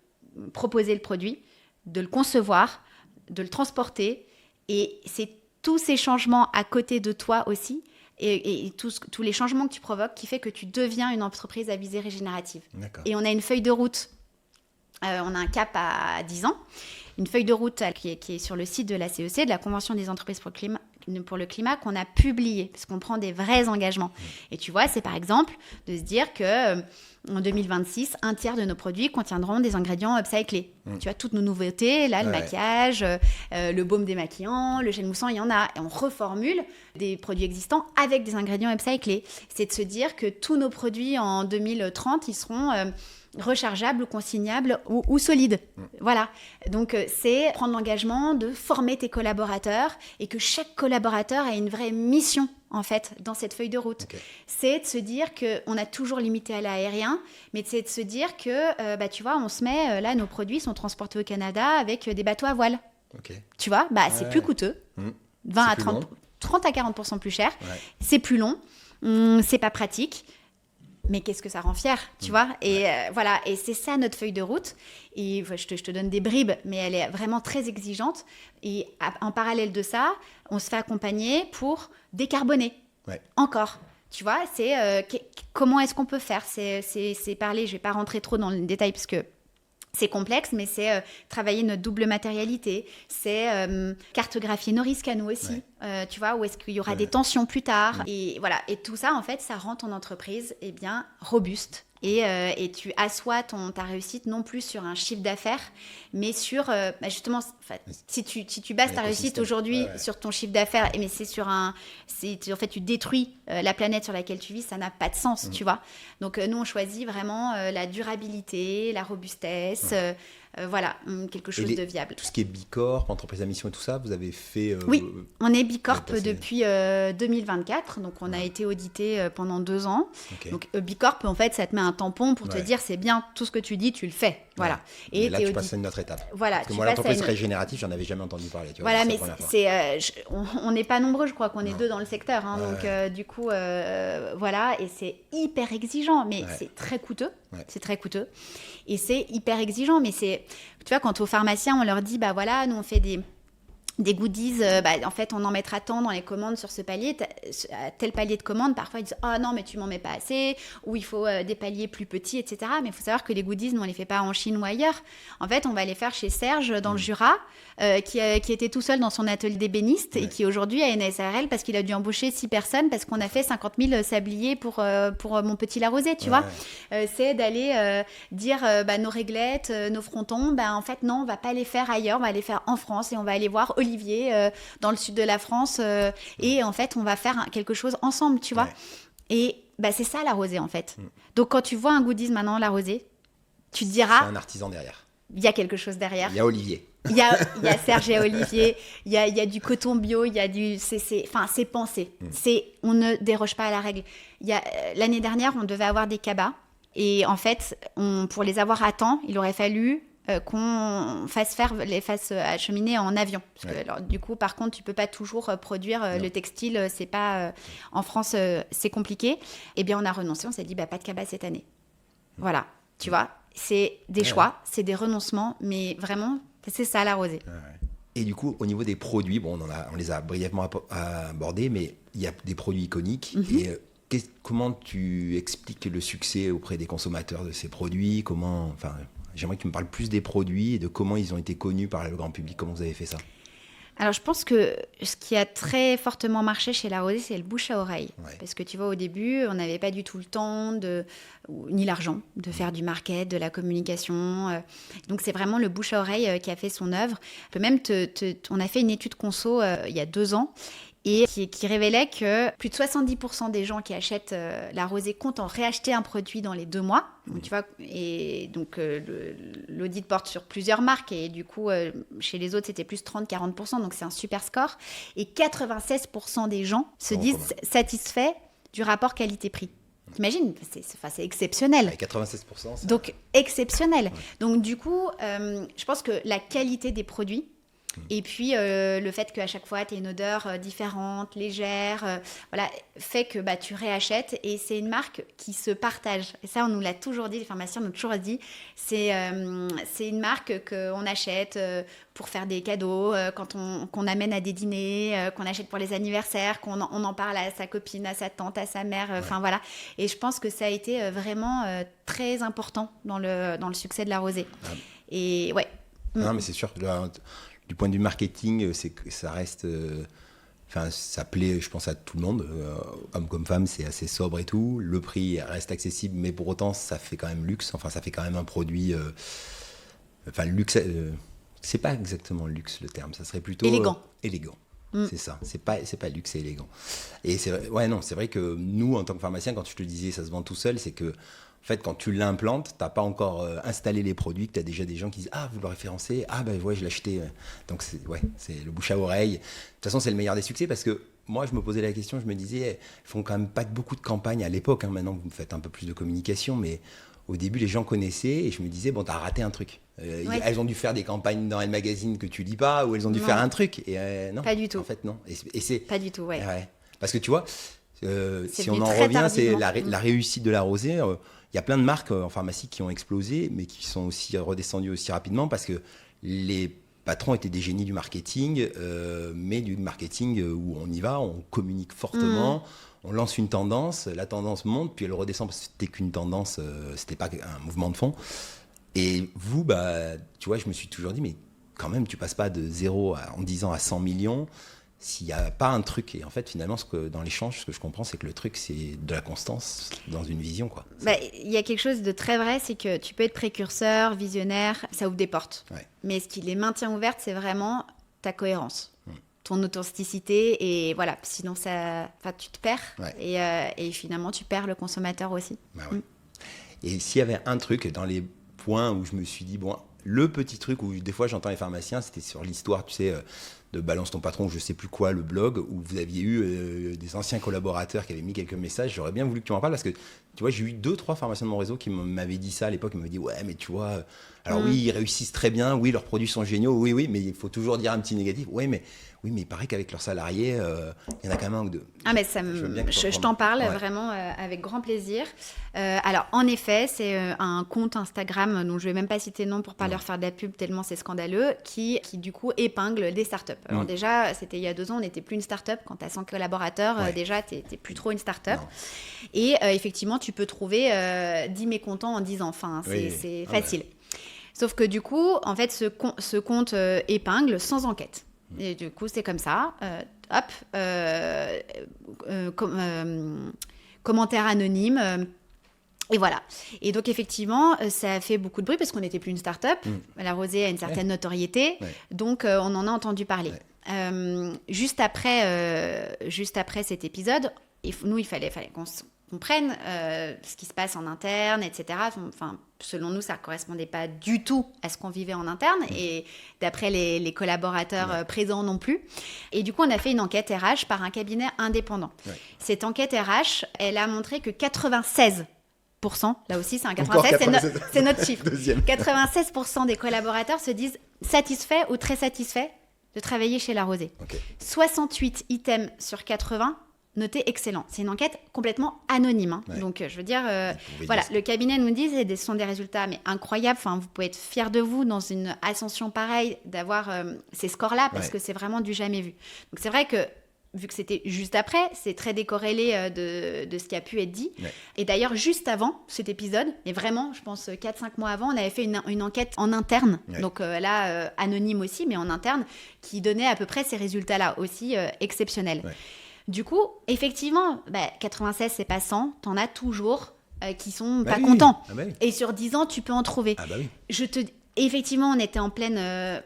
proposer le produit, de le concevoir, de le transporter. Et c'est tous ces changements à côté de toi aussi et tous les changements que tu provoques qui fait que tu deviens une entreprise à visée régénérative. D'accord. Et on a une feuille de route, on a un cap à 10 ans, une feuille de route qui est sur le site de la CEC, de la Convention des entreprises pour le climat, qu'on a publiée, parce qu'on prend des vrais engagements. Et tu vois, c'est par exemple de se dire que en 2026, un tiers de nos produits contiendront des ingrédients upcyclés. Tu vois, toutes nos nouveautés, là, le maquillage, le baume démaquillant, le gel moussant, il y en a. Et on reformule des produits existants avec des ingrédients upcyclés. C'est de se dire que tous nos produits en 2030, ils seront rechargeables ou consignables ou solides. Voilà. Donc, c'est prendre l'engagement de former tes collaborateurs et que chaque collaborateur a une vraie mission en fait, dans cette feuille de route. Okay. C'est de se dire qu'on a toujours limité à l'aérien, mais c'est de se dire que, tu vois, on se met, là, nos produits sont transportés au Canada avec des bateaux à voile. Okay. Tu vois, c'est plus coûteux, 30 à 40% plus cher, c'est plus long, c'est pas pratique, mais qu'est-ce que ça rend fier, tu vois. Et voilà, et c'est ça notre feuille de route. Et je te donne des bribes, mais elle est vraiment très exigeante. Et en parallèle de ça, on se fait accompagner pour décarboner. Encore. Tu vois, c'est comment est-ce qu'on peut faire ? C'est parler, je ne vais pas rentrer trop dans le détail parce que c'est complexe, mais c'est travailler notre double matérialité, c'est cartographier nos risques à nous aussi, tu vois, où est-ce qu'il y aura des tensions plus tard. Et voilà, et tout ça, en fait, ça rend ton entreprise robuste. Et tu assois ta réussite non plus sur un chiffre d'affaires, mais sur, justement, si tu bases ta réussite aujourd'hui sur ton chiffre d'affaires, mais c'est sur en fait, tu détruis la planète sur laquelle tu vis, ça n'a pas de sens, tu vois. Donc, nous, on choisit vraiment la durabilité, la robustesse, voilà, quelque chose de viable. Tout ce qui est Bicorp, entreprise à mission et tout ça, vous avez fait... Oui, on est Bicorp depuis 2024, donc on a été audité pendant 2 ans. Okay. Donc Bicorp, en fait, ça te met un tampon pour te dire c'est bien, tout ce que tu dis, tu le fais. Voilà. Et là, tu passes à une autre étape. Voilà, parce que moi, l'entreprise régénérative, j'en avais jamais entendu parler. Tu vois, voilà, mais on n'est pas nombreux, je crois qu'on est 2 dans le secteur. Hein, donc, du coup, voilà, et c'est hyper exigeant, mais c'est très coûteux. C'est très coûteux. Et c'est hyper exigeant, mais c'est... Tu vois, quand aux pharmaciens, on leur dit, voilà, nous, on fait des goodies, en fait, on en mettra tant dans les commandes sur ce palier, tel palier de commande. Parfois, ils disent « Ah non, mais tu m'en mets pas assez » ou « Il faut des paliers plus petits, etc. » Mais il faut savoir que les goodies, nous, on les fait pas en Chine ou ailleurs. En fait, on va les faire chez Serge, dans le Jura, qui était tout seul dans son atelier d'ébéniste et qui aujourd'hui a une SARL parce qu'il a dû embaucher 6 personnes parce qu'on a fait 50 000 sabliers pour mon petit Larosé, tu vois. C'est d'aller dire nos réglettes, nos frontons, en fait, non, on va pas les faire ailleurs, on va les faire en France et on va aller voir Olivier dans le sud de la France et en fait on va faire quelque chose ensemble, tu vois. Et c'est ça la rosée en fait. Donc quand tu vois un goodies maintenant la rosée, tu te diras c'est un artisan derrière, il y a quelque chose derrière, il y a Olivier, il y a Serge et Olivier, il y a du coton bio, il y a c'est pensé, on ne déroge pas à la règle. L'année dernière on devait avoir des cabas et en fait pour les avoir à temps il aurait fallu qu'on les fasse acheminer en avion. Parce que, alors, du coup, par contre, tu peux pas toujours produire le textile. C'est pas en France, c'est compliqué. Eh bien, on a renoncé. On s'est dit, pas de cabas cette année. Voilà, tu vois. C'est des choix, c'est des renoncements, mais vraiment, c'est ça la rosée. Et du coup, au niveau des produits, on les a brièvement abordés, mais il y a des produits iconiques. Et comment tu expliques le succès auprès des consommateurs de ces produits ? J'aimerais que tu me parles plus des produits et de comment ils ont été connus par le grand public. Comment vous avez fait ça ? Alors, je pense que ce qui a très fortement marché chez La Rosée, c'est le bouche à oreille. Parce que tu vois, au début, on n'avait pas du tout le temps ni l'argent de faire du market, de la communication. Donc, c'est vraiment le bouche à oreille qui a fait son œuvre. On a fait une étude conso il y a 2 ans et qui révélait que plus de 70% des gens qui achètent la rosée comptent en réacheter un produit dans les 2 mois. Donc, tu vois, et donc l'audit porte sur plusieurs marques et du coup, chez les autres, c'était plus 30-40%, donc c'est un super score. Et 96% des gens se disent satisfaits du rapport qualité-prix. T'imagines, c'est exceptionnel. 96%. Donc, exceptionnel. Donc, du coup, je pense que la qualité des produits, et puis le fait qu'à chaque fois tu aies une odeur différente, légère, fait que tu réachètes et c'est une marque qui se partage. Et ça on nous l'a toujours dit, les pharmaciens nous ont toujours dit, c'est une marque qu'on achète pour faire des cadeaux, qu'on amène à des dîners, qu'on achète pour les anniversaires, on en parle à sa copine, à sa tante, à sa mère, voilà. Et je pense que ça a été vraiment très important dans le succès de la rosée. Et ouais. Non mais c'est sûr. Du point de vue marketing, c'est que ça reste... ça plaît, je pense, à tout le monde. Homme comme femme, c'est assez sobre et tout. Le prix reste accessible, mais pour autant, ça fait quand même luxe. Enfin, ça fait quand même un produit... luxe... c'est pas exactement luxe, le terme. Ça serait plutôt... Élégant. Élégant. C'est ça. C'est pas luxe, c'est élégant. Et c'est vrai que nous, en tant que pharmacien, quand je te disais ça se vend tout seul, c'est que... En fait, quand tu l'implantes, tu n'as pas encore installé les produits, que tu as déjà des gens qui disent « Ah, vous le référencez ? Ah, je l'ai acheté. » Donc, c'est le bouche à oreille. De toute façon, c'est le meilleur des succès parce que moi, je me posais la question, je me disais « Ils font quand même pas beaucoup de campagnes à l'époque. Maintenant, vous faites un peu plus de communication. » Mais au début, les gens connaissaient et je me disais « Bon, tu as raté un truc. Elles ont dû faire des campagnes dans Elle Magazine que tu lis pas ou elles ont dû faire un truc. » Et non. Pas du tout. En fait, non. Et c'est, pas du tout, Parce que tu vois, si on en revient, c'est la réussite de la rosée. Il y a plein de marques en pharmacie qui ont explosé, mais qui sont aussi redescendues aussi rapidement parce que les patrons étaient des génies du marketing, mais du marketing où on y va, on communique fortement, on lance une tendance, la tendance monte, puis elle redescend parce que c'était qu'une tendance, c'était pas un mouvement de fond. Et vous, tu vois, je me suis toujours dit, mais quand même, tu passes pas de 0 en 10 ans à 100 millions. S'il n'y a pas un truc, et en fait finalement dans l'échange, ce que je comprends, c'est que le truc c'est de la constance dans une vision, quoi. Il y a quelque chose de très vrai, c'est que tu peux être précurseur, visionnaire, ça ouvre des portes. Mais ce qui les maintient ouvertes, c'est vraiment ta cohérence, ton authenticité, et voilà, sinon tu te perds, et finalement tu perds le consommateur aussi. Et s'il y avait un truc dans les points où je me suis dit, le petit truc où des fois j'entends les pharmaciens, c'était sur l'histoire, tu sais, de Balance ton patron, je sais plus quoi, le blog, où vous aviez eu des anciens collaborateurs qui avaient mis quelques messages. J'aurais bien voulu que tu m'en parles parce que, tu vois, j'ai eu 2-3 pharmaciens de mon réseau qui m'avaient dit ça à l'époque. Ils m'avaient dit, ouais, mais tu vois, Alors oui, ils réussissent très bien, oui, leurs produits sont géniaux, oui, mais il faut toujours dire un petit négatif. Oui, mais il paraît qu'avec leurs salariés, il y en a quand même un ou deux. Ah, mais je t'en parle vraiment avec grand plaisir. Alors, en effet, c'est un compte Instagram dont je ne vais même pas citer le nom pour ne pas leur faire de la pub tellement c'est scandaleux, qui du coup épingle des startups. Alors déjà, c'était il y a 2 ans, on n'était plus une startup. Quand tu as 100 collaborateurs, déjà, tu n'es plus trop une startup. Et effectivement, tu peux trouver 10 mécontents en 10 ans. Enfin, c'est facile. Sauf que du coup, en fait, ce compte épingle sans enquête. Et du coup, c'est comme ça. Commentaire anonyme. Et voilà. Et donc, effectivement, ça a fait beaucoup de bruit parce qu'on n'était plus une start-up. La Rosée a une certaine notoriété. Donc, on en a entendu parler. Juste après cet épisode, il fallait qu'on comprenne ce qui se passe en interne, etc. Enfin, selon nous, ça ne correspondait pas du tout à ce qu'on vivait en interne et d'après les collaborateurs présents non plus. Et du coup, on a fait une enquête RH par un cabinet indépendant. Cette enquête RH, elle a montré que 96%, là aussi c'est un 96, c'est notre chiffre. 96% des collaborateurs se disent satisfaits ou très satisfaits de travailler chez La Rosée. 68 items sur 80 noté excellent. C'est une enquête complètement anonyme. Donc, je veux dire, voilà, le cabinet nous dit que ce sont des résultats mais incroyables. Enfin, vous pouvez être fiers de vous dans une ascension pareille d'avoir ces scores-là parce que c'est vraiment du jamais vu. Donc, c'est vrai que vu que c'était juste après, c'est très décorrélé de ce qui a pu être dit. Et d'ailleurs, juste avant cet épisode, et vraiment, je pense 4-5 mois avant, on avait fait une enquête en interne, donc là, anonyme aussi, mais en interne, qui donnait à peu près ces résultats-là aussi exceptionnels. Du coup, effectivement, 96, c'est pas 100. T'en as toujours qui sont pas contents. Et sur 10 ans, tu peux en trouver. Effectivement, on était en plein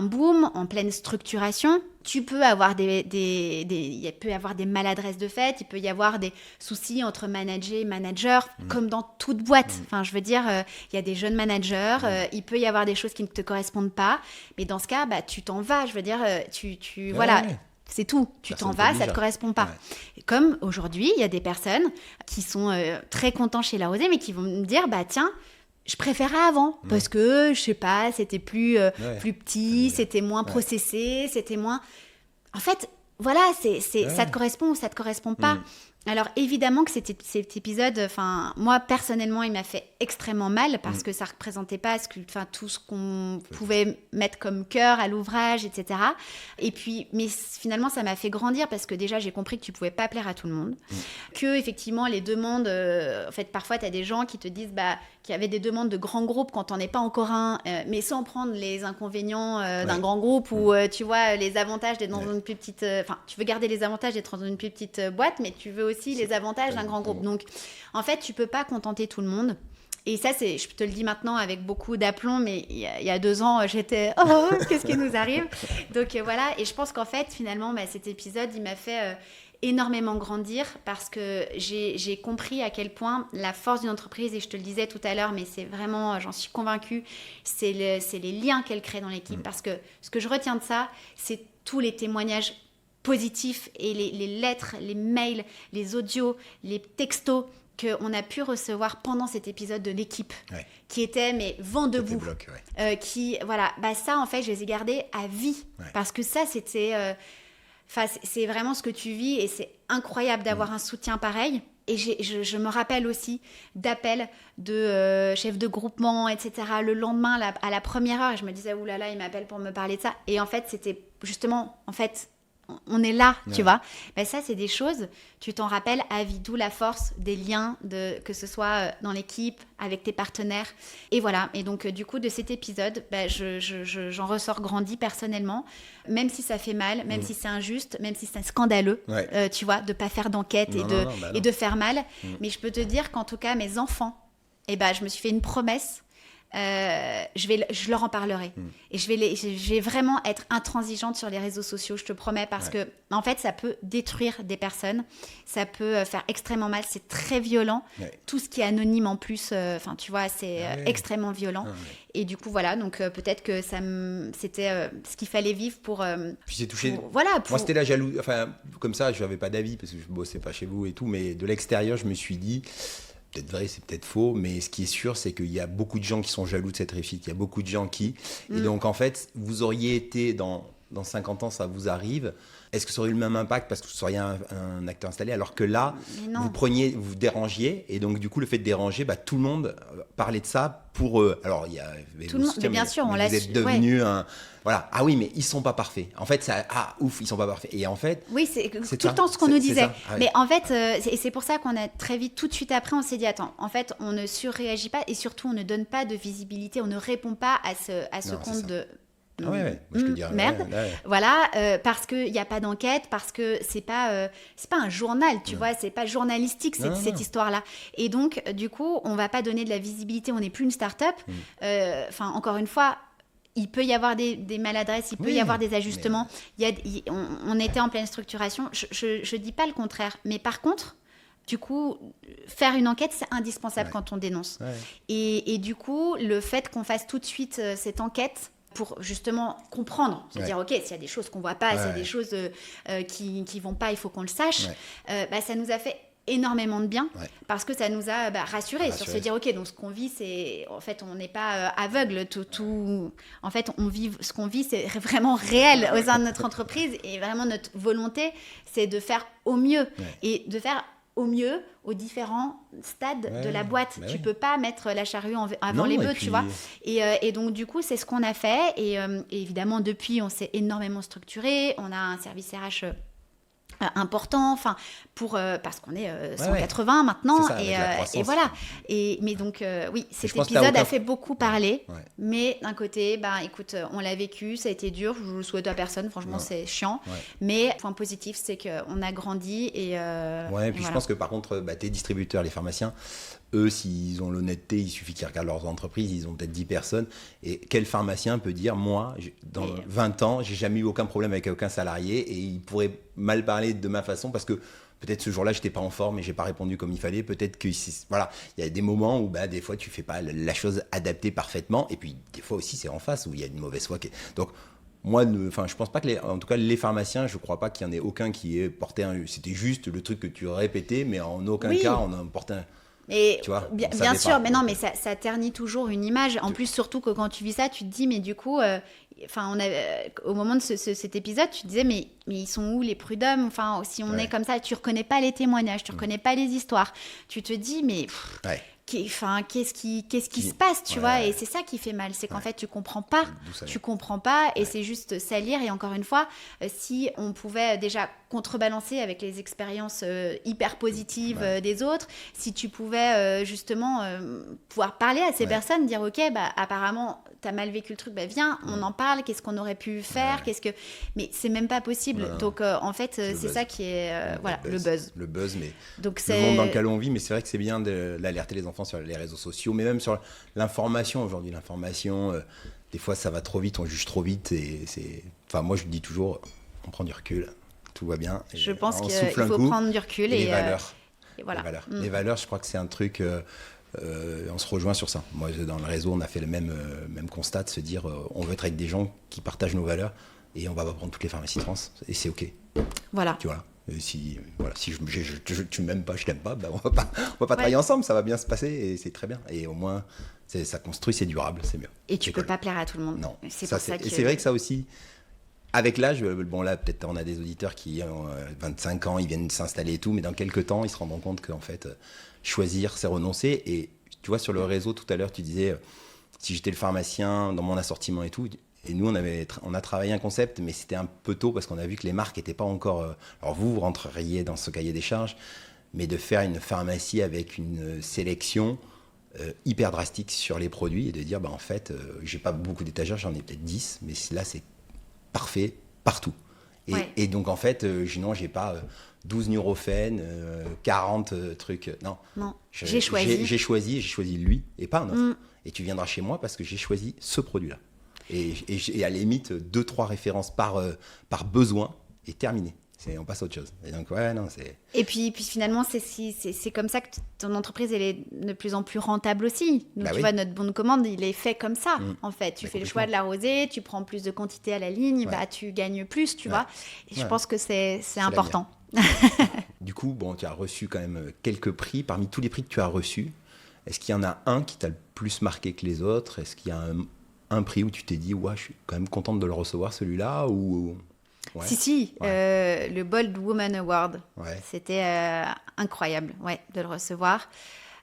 boom, en pleine structuration. Tu peux avoir il peut y avoir des maladresses de fait, il peut y avoir des soucis entre manager et manager, comme dans toute boîte. Enfin, je veux dire, il y a des jeunes managers, il peut y avoir des choses qui ne te correspondent pas. Mais dans ce cas, tu t'en vas. Je veux dire, voilà. C'est tout. Tu t'en vas, ça ne te correspond pas. Et comme aujourd'hui, il y a des personnes qui sont très contents chez La Rosée, mais qui vont me dire, tiens, je préférais avant, parce que, je sais pas, c'était plus petit, c'était moins processé, c'était moins... En fait, voilà, ça te correspond ou ça te correspond pas. Alors, évidemment que cet épisode, moi, personnellement, il m'a fait extrêmement mal parce que ça représentait pas tout ce qu'on pouvait mettre comme cœur à l'ouvrage, etc. Et puis, mais finalement, ça m'a fait grandir parce que déjà, j'ai compris que tu pouvais pas plaire à tout le monde. Que, effectivement, les demandes, en fait, parfois, tu as des gens qui te disent qu'il y avait des demandes de grands groupes quand on n'est pas encore un, mais sans prendre les inconvénients d'un grand groupe ou, tu vois, les avantages d'être dans une plus petite... tu veux garder les avantages d'être dans une plus petite boîte, mais tu veux aussi les avantages d'un grand groupe. Donc, en fait, tu peux pas contenter tout le monde. Et ça, je te le dis maintenant avec beaucoup d'aplomb, mais il y a 2 ans, j'étais « Oh, qu'est-ce qui nous arrive ?» Donc, voilà. Et je pense qu'en fait, finalement, cet épisode, il m'a fait énormément grandir parce que j'ai compris à quel point la force d'une entreprise, et je te le disais tout à l'heure, mais c'est vraiment, j'en suis convaincue, c'est les liens qu'elle crée dans l'équipe. Parce que ce que je retiens de ça, c'est tous les témoignages positifs et les lettres, les mails, les audios, les textos qu'on a pu recevoir pendant cet épisode de l'équipe, qui était vent debout, ça en fait je les ai gardés à vie, parce que ça c'était, c'est vraiment ce que tu vis et c'est incroyable d'avoir un soutien pareil. Et je me rappelle aussi d'appels de chefs de groupement, etc. Le lendemain, à la première heure, et je me disais, oulala, il m'appelle pour me parler de ça. Et en fait, c'était justement, on est là, tu vois. Ça, c'est des choses, tu t'en rappelles à vie, d'où la force des liens, que ce soit dans l'équipe, avec tes partenaires. Et voilà. Et donc, du coup, de cet épisode, j'en ressors grandi personnellement, même si ça fait mal, même si c'est injuste, même si c'est scandaleux, tu vois, de ne pas faire d'enquête et de faire mal. Mais je peux te dire qu'en tout cas, mes enfants, je me suis fait une promesse. Je leur en parlerai et je vais vraiment être intransigeante sur les réseaux sociaux, je te promets, parce que en fait ça peut détruire des personnes, ça peut faire extrêmement mal, c'est très violent, tout ce qui est anonyme en plus, tu vois, c'est extrêmement violent. Et du coup voilà, donc peut-être que c'était ce qu'il fallait vivre pour puis c'est touché moi c'était la jalousie, comme ça je n'avais pas d'avis parce que je bossais pas chez vous et tout, mais de l'extérieur je me suis dit peut-être vrai, c'est peut-être faux, mais ce qui est sûr, c'est qu'il y a beaucoup de gens qui sont jaloux de cette réussite. Il y a beaucoup de gens qui... Et donc, en fait, vous auriez été dans 50 ans, ça vous arrive. Est-ce que ça aurait eu le même impact parce que vous seriez un acteur installé, alors que là, vous dérangiez, et donc du coup, le fait de déranger, tout le monde parlait de ça pour eux. Alors, il y a... Tout le monde, mais bien sûr, on l'a... Vous êtes devenu un... Voilà. Ah oui, mais ils sont pas parfaits. En fait, ça... Ah, ouf, ils sont pas parfaits. Et en fait... Oui, c'est tout le temps ce qu'on nous disait. Ah, oui. Mais en fait, c'est pour ça qu'on a très vite, tout de suite après, on s'est dit, attends, en fait, on ne surréagit pas et surtout, on ne donne pas de visibilité, on ne répond pas à ce compte de... Ah ouais. Moi, je te dirais, merde, voilà, parce qu'il n'y a pas d'enquête, parce que c'est pas un journal, tu vois, c'est pas journalistique cette histoire-là. Et donc, du coup, on va pas donner de la visibilité, on n'est plus une start-up. Encore une fois, il peut y avoir des maladresses, il peut y avoir des ajustements. On était en pleine structuration, je dis pas le contraire, mais par contre, du coup, faire une enquête, c'est indispensable quand on dénonce. Ouais. Et du coup, le fait qu'on fasse tout de suite cette enquête, pour justement comprendre, se dire ok, s'il y a des choses qu'on voit pas, s'il y a des choses qui vont pas, il faut qu'on le sache. Ça nous a fait énormément de bien parce que ça nous a rassurés sur se dire ok, donc ce qu'on vit, c'est en fait on n'est pas aveugle, tout en fait on vit ce qu'on vit, c'est vraiment réel au sein de notre entreprise et vraiment notre volonté, c'est de faire au mieux et de faire au mieux aux différents stades de la boîte. Tu peux pas mettre la charrue avant les bœufs, tu vois. Et donc, du coup, c'est ce qu'on a fait. Et évidemment, depuis, on s'est énormément structuré. On a un service RH important, parce qu'on est 180 maintenant, ça, et voilà. Mais donc, oui, cet épisode a fait beaucoup parler, mais d'un côté, écoute, on l'a vécu, ça a été dur, je le souhaite à personne, franchement, c'est chiant, mais point positif, c'est qu'on a grandi, et puis je pense que par contre, tes distributeurs, les pharmaciens, eux, s'ils ont l'honnêteté, il suffit qu'ils regardent leurs entreprises, ils ont peut-être 10 personnes. Et quel pharmacien peut dire, moi, dans 20 ans, j'ai jamais eu aucun problème avec aucun salarié et il pourrait mal parler de ma façon parce que peut-être ce jour-là, j'étais pas en forme et j'ai pas répondu comme il fallait. Peut-être que, voilà, il y a des moments où, des fois, tu fais pas la chose adaptée parfaitement. Et puis, des fois aussi, c'est en face où il y a une mauvaise foi. Donc, moi, je pense pas que en tout cas, les pharmaciens, je crois pas qu'il y en ait aucun qui ait porté c'était juste le truc que tu répétais, mais en aucun cas, on a porté un... Et tu vois, bien sûr, mais non, mais ça ternit toujours une image. En plus, surtout que quand tu vis ça, tu te dis, mais du coup, au moment de cet épisode, tu te disais, mais ils sont où les prud'hommes ? Enfin, si on est comme ça, tu reconnais pas les témoignages, tu reconnais pas les histoires. Tu te dis, mais qu'est-ce qui se passe, tu vois ? Et c'est ça qui fait mal, c'est qu'en fait, tu comprends pas, et c'est juste salir. Et encore une fois, si on pouvait déjà contrebalancer avec les expériences hyper positives des autres, si tu pouvais justement pouvoir parler à ces personnes, dire ok, apparemment t'as mal vécu le truc, viens, on en parle, qu'est-ce qu'on aurait pu faire, mais c'est même pas possible. Donc en fait c'est ça qui est le buzz. Mais donc le monde dans lequel on vit, mais c'est vrai que c'est bien d'alerter les enfants sur les réseaux sociaux, mais même sur l'information aujourd'hui. L'information, des fois ça va trop vite, on juge trop vite, et moi je dis toujours, on prend du recul, tout va bien. Je pense qu'il faut prendre du recul. Et les valeurs. Et voilà. Les valeurs, je crois que c'est un truc... on se rejoint sur ça. Moi, dans le réseau, on a fait le même constat de se dire on veut être avec des gens qui partagent nos valeurs et on va pas prendre toutes les pharmacies trans et c'est ok. Voilà. Tu vois. Si tu m'aimes pas, je t'aime pas, on va pas travailler ensemble, ça va bien se passer et c'est très bien. Et au moins, ça construit, c'est durable, c'est mieux. Et tu peux pas plaire à tout le monde. Non. C'est vrai que ça aussi. Avec l'âge, là peut-être on a des auditeurs qui ont 25 ans, ils viennent s'installer et tout, mais dans quelques temps, ils se rendront compte qu'en fait, choisir, c'est renoncer. Et tu vois, sur le réseau, tout à l'heure, tu disais, si j'étais le pharmacien dans mon assortiment et tout, et nous, on a travaillé un concept, mais c'était un peu tôt parce qu'on a vu que les marques n'étaient pas encore... alors vous rentreriez dans ce cahier des charges, mais de faire une pharmacie avec une sélection hyper drastique sur les produits et de dire, en fait, j'ai pas beaucoup d'étagères, j'en ai peut-être 10, mais là, c'est parfait partout. Et donc, en fait, j'ai pas 12 Nurofen, 40 trucs. Non. J'ai choisi lui et pas un autre. Et tu viendras chez moi parce que j'ai choisi ce produit-là. Et à la limite, 2-3 références par besoin et terminé. On passe à autre chose. Et donc, c'est... Et puis finalement, c'est comme ça que ton entreprise elle est de plus en plus rentable aussi. Donc, tu vois, notre bon de commande, il est fait comme ça, en fait. Tu fais le choix de l'arroser, tu prends plus de quantité à la ligne, tu gagnes plus, tu vois. Et je pense que c'est important. Du coup, bon, tu as reçu quand même quelques prix. Parmi tous les prix que tu as reçus, est-ce qu'il y en a un qui t'a le plus marqué que les autres? Est-ce qu'il y a un prix où tu t'es dit, ouais, je suis quand même contente de le recevoir, celui-là, ou... Ouais. Si, le Bold Woman Award. Ouais. C'était incroyable, de le recevoir.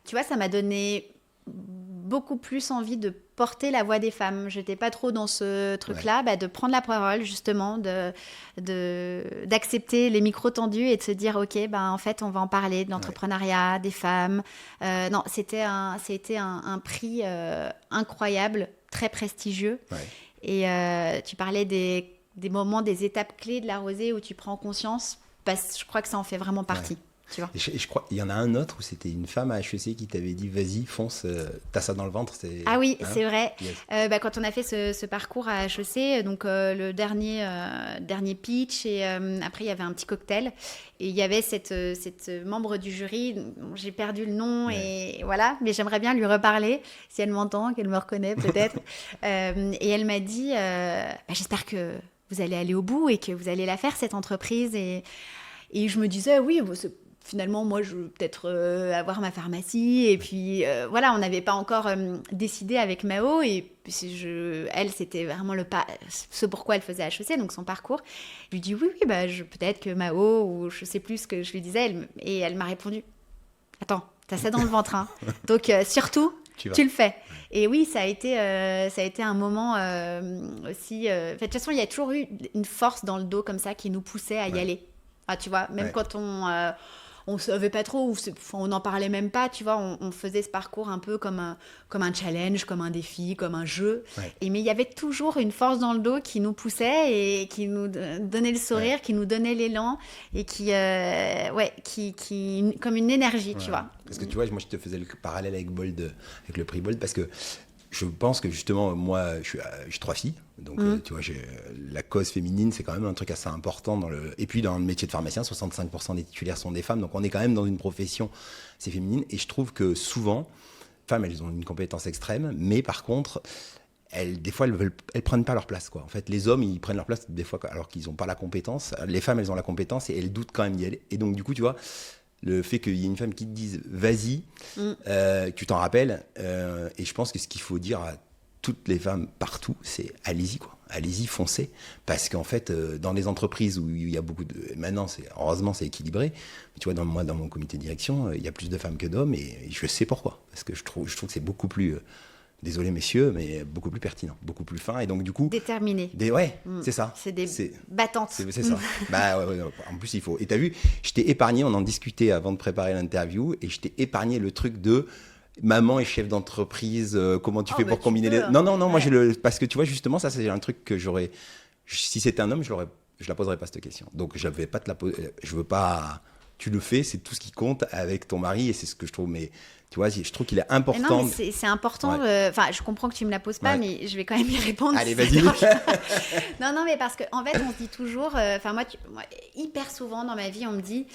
Tu vois, ça m'a donné beaucoup plus envie de porter la voix des femmes. Je n'étais pas trop dans ce truc-là, de prendre la parole, justement, d'accepter les micros tendus et de se dire, OK, en fait, on va en parler de l'entrepreneuriat, des femmes. Non, c'était un prix incroyable, très prestigieux. Ouais. Et tu parlais des moments, des étapes clés de la rosée où tu prends conscience, je crois que ça en fait vraiment partie. Ouais. Tu vois. Et je crois il y en a un autre où c'était une femme à HEC qui t'avait dit vas-y fonce, t'as ça dans le ventre. Ah oui, c'est vrai. Yes. Quand on a fait ce parcours à HEC, donc le dernier pitch et après il y avait un petit cocktail et il y avait cette membre du jury, j'ai perdu le nom et voilà, mais j'aimerais bien lui reparler si elle m'entend, qu'elle me reconnaît peut-être. Et elle m'a dit j'espère que vous allez aller au bout et que vous allez la faire cette entreprise et je me disais oui, finalement, moi, je veux peut-être avoir ma pharmacie. Et puis, voilà, on n'avait pas encore décidé avec Mao. Et elle, c'était vraiment ce pourquoi elle faisait HEC, donc son parcours. Je lui dis oui, peut-être que Mao, ou je ne sais plus ce que je lui disais. Et elle m'a répondu, attends, t'as ça dans le ventre. Hein. Donc, surtout, tu le fais. Et oui, ça a été un moment aussi... de toute façon, il y a toujours eu une force dans le dos comme ça qui nous poussait à y aller. Ah, tu vois, même quand on ne savait pas trop, on n'en parlait même pas, tu vois, on faisait ce parcours un peu comme un challenge, comme un défi, comme un jeu. Ouais. Mais il y avait toujours une force dans le dos qui nous poussait et qui nous donnait le sourire, qui nous donnait l'élan et qui comme une énergie, tu vois. Parce que tu vois, moi je te faisais le parallèle avec le prix Bold, parce que je pense que justement, moi, j'ai 3 filles. Donc, tu vois, la cause féminine, c'est quand même un truc assez important. Et puis, dans le métier de pharmacien, 65% des titulaires sont des femmes. Donc, on est quand même dans une profession assez féminine. Et je trouve que souvent, les femmes, elles ont une compétence extrême. Mais par contre, des fois, elles prennent pas leur place, quoi. En fait, les hommes, ils prennent leur place des fois alors qu'ils n'ont pas la compétence. Les femmes, elles ont la compétence et elles doutent quand même d'y aller. Et donc, du coup, tu vois... Le fait qu'il y ait une femme qui te dise vas-y, tu t'en rappelles, et je pense que ce qu'il faut dire à toutes les femmes partout, c'est allez-y, quoi. Allez-y, foncez, parce qu'en fait, dans les entreprises où il y a beaucoup de... Maintenant, heureusement, c'est équilibré, mais tu vois, dans mon comité de direction, il y a plus de femmes que d'hommes, et je sais pourquoi, parce que je trouve que c'est beaucoup plus... Désolé messieurs, mais beaucoup plus pertinent, beaucoup plus fin, et donc du coup... Déterminé. C'est ça. C'est battantes. C'est ça. En plus, il faut... Et t'as vu, je t'ai épargné, on en discutait avant de préparer l'interview, et je t'ai épargné le truc de maman et chef d'entreprise, comment tu fais pour combiner les... Non, moi parce que tu vois, justement, ça c'est un truc que j'aurais... Si c'était un homme, je la poserais pas cette question. Donc je vais pas te la poser, je veux pas... Tu le fais, c'est tout ce qui compte avec ton mari, et c'est ce que je trouve... Mais tu vois, je trouve qu'il est important. Non, c'est important. Je comprends que tu me la poses pas, mais je vais quand même y répondre. Allez, vas-y. non, mais parce qu'en fait, on se dit toujours... moi, hyper souvent dans ma vie, on me dit...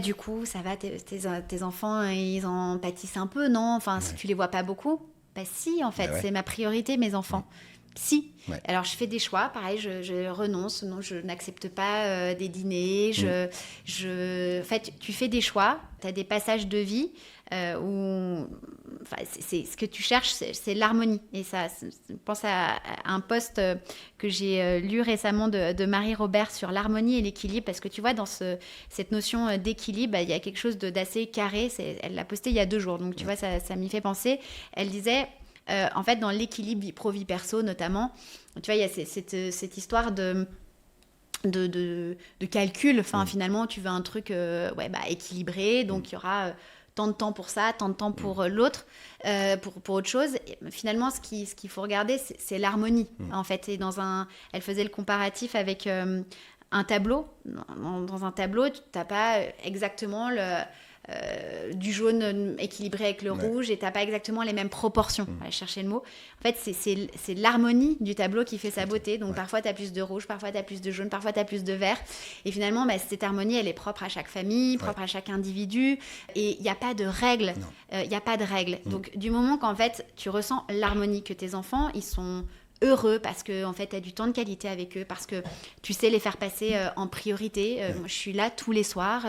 du coup, ça va, tes enfants, ils en pâtissent un peu, non? Si tu les vois pas beaucoup. Si, en fait, c'est ma priorité, mes enfants. Si. Ouais. Alors, je fais des choix. Pareil, je renonce. Non, je n'accepte pas des dîners. En fait, tu fais des choix. Tu as des passages de vie où... c'est ce que tu cherches, c'est l'harmonie. Et ça, je pense à un post que j'ai lu récemment de Marie Robert sur l'harmonie et l'équilibre. Parce que tu vois, dans cette notion d'équilibre, il y a quelque chose d'assez carré. Elle l'a posté il y a 2 jours. Donc, tu vois, ça m'y fait penser. Elle disait... en fait, dans l'équilibre pro-vie perso, notamment, tu vois, il y a cette histoire de calcul. Finalement, tu veux un truc équilibré, donc il y aura tant de temps pour ça, tant de temps pour l'autre, pour autre chose. Et finalement, ce qu'il faut regarder, c'est l'harmonie, en fait. Et elle faisait le comparatif avec un tableau. Dans un tableau, tu n'as pas exactement du jaune équilibré avec le rouge et t'as pas exactement les mêmes proportions. On va chercher le mot. En fait, c'est l'harmonie du tableau qui fait sa beauté. Donc parfois t'as plus de rouge, parfois t'as plus de jaune, parfois t'as plus de vert. Et finalement, cette harmonie, elle est propre à chaque famille, propre à chaque individu. Et il n'y a pas de règles. Il n'y a pas de règles. Donc du moment qu'en fait tu ressens l'harmonie, que tes enfants, ils sont heureux parce que en fait tu as du temps de qualité avec eux, parce que tu sais les faire passer en priorité. Moi, je suis là tous les soirs,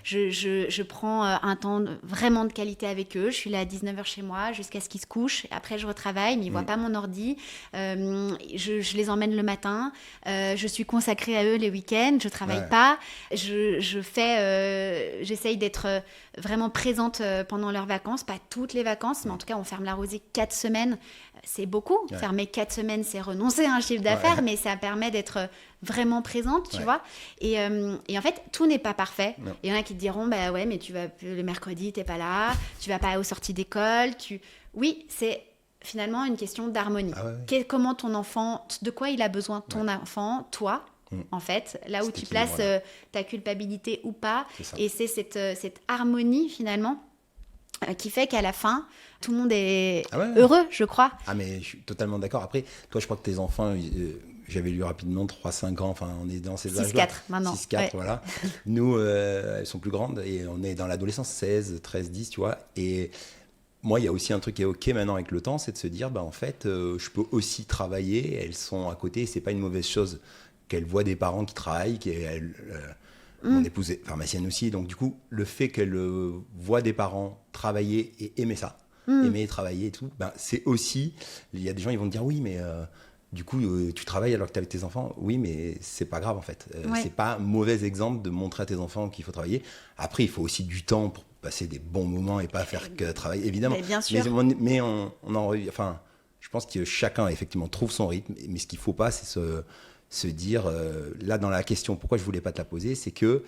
je prends un temps vraiment de qualité avec eux. Je suis là à 19h chez moi jusqu'à ce qu'ils se couchent, après je retravaille, mais ils voient pas mon ordi. Je les emmène le matin, je suis consacrée à eux les week-ends, je travaille pas, j'essaye d'être vraiment présente pendant leurs vacances, pas toutes les vacances, mais en tout cas on ferme la rosée 4 semaines, c'est beaucoup. Fermer 4 semaines, c'est renoncer à un chiffre d'affaires, mais ça permet d'être vraiment présente, tu vois. Et en fait, tout n'est pas parfait. Il y en a qui te diront, bah ouais, mais tu vas le mercredi, t'es pas là, tu vas pas aux sorties d'école. Oui, c'est finalement une question d'harmonie. Comment ton enfant, de quoi il a besoin, ton enfant, toi, en fait, là où tu places ta culpabilité ou pas. Et c'est cette harmonie, finalement, qui fait qu'à la fin, tout le monde est heureux, je crois. Ah, mais je suis totalement d'accord. Après, toi, je crois que tes enfants, j'avais lu rapidement, 3-5 ans, enfin, on est dans ces âges-là. 6-4 maintenant. 6-4, voilà. Nous, elles sont plus grandes et on est dans l'adolescence, 16, 13, 10, tu vois. Et moi, il y a aussi un truc qui est OK maintenant avec le temps, c'est de se dire, en fait, je peux aussi travailler. Elles sont à côté et c'est pas une mauvaise chose qu'elles voient des parents qui travaillent, mon épouse est pharmacienne aussi, donc du coup, le fait qu'elle voit des parents travailler et aimer ça, aimer travailler et tout, c'est aussi, il y a des gens, ils vont te dire, oui, mais du coup, tu travailles alors que tu es avec tes enfants. Oui, mais c'est pas grave en fait. C'est pas un mauvais exemple de montrer à tes enfants qu'il faut travailler. Après, il faut aussi du temps pour passer des bons moments et pas faire que travailler, évidemment. Mais bien sûr. Mais je pense que chacun, effectivement, trouve son rythme, mais ce qu'il faut pas, c'est se dire, là dans la question, pourquoi je voulais pas te la poser, c'est que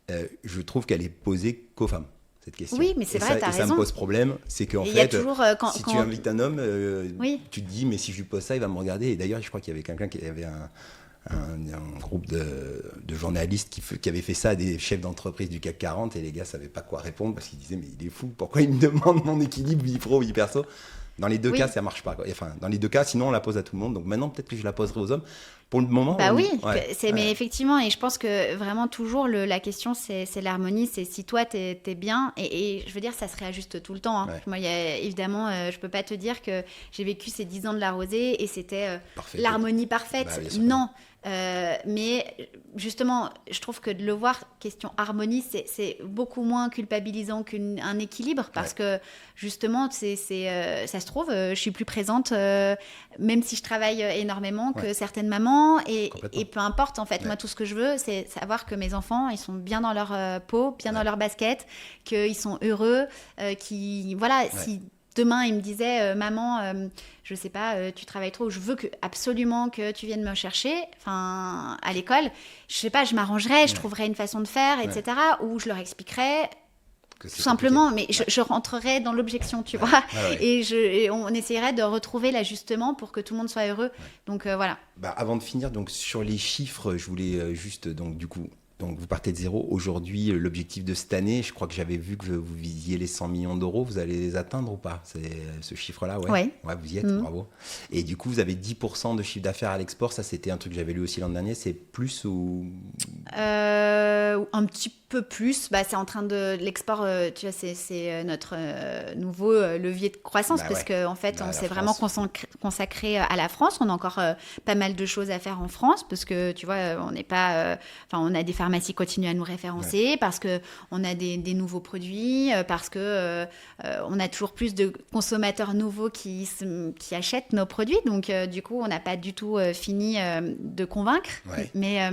je trouve qu'elle est posée qu'aux femmes, cette question. Oui, mais c'est vrai, t'as raison. Et ça me pose problème, c'est qu'en fait, si tu invites un homme, tu te dis, mais si je lui pose ça, il va me regarder. Et d'ailleurs, je crois qu'il y avait quelqu'un qui avait un groupe de journalistes qui avait fait ça à des chefs d'entreprise du CAC 40, et les gars savaient pas quoi répondre, parce qu'ils disaient, mais il est fou, pourquoi il me demande mon équilibre vie pro, vie perso? Dans les deux cas, ça marche pas, quoi. Enfin, dans les deux cas, sinon on la pose à tout le monde. Donc maintenant, peut-être que je la poserai aux hommes. Pour le moment. Mais effectivement, et je pense que vraiment toujours la question, c'est l'harmonie. C'est si toi t'es bien, et je veux dire, ça se réajuste tout le temps. Hein. Moi, évidemment, je peux pas te dire que j'ai vécu ces 10 ans de la rosée et c'était l'harmonie parfaite. Non. Mais justement, je trouve que de le voir question harmonie, c'est beaucoup moins culpabilisant qu'un équilibre, parce que justement, ça se trouve, je suis plus présente, même si je travaille énormément, que certaines mamans, et peu importe en fait. Moi, tout ce que je veux, c'est savoir que mes enfants, ils sont bien dans leur peau, bien dans leur basket, qu'ils sont heureux, si demain, il me disait, maman, je sais pas, tu travailles trop, je veux absolument que tu viennes me chercher, à l'école, je sais pas, je m'arrangerais, je trouverais une façon de faire, etc. Ou je leur expliquerais, tout simplement, mais je rentrerais dans l'objection, tu vois. Et on essaierait de retrouver l'ajustement pour que tout le monde soit heureux. Donc voilà. Avant de finir, donc sur les chiffres, je voulais juste, donc du coup, donc vous partez de zéro. Aujourd'hui, l'objectif de cette année, je crois que j'avais vu que vous visiez les 100 millions d'euros. Vous allez les atteindre ou pas? C'est ce chiffre-là, ouais, vous y êtes, bravo. Et du coup, vous avez 10% de chiffre d'affaires à l'export. Ça, c'était un truc que j'avais lu aussi l'an dernier. C'est plus ou un petit peu plus. C'est en train de l'export. Tu vois, c'est notre nouveau levier de croissance, parce que en fait, on s'est vraiment consacré à la France. On a encore pas mal de choses à faire en France, parce que tu vois, on n'est pas. On a des pharmacies continuent à nous référencer, parce que on a des nouveaux produits, parce que on a toujours plus de consommateurs nouveaux qui achètent nos produits. Donc du coup, on n'a pas du tout fini de convaincre. Mais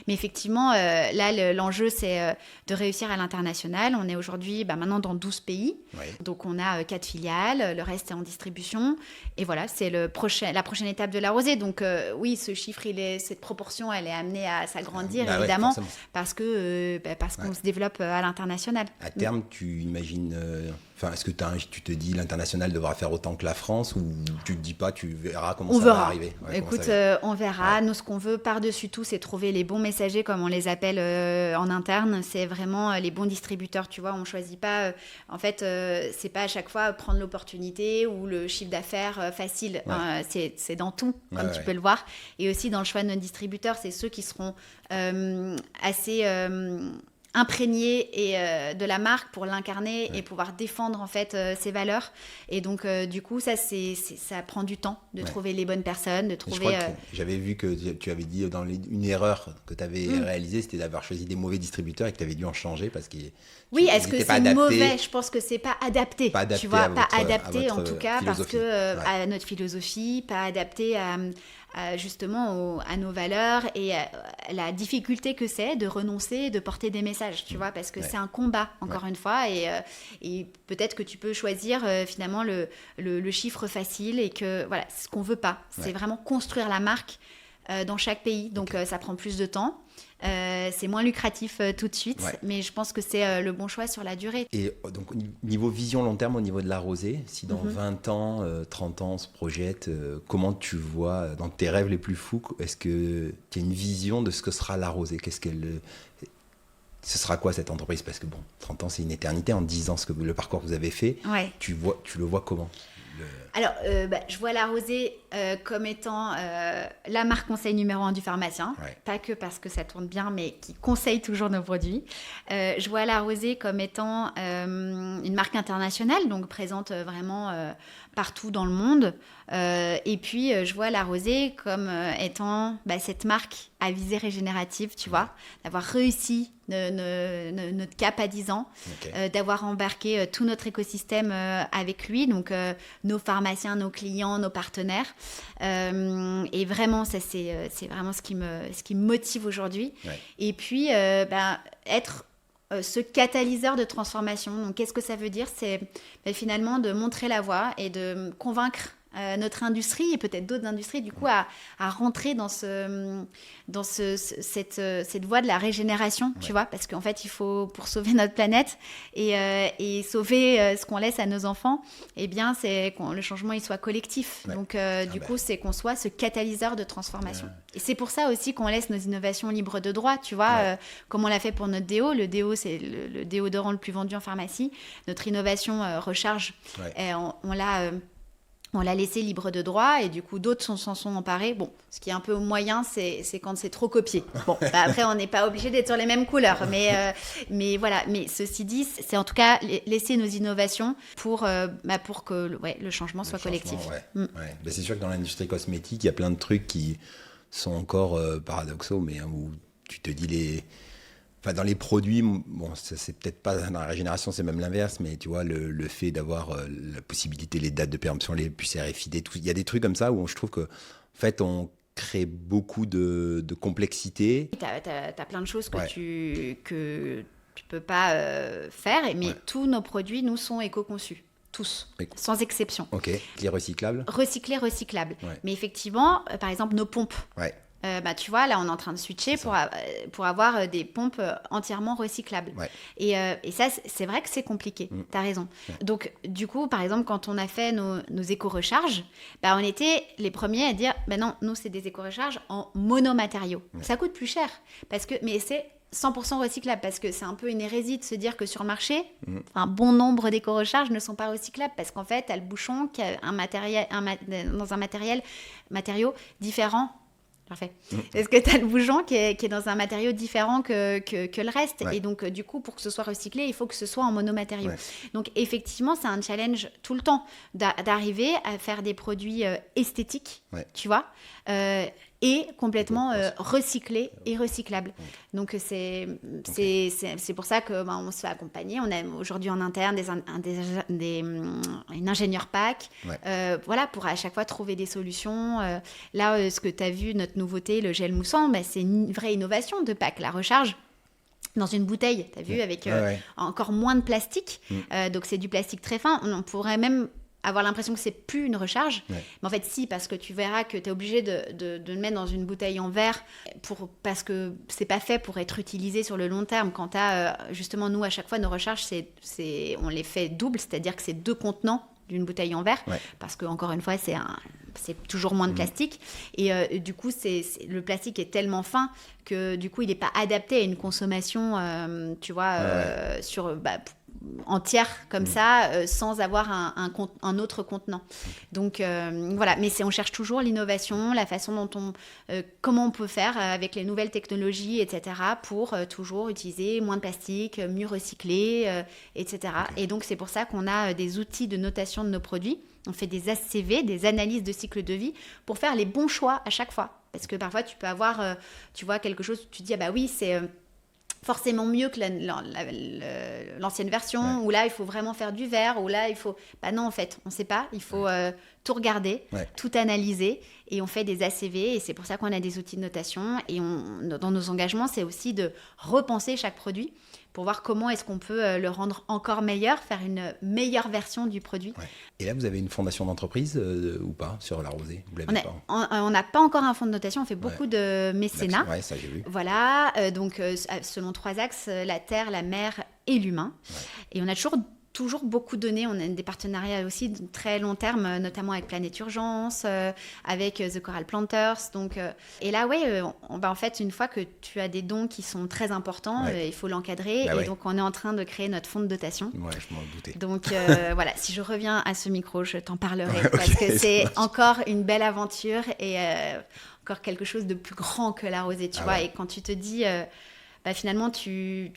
effectivement, là, l'enjeu, c'est de réussir à l'international. On est aujourd'hui maintenant dans 12 pays. Donc on a 4 filiales, le reste est en distribution. Et voilà, c'est la prochaine étape de la rosée. Donc oui, ce chiffre, cette proportion, elle est amenée à s'agrandir, évidemment. Parce qu'on se développe à l'international. À terme, tu imagines... est-ce que tu te dis l'international devra faire autant que la France, ou tu te dis pas, tu verras comment ça va arriver? Écoute, on verra. Nous, ce qu'on veut par-dessus tout, c'est trouver les bons messagers, comme on les appelle en interne. C'est vraiment les bons distributeurs, tu vois. On choisit pas... c'est pas à chaque fois prendre l'opportunité ou le chiffre d'affaires facile. C'est dans tout, comme tu peux le voir. Et aussi, dans le choix de nos distributeurs, c'est ceux qui seront assez imprégné de la marque pour l'incarner et pouvoir défendre en fait ses valeurs. Et donc du coup ça prend du temps de trouver les bonnes personnes, de trouver. Je crois que j'avais vu que tu avais dit une erreur que tu avais réalisée, c'était d'avoir choisi des mauvais distributeurs et que tu avais dû en changer parce qu'ils est-ce que c'est mauvais? Je pense que c'est pas adapté. Pas adapté, tu vois, pas adapté en tout cas philosophie. parce que à notre philosophie, pas adapté justement à nos valeurs et à la difficulté que c'est de renoncer, de porter des messages, tu vois, parce que c'est un combat, encore une fois, et peut-être que tu peux choisir finalement le chiffre facile et que, voilà, c'est ce qu'on veut pas. C'est vraiment construire la marque dans chaque pays, donc ça prend plus de temps. C'est moins lucratif tout de suite, mais je pense que c'est le bon choix sur la durée. Et donc, niveau vision long terme, au niveau de la rosée, si dans 20 ans, 30 ans on se projette, comment tu vois, dans tes rêves les plus fous, est-ce que tu as une vision de ce que sera la rosée? Ce sera quoi cette entreprise? Parce que 30 ans c'est une éternité, en 10 ans, le parcours que vous avez fait, tu le vois comment? Alors, je vois la rosée comme étant la marque conseil numéro 1 du pharmacien. Pas que parce que ça tourne bien, mais qui conseille toujours nos produits. Je vois la rosée comme étant une marque internationale, donc présente vraiment partout dans le monde. Et puis, je vois la rosée comme étant cette marque à visée régénérative, tu vois, d'avoir réussi notre cap à 10 ans, d'avoir embarqué tout notre écosystème avec lui, donc nos pharmaciens, nos clients, nos partenaires. Et vraiment, ça, c'est vraiment ce qui me motive aujourd'hui. Et puis, être ce catalyseur de transformation. Donc, qu'est-ce que ça veut dire? C'est finalement de montrer la voie et de convaincre notre industrie et peut-être d'autres industries du coup à rentrer dans cette voie de la régénération, tu vois, parce qu'en fait il faut, pour sauver notre planète et sauver ce qu'on laisse à nos enfants, eh bien c'est que le changement il soit collectif. Donc du coup c'est qu'on soit ce catalyseur de transformation. Et c'est pour ça aussi qu'on laisse nos innovations libres de droit, tu vois, comme on l'a fait pour notre déo. Le déo c'est le déodorant le plus vendu en pharmacie. Notre innovation Recharge, on l'a laissé libre de droit et du coup d'autres s'en sont emparés. Bon, ce qui est un peu moyen, c'est quand c'est trop copié. Bon, après on n'est pas obligé d'être sur les mêmes couleurs, mais voilà. Mais ceci dit, c'est en tout cas laisser nos innovations pour que le changement soit collectif. C'est sûr que dans l'industrie cosmétique, il y a plein de trucs qui sont encore paradoxaux, mais où tu te dis dans les produits, ça, c'est peut-être pas dans la régénération, c'est même l'inverse, mais tu vois, le fait d'avoir la possibilité, les dates de péremption, les puces RFID, il y a des trucs comme ça où je trouve que, en fait, on crée beaucoup de complexité. T'as plein de choses que tu peux pas faire, mais tous nos produits, nous, sont éco-conçus. Tous, sans exception. Ok, les recyclables? Recyclables. Mais effectivement, par exemple, nos pompes. Tu vois, là, on est en train de switcher pour avoir des pompes entièrement recyclables. Et ça, c'est vrai que c'est compliqué. Tu as raison. Donc, du coup, par exemple, quand on a fait nos éco-recharges, on était les premiers à dire, non, nous, c'est des éco-recharges en monomatériaux. Ça coûte plus cher, mais c'est 100% recyclable, parce que c'est un peu une hérésie de se dire que sur le marché, un bon nombre d'éco-recharges ne sont pas recyclables, parce qu'en fait, tu as le bouchon qui a dans un matériau différent. Parfait. Est-ce que tu as le bouchon qui est dans un matériau différent que le reste? Et donc, du coup, pour que ce soit recyclé, il faut que ce soit en monomatériau. Donc, effectivement, c'est un challenge tout le temps d'arriver à faire des produits esthétiques, tu vois, et complètement recyclés et recyclables. Donc, c'est pour ça qu'on se fait accompagner. On a aujourd'hui en interne une ingénieure PAC, pour à chaque fois trouver des solutions. Là, ce que tu as vu, notre nouveauté, le gel moussant, c'est une vraie innovation de PAC. La recharge dans une bouteille, tu as vu, avec encore moins de plastique. Donc, c'est du plastique très fin. On pourrait même avoir l'impression que c'est plus une recharge, mais en fait si, parce que tu verras que tu es obligé de le mettre dans une bouteille en verre parce que c'est pas fait pour être utilisé sur le long terme. Quand tu as justement, nous à chaque fois nos recharges, on les fait double, c'est-à-dire que c'est 2 contenants d'une bouteille en verre, parce que encore une fois c'est toujours moins de plastique, et du coup le plastique est tellement fin que du coup il n'est pas adapté à une consommation, tu vois, entière comme ça, sans avoir un autre contenant. Donc voilà, mais on cherche toujours l'innovation, la façon dont comment on peut faire avec les nouvelles technologies, etc., pour toujours utiliser moins de plastique, mieux recycler, etc. Okay. Et donc c'est pour ça qu'on a des outils de notation de nos produits. On fait des ACV, des analyses de cycle de vie, pour faire les bons choix à chaque fois. Parce que parfois, tu peux avoir, tu vois, quelque chose, tu te dis, ah bah oui, c'est forcément mieux que l'ancienne version, ou là, il faut vraiment faire du vert, ou là, il faut... Bah non, en fait, on ne sait pas. Il faut tout regarder, tout analyser, et on fait des ACV, et c'est pour ça qu'on a des outils de notation. Et dans nos engagements, c'est aussi de repenser chaque produit, pour voir comment est-ce qu'on peut le rendre encore meilleur, faire une meilleure version du produit. Ouais. Et là, vous avez une fondation d'entreprise ou pas sur la rosée? On n'a pas encore un fonds de notation, on fait beaucoup de mécénat. Ouais, ça j'ai vu. Voilà, donc selon 3 axes, la terre, la mer et l'humain. Ouais. Et on a toujours beaucoup donné. On a des partenariats aussi de très long terme, notamment avec Planète Urgence, avec The Coral Planters. Donc, et là, en fait, une fois que tu as des dons qui sont très importants, il faut l'encadrer. Et donc, on est en train de créer notre fonds de dotation. Ouais, je m'en doutais. Donc, voilà, si je reviens à ce micro, je t'en parlerai. Parce que c'est encore une belle aventure et encore quelque chose de plus grand que la rosée, tu vois. Ouais. Et quand tu te dis... finalement, tu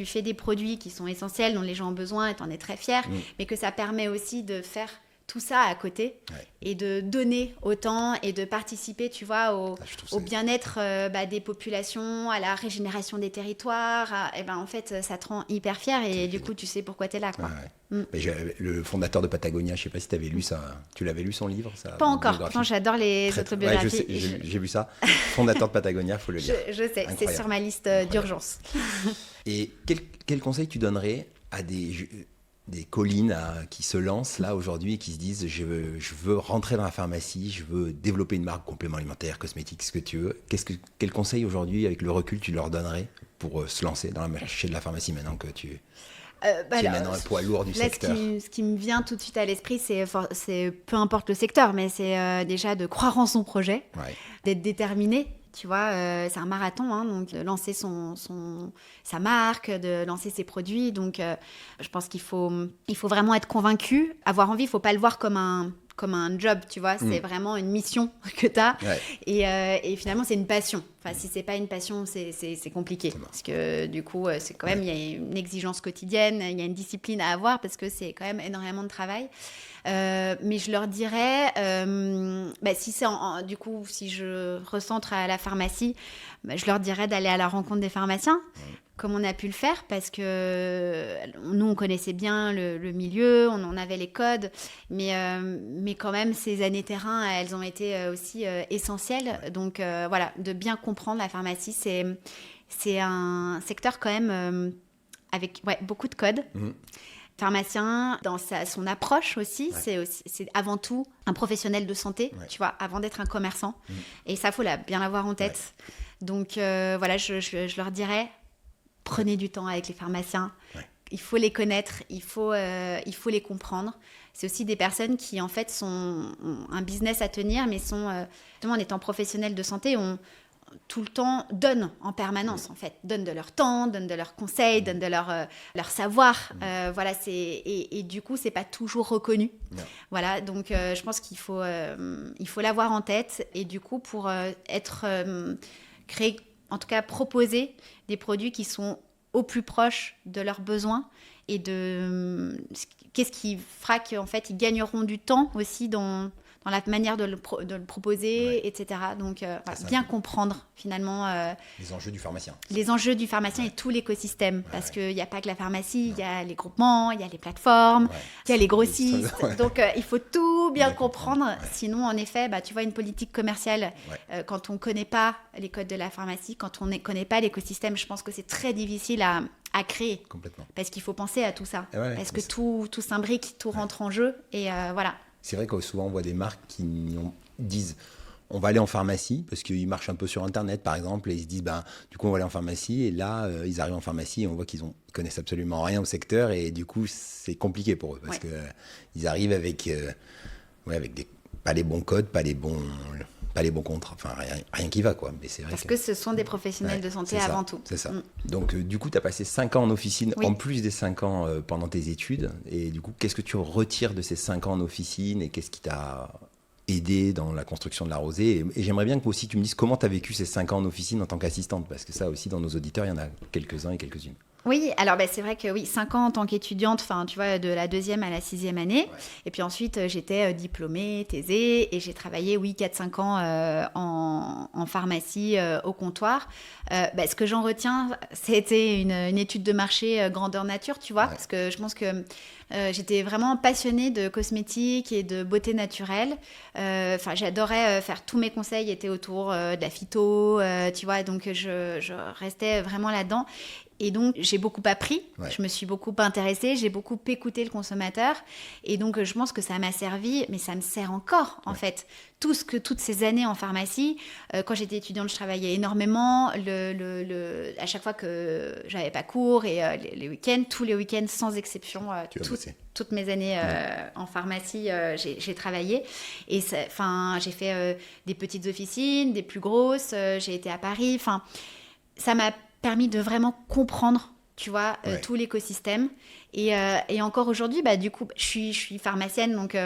fais des produits qui sont essentiels, dont les gens ont besoin, et tu en es très fier, mais que ça permet aussi de faire tout ça à côté et de donner autant et de participer, tu vois, au bien-être des populations, à la régénération des territoires. En fait, ça te rend hyper fier et du coup, tu sais pourquoi tu es là, quoi. Mais le fondateur de Patagonia, je ne sais pas si tu avais lu ça. Tu l'avais lu son livre, ça? Pas encore. Pourtant, j'adore les autobiographies. J'ai vu ça. Fondateur de Patagonia, il faut le lire. Je sais, incroyable. C'est sur ma liste d'urgence. Et quel conseil tu donnerais à des collines qui se lancent là aujourd'hui et qui se disent je veux rentrer dans la pharmacie, je veux développer une marque complément alimentaire, cosmétique, ce que tu veux. Quel conseil aujourd'hui, avec le recul, tu leur donnerais pour se lancer dans le marché de la pharmacie maintenant que tu es maintenant un poids lourd du secteur? Ce qui me vient tout de suite à l'esprit, c'est peu importe le secteur, mais c'est déjà de croire en son projet, d'être déterminé. Tu vois, c'est un marathon, hein, donc de lancer sa marque, de lancer ses produits. Donc, je pense qu'il faut vraiment être convaincu, avoir envie. Il ne faut pas le voir comme un job, tu vois. C'est vraiment une mission que tu as. Ouais. Et finalement, c'est une passion. Enfin, si ce n'est pas une passion, c'est compliqué. C'est parce que du coup, c'est quand même, il y a une exigence quotidienne, il y a une discipline à avoir parce que c'est quand même énormément de travail. Mais je leur dirais, si je recentre à la pharmacie, je leur dirais d'aller à la rencontre des pharmaciens, comme on a pu le faire, parce que nous, on connaissait bien le milieu, on en avait les codes, mais quand même, ces années terrain, elles ont été aussi essentielles. Donc voilà, de bien comprendre la pharmacie, c'est un secteur quand même avec beaucoup de codes. Pharmacien, dans son approche aussi, c'est avant tout un professionnel de santé, tu vois, avant d'être un commerçant. Et ça, il faut bien l'avoir en tête. Donc, je leur dirais, prenez du temps avec les pharmaciens. Il faut les connaître, il faut les comprendre. C'est aussi des personnes qui, en fait, ont un business à tenir, mais justement, en étant professionnels de santé, tout le temps donnent en permanence, en fait. Donnent de leur temps, donnent de leurs conseils, donnent de leur savoir. Voilà, et du coup, c'est pas toujours reconnu. Non. Voilà, donc je pense qu'il faut l'avoir en tête. Et du coup, pour créer, en tout cas proposer des produits qui sont au plus proche de leurs besoins et de qu'est-ce qui fera qu'en fait, ils gagneront du temps aussi dans la manière de le proposer, etc. Donc, bien comprendre, finalement... les enjeux du pharmacien. Les enjeux du pharmacien et tout l'écosystème. Parce qu'il n'y a pas que la pharmacie, il y a les groupements, il y a les plateformes, il y a les grossistes. Donc, il faut tout bien comprendre. Sinon, en effet, tu vois, une politique commerciale, quand on ne connaît pas les codes de la pharmacie, quand on ne connaît pas l'écosystème, je pense que c'est très difficile à créer. Complètement. Parce qu'il faut penser à tout ça. Parce que tout s'imbrique, tout rentre en jeu. Et voilà. C'est vrai que souvent on voit des marques qui disent on va aller en pharmacie parce qu'ils marchent un peu sur Internet par exemple et ils se disent du coup on va aller en pharmacie et là ils arrivent en pharmacie et on voit qu'ils connaissent absolument rien au secteur et du coup c'est compliqué pour eux parce que ils arrivent avec pas les bons codes, pas les bons pas les bons contrats, enfin rien qui va, quoi. Mais c'est vrai parce que ce sont des professionnels de santé avant tout. C'est ça. Donc du coup, tu as passé 5 ans en officine, en plus des 5 ans pendant tes études. Et du coup, qu'est-ce que tu retires de ces 5 ans en officine et qu'est-ce qui t'a aidé dans la construction de la rosée et j'aimerais bien que aussi tu me dises comment tu as vécu ces 5 ans en officine en tant qu'assistante, parce que ça aussi, dans nos auditeurs, il y en a quelques-uns et quelques-unes. Oui, alors c'est vrai que 5 ans en tant qu'étudiante, enfin tu vois, de la 2e à la 6e année. Ouais. Et puis ensuite, j'étais diplômée, thésée, et j'ai travaillé, 4-5 ans en pharmacie au comptoir. Ce que j'en retiens, c'était une étude de marché grandeur nature, tu vois, parce que je pense que j'étais vraiment passionnée de cosmétiques et de beauté naturelle. J'adorais faire tous mes conseils étaient autour de la phyto, tu vois, donc je restais vraiment là-dedans. Et donc, j'ai beaucoup appris, je me suis beaucoup intéressée, j'ai beaucoup écouté le consommateur. Et donc, je pense que ça m'a servi, mais ça me sert encore, en fait. Toutes ces années en pharmacie, quand j'étais étudiante, je travaillais énormément. À chaque fois que j'avais pas cours et les week-ends, tous les week-ends, sans exception, toutes mes années en pharmacie, j'ai travaillé. Et j'ai fait des petites officines, des plus grosses. J'ai été à Paris. Ça m'a permis de vraiment comprendre, tu vois, tout l'écosystème. Et encore aujourd'hui, du coup, je suis pharmacienne, donc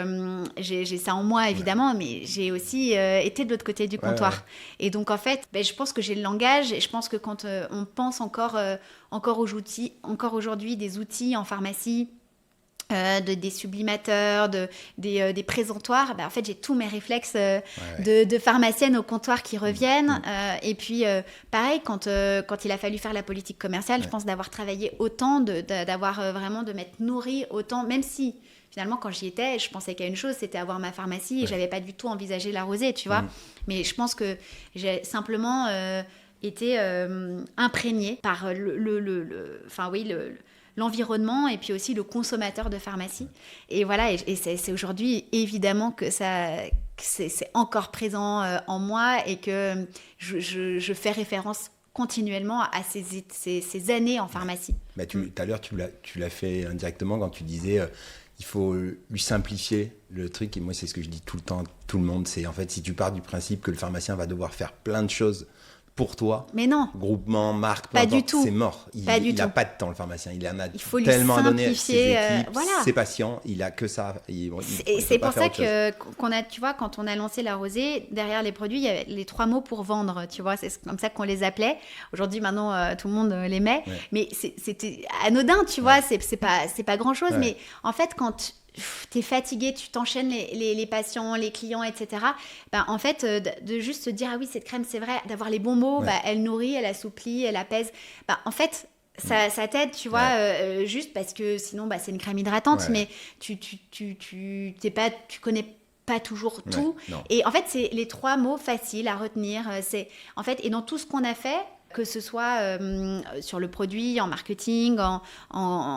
j'ai ça en moi, évidemment, mais j'ai aussi été de l'autre côté du comptoir. Et donc, en fait, je pense que j'ai le langage, et je pense que quand on pense encore aujourd'hui des outils en pharmacie, des sublimateurs, des présentoirs, en fait j'ai tous mes réflexes de pharmacienne au comptoir qui reviennent. Et puis pareil, quand il a fallu faire la politique commerciale, je pense d'avoir travaillé autant, d'avoir vraiment de m'être nourrie autant, même si finalement quand j'y étais, je pensais qu'à une chose, c'était avoir ma pharmacie et j'avais pas du tout envisagé la rosée, tu vois. Mais je pense que j'ai simplement été imprégnée par l'environnement et puis aussi le consommateur de pharmacie. Et voilà, et c'est aujourd'hui évidemment que c'est encore présent en moi et que je fais référence continuellement à ces années en pharmacie. Tout à l'heure, tu l'as fait indirectement quand tu disais il faut lui simplifier le truc. Et moi, c'est ce que je dis tout le temps à tout le monde. C'est en fait, si tu pars du principe que le pharmacien va devoir faire plein de choses pour toi, mais non, groupement, marque, pas du tout. C'est mort. Il n'a pas de temps, le pharmacien. Il en a tellement à donner à ses équipes, ses patients. Il a que ça. C'est pour ça qu'on a, tu vois, quand on a lancé la rosée, derrière les produits, il y avait les 3 mots pour vendre. Tu vois, c'est comme ça qu'on les appelait. Aujourd'hui, maintenant, tout le monde les met. Mais c'était anodin, tu vois. C'est pas grand chose. Mais en fait, quand t'es fatigué, tu t'enchaînes les patients, les clients, etc. En fait, de juste se dire, ah oui, cette crème, c'est vrai, d'avoir les bons mots, elle nourrit, elle assouplit, elle apaise. En fait, ça t'aide, tu vois, juste parce que sinon, c'est une crème hydratante, mais tu connais pas toujours tout. Et en fait, c'est les 3 mots faciles à retenir. En fait, et dans tout ce qu'on a fait, que ce soit sur le produit, en marketing,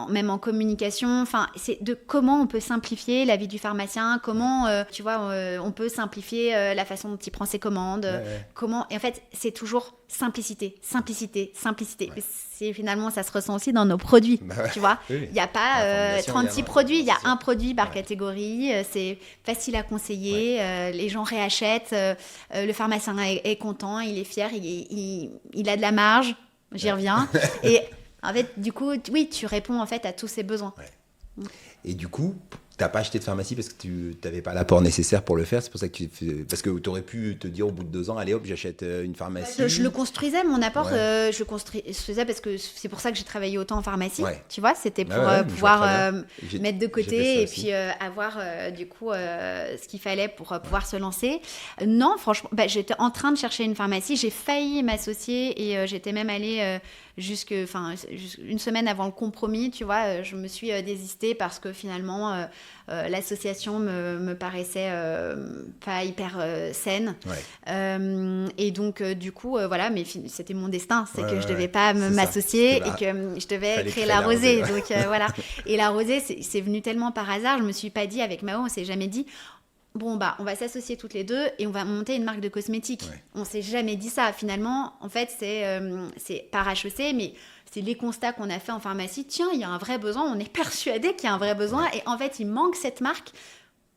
même en communication, c'est de comment on peut simplifier la vie du pharmacien, comment tu vois, on peut simplifier la façon dont il prend ses commandes, comment, et en fait c'est toujours simplicité. Finalement ça se ressent aussi dans nos produits, tu vois, il n'y a pas 36 produits, il y a un produit par catégorie, c'est facile à conseiller, les gens réachètent, le pharmacien est content, il est fier, il a de la marge, j'y reviens. Et en fait, du coup, oui, tu réponds en fait à tous ces besoins. Et du coup, t'as pas acheté de pharmacie parce que tu n'avais pas l'apport nécessaire pour le faire. C'est pour ça que parce que tu aurais pu te dire au bout de 2 ans, allez hop, j'achète une pharmacie. Je le construisais, mon apport. Je le faisais parce que c'est pour ça que j'ai travaillé autant en pharmacie. Tu vois, c'était pour pouvoir mettre de côté et puis avoir du coup ce qu'il fallait pour pouvoir se lancer. Non, franchement, j'étais en train de chercher une pharmacie. J'ai failli m'associer et j'étais même allée une semaine avant le compromis, tu vois, je me suis désistée parce que finalement l'association me paraissait pas hyper saine. Et donc du coup voilà, mais c'était mon destin, c'est que je devais pas m'associer et que je devais créer la rosée. Donc voilà. Et la rosée, c'est venu tellement par hasard, je me suis pas dit avec Mao, on s'est jamais dit bon on va s'associer toutes les deux et on va monter une marque de cosmétiques. On s'est jamais dit ça. Finalement, en fait, c'est par HEC, mais c'est les constats qu'on a fait en pharmacie. Tiens, il y a un vrai besoin. On est persuadé qu'il y a un vrai besoin et en fait, il manque cette marque.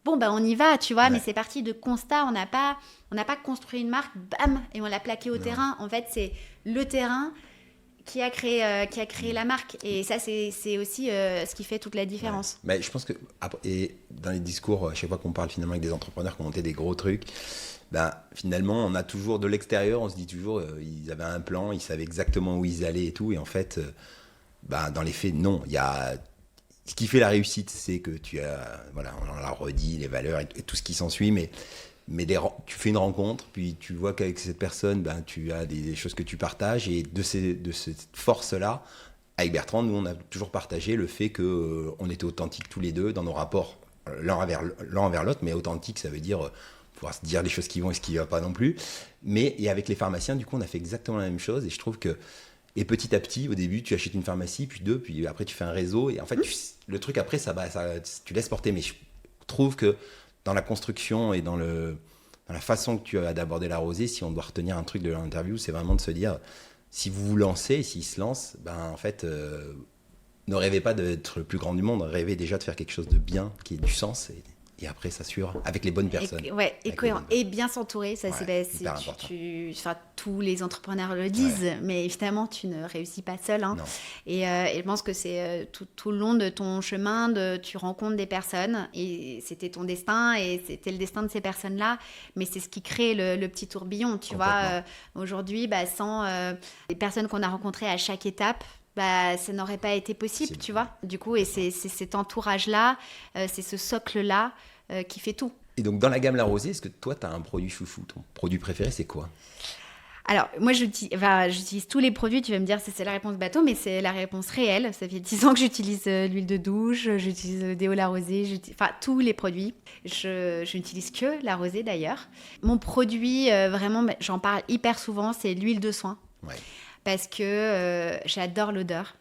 bon, on y va, tu vois, Ouais. mais c'est parti de constats. On n'a pas construit une marque, bam, et on l'a plaquée au terrain. En fait, c'est le terrain qui a créé la marque. Et ça, c'est aussi ce qui fait toute la différence. Ouais. Mais je pense que, et dans les discours, à chaque fois qu'on parle finalement avec des entrepreneurs qui ont monté des gros trucs, finalement, on a toujours de l'extérieur, on se dit toujours, ils avaient un plan, ils savaient exactement où ils allaient et tout. Et en fait, dans les faits, non. Ce qui fait la réussite, c'est que tu as, voilà, on l'a redit, les valeurs et tout ce qui s'ensuit, mais tu fais une rencontre, puis tu vois qu'avec cette personne, tu as des choses que tu partages, et de cette force-là, avec Bertrand, nous, on a toujours partagé le fait qu'on était authentiques tous les deux dans nos rapports, l'un envers l'autre, mais authentique, ça veut dire pouvoir se dire les choses qui vont et ce qui ne va pas non plus. Et avec les pharmaciens, du coup, on a fait exactement la même chose, et je trouve que, et petit à petit, au début, tu achètes une pharmacie, puis deux, puis après, tu fais un réseau, et en fait, le truc après, tu laisses porter, mais je trouve que dans la construction et dans la façon que tu as d'aborder la rosée, si on doit retenir un truc de l'interview, c'est vraiment de se dire, si vous vous lancez, s'il se lance, en fait, ne rêvez pas d'être le plus grand du monde, rêvez déjà de faire quelque chose de bien, qui ait du sens, et après s'assure avec les bonnes personnes. Et cohérent. Et bien s'entourer, ça c'est hyper important. Tous les entrepreneurs le disent, mais évidemment tu ne réussis pas seul. Hein. Et je pense que c'est tout le long de ton chemin, tu rencontres des personnes, et c'était ton destin, et c'était le destin de ces personnes-là, mais c'est ce qui crée le petit tourbillon, tu vois. Aujourd'hui, sans les personnes qu'on a rencontrées à chaque étape, ça n'aurait pas été possible, tu vois. Du coup, et c'est cet entourage-là, c'est ce socle-là qui fait tout. Et donc, dans la gamme La Rosée, est-ce que toi, tu as un produit chouchou? Ton produit préféré, c'est quoi? Alors, moi, j'utilise tous les produits. Tu vas me dire, c'est la réponse bateau, mais c'est la réponse réelle. Ça fait 10 ans que j'utilise l'huile de douche, j'utilise le déo La Rosée, tous les produits. Je n'utilise que La Rosée, d'ailleurs. Mon produit, vraiment, j'en parle hyper souvent, c'est l'huile de soin. Ouais. Parce que j'adore l'odeur.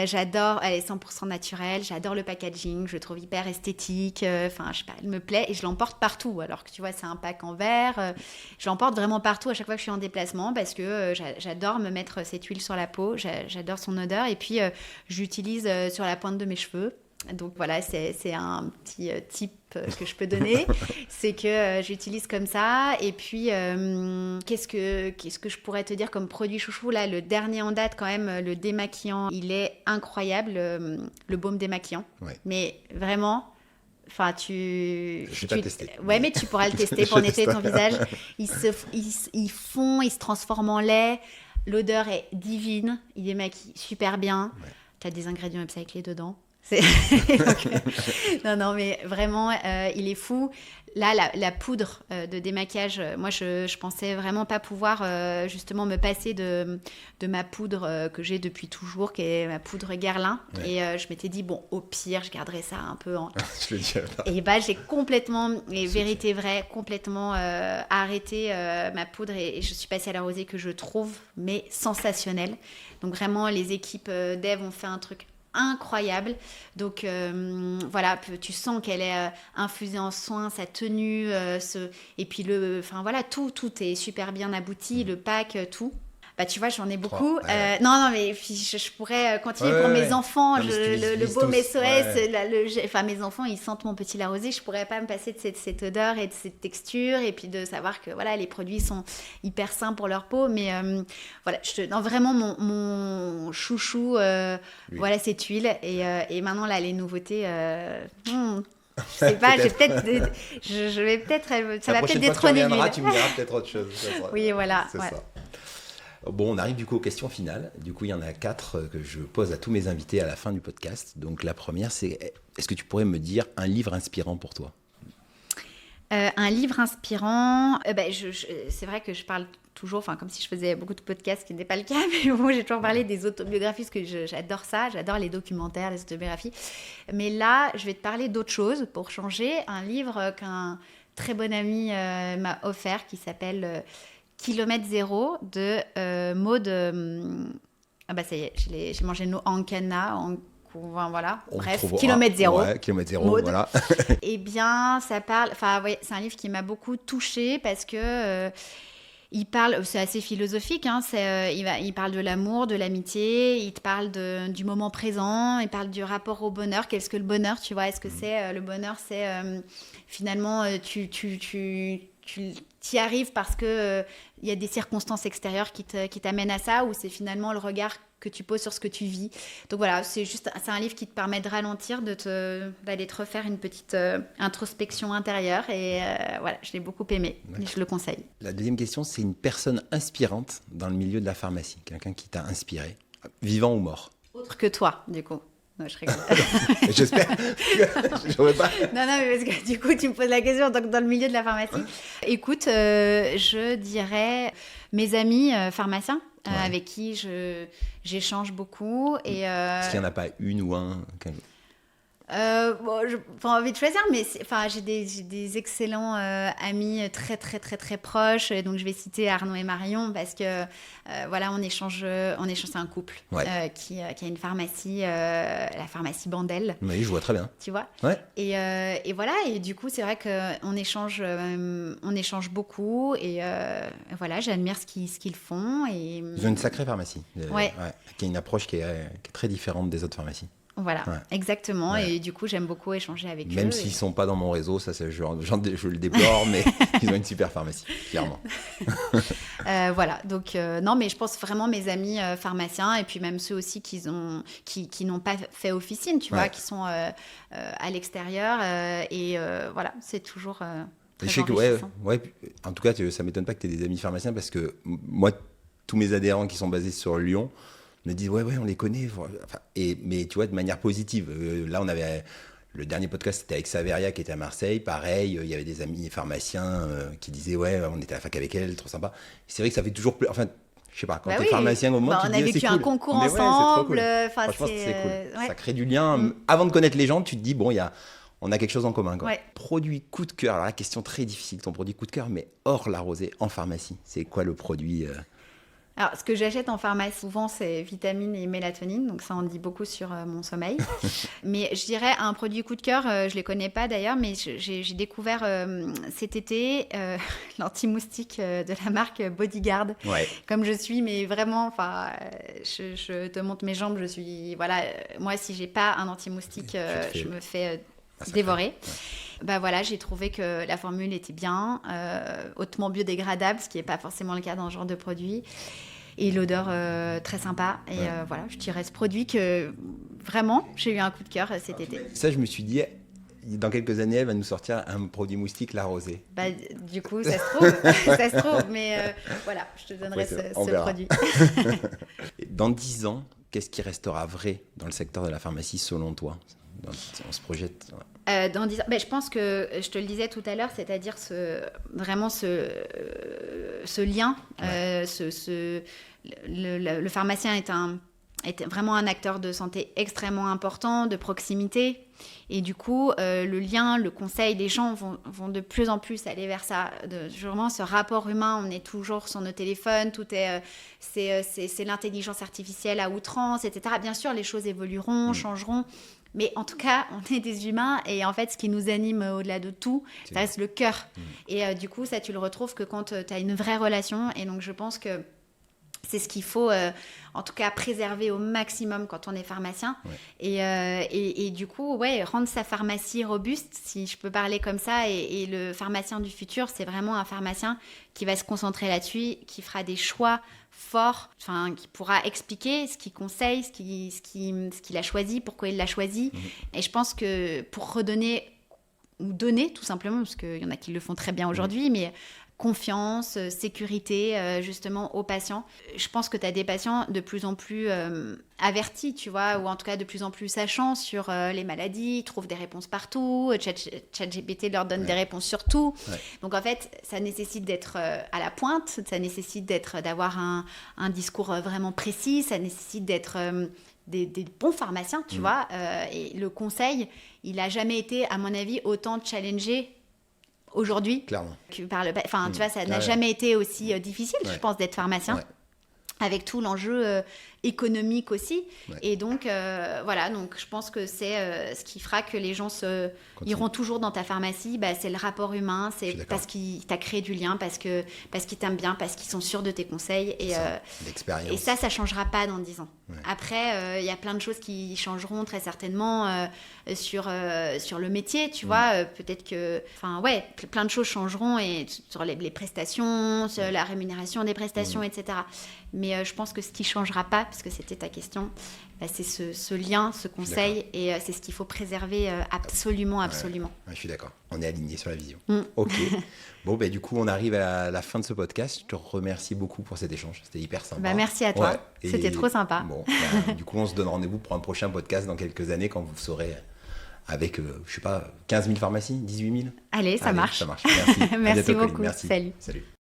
J'adore, elle est 100% naturelle, j'adore le packaging, je le trouve hyper esthétique, je sais pas, elle me plaît, et je l'emporte partout, alors que tu vois, c'est un pack en verre, je l'emporte vraiment partout à chaque fois que je suis en déplacement, parce que j'adore me mettre cette huile sur la peau, j'adore son odeur, et puis j'utilise sur la pointe de mes cheveux. Donc voilà, c'est un petit tip que je peux donner, c'est que j'utilise comme ça. Et puis, qu'est-ce que je pourrais te dire comme produit chouchou? Là, le dernier en date, quand même, le démaquillant, il est incroyable, le baume démaquillant. Ouais. Mais vraiment, enfin, je vais pas tester. Ouais, mais tu pourras le tester pour nettoyer ton visage. Il fond, il se transforme en lait. L'odeur est divine, il démaquille super bien. Ouais. Tu as des ingrédients upcyclés dedans. Non, mais vraiment, il est fou. Là, la poudre de démaquillage, moi, je pensais vraiment pas pouvoir justement me passer de ma poudre que j'ai depuis toujours, qui est ma poudre Guerlain. Ouais. Et je m'étais dit, bon, au pire, je garderai ça un peu en... Et j'ai complètement, et vérité vraie, complètement arrêté ma poudre, et je suis passée à La Rosée, que je trouve, mais sensationnelle. Donc vraiment, les équipes dev ont fait un truc incroyable. Donc voilà, tu sens qu'elle est infusée en soin, sa tenue, et puis tout est super bien abouti, le pack, tout. Tu vois, j'en ai beaucoup. Ouais. Non, mais je pourrais continuer pour mes enfants. Le baume SOS, mes enfants, ils sentent mon petit La Rosée. Je pourrais pas me passer de cette odeur et de cette texture, et puis de savoir que voilà, les produits sont hyper sains pour leur peau. Mais voilà, vraiment mon chouchou, voilà, cette huile. Et maintenant, là, les nouveautés... je sais pas, je vais peut-être... Ça va peut-être détrôner l'huile. Tu me diras peut-être autre chose. Oui, voilà. C'est ça. Bon, on arrive du coup aux questions finales. Du coup, il y en a 4 que je pose à tous mes invités à la fin du podcast. Donc, la première, c'est: est-ce que tu pourrais me dire un livre inspirant pour toi? Un livre inspirant, c'est vrai que je parle toujours, comme si je faisais beaucoup de podcasts, ce qui n'est pas le cas, mais bon, j'ai toujours parlé des autobiographies, parce que j'adore ça, j'adore les documentaires, les autobiographies. Mais là, je vais te parler d'autre chose pour changer. Un livre qu'un très bon ami m'a offert, qui s'appelle Kilomètre Zéro, de Maud. Ça y est, j'ai mangé le nom Ankana. Voilà, bref, Kilomètre Zéro. Ouais, Kilomètre Zéro, Maud. voilà. Eh bien, ça parle... c'est un livre qui m'a beaucoup touchée, parce que C'est assez philosophique, hein, il parle de l'amour, de l'amitié, il te parle du moment présent, il parle du rapport au bonheur. Qu'est-ce que le bonheur, tu vois? Est-ce que c'est le bonheur, c'est finalement tu y arrives parce que il y a des circonstances extérieures qui t'amènent à ça, ou c'est finalement le regard que tu poses sur ce que tu vis. Donc voilà, c'est un livre qui te permet de ralentir, d'aller te refaire une petite introspection intérieure, et voilà, je l'ai beaucoup aimé, et je le conseille. La deuxième question, c'est une personne inspirante dans le milieu de la pharmacie, quelqu'un qui t'a inspiré, vivant ou mort? Autre que toi, du coup. Non, je rigole. J'espère. J'aurais pas. Non, mais parce que du coup, tu me poses la question dans le milieu de la pharmacie. Écoute, je dirais mes amis pharmaciens avec qui j'échange beaucoup. Est-ce qu'il n'y en a pas une ou un? J'ai pas envie de choisir, mais j'ai des excellents amis très très très très proches, et donc je vais citer Arnaud et Marion parce que voilà, on échange, c'est un couple qui a une pharmacie, la pharmacie Bandel. Oui, je vois très bien. Tu vois. Ouais. Et voilà, et du coup c'est vrai qu'on échange beaucoup, et voilà, j'admire ce qu'ils font, et ils ont une sacrée pharmacie, qui a une approche qui est très différente des autres pharmacies. Voilà, exactement. Ouais. Et du coup, j'aime beaucoup échanger avec eux. Même s'ils ne sont pas dans mon réseau, ça, je le déplore, mais ils ont une super pharmacie, clairement. Voilà, donc non, mais je pense vraiment mes amis pharmaciens, et puis même ceux aussi qui n'ont pas fait officine, tu vois, qui sont à l'extérieur. Et voilà, c'est toujours très enrichissant. En tout cas, ça ne m'étonne pas que tu aies des amis pharmaciens, parce que moi, tous mes adhérents qui sont basés sur Lyon me disent ouais, on les connaît, mais tu vois, de manière positive. Là, on avait le dernier podcast, c'était avec Saveria qui était à Marseille, pareil, il y avait des amis pharmaciens qui disaient ouais, on était à la fac avec elle, trop sympa. Et c'est vrai que ça fait toujours plus, enfin, je sais pas, quand t'es pharmacien au moment, tu on te a dis vécu c'est un cool. concours mais ensemble, franchement, c'est cool. Ça crée du lien. Avant de connaître les gens, tu te dis bon, on a quelque chose en commun, quoi. Produit coup de cœur. Alors la question très difficile, ton produit coup de cœur, mais hors la rosée, en pharmacie, c'est quoi le produit Alors, ce que j'achète en pharmacie, souvent, c'est vitamines et mélatonine. Donc, ça en dit beaucoup sur mon sommeil. Mais je dirais un produit coup de cœur, je ne les connais pas d'ailleurs, mais j'ai découvert cet été l'anti-moustique de la marque Bodyguard. Ouais. Comme je suis, mais vraiment, je te montre mes jambes, je suis... Voilà, moi, si je n'ai pas un anti-moustique, je me fais dévorer. Bah voilà, j'ai trouvé que la formule était bien, hautement biodégradable, ce qui n'est pas forcément le cas dans ce genre de produit, et l'odeur très sympa. Et voilà, je dirais ce produit que vraiment, j'ai eu un coup de cœur cet été. Ça, je me suis dit, dans quelques années, elle va nous sortir un produit moustique, la rosée. Bah, du coup, ça se trouve, mais voilà, je te donnerai ce produit. Dans 10 ans, qu'est-ce qui restera vrai dans le secteur de la pharmacie selon toi ? On se projette. Dans 10 ans, je pense que je te le disais tout à l'heure, c'est-à-dire vraiment ce lien. Le pharmacien est vraiment un acteur de santé extrêmement important, de proximité. Et du coup, le lien, le conseil, les gens vont de plus en plus aller vers ça. Vraiment, ce rapport humain, on est toujours sur nos téléphones, c'est l'intelligence artificielle à outrance, etc. Bien sûr, les choses évolueront, changeront. Mais en tout cas, on est des humains, et en fait, ce qui nous anime au-delà de tout, ça reste le cœur. Et du coup, ça, tu le retrouves que quand tu as une vraie relation. Et donc, je pense que c'est ce qu'il faut, en tout cas, préserver au maximum quand on est pharmacien. Ouais. Et du coup, rendre sa pharmacie robuste, si je peux parler comme ça. Et le pharmacien du futur, c'est vraiment un pharmacien qui va se concentrer là-dessus, qui fera des choix forts, qui pourra expliquer ce qu'il conseille, ce qu'il a choisi, pourquoi il l'a choisi. Et je pense que pour redonner, ou donner tout simplement, parce qu'il y en a qui le font très bien aujourd'hui, mais confiance, sécurité, justement, aux patients. Je pense que tu as des patients de plus en plus avertis, tu vois, ou en tout cas de plus en plus sachants sur les maladies, ils trouvent des réponses partout, ChatGPT leur donne des réponses sur tout. Ouais. Donc en fait, ça nécessite d'être à la pointe, ça nécessite d'avoir un discours vraiment précis, ça nécessite d'être... Des bons pharmaciens, tu vois, et le conseil, il n'a jamais été, à mon avis, autant challengé aujourd'hui. Clairement. Tu vois, ça n'a jamais été aussi difficile, je pense, d'être pharmacien, avec tout l'enjeu économique aussi. Et donc, voilà, donc je pense que c'est ce qui fera que les gens iront toujours dans ta pharmacie. C'est le rapport humain, c'est parce qu'il t'a créé du lien, parce qu'ils t'aiment bien, parce qu'ils sont sûrs de tes conseils. Et l'expérience. Et ça changera pas dans 10 ans. Après, il y a plein de choses qui changeront très certainement sur le métier, tu vois. Peut-être que, plein de choses changeront et sur les prestations, sur la rémunération des prestations, etc. Mais je pense que ce qui changera pas, parce que c'était ta question, c'est ce lien, ce conseil, et c'est ce qu'il faut préserver absolument. Je suis d'accord. On est aligné sur la vision. Ok. Bon, du coup, on arrive à la fin de ce podcast. Je te remercie beaucoup pour cet échange. C'était hyper sympa. Merci à toi. C'était trop sympa. Bon, du coup, on se donne rendez-vous pour un prochain podcast dans quelques années quand vous saurez avec, 15 000 pharmacies, 18 000. Allez, ça marche. Ça marche. Merci. Merci beaucoup. Merci. Salut.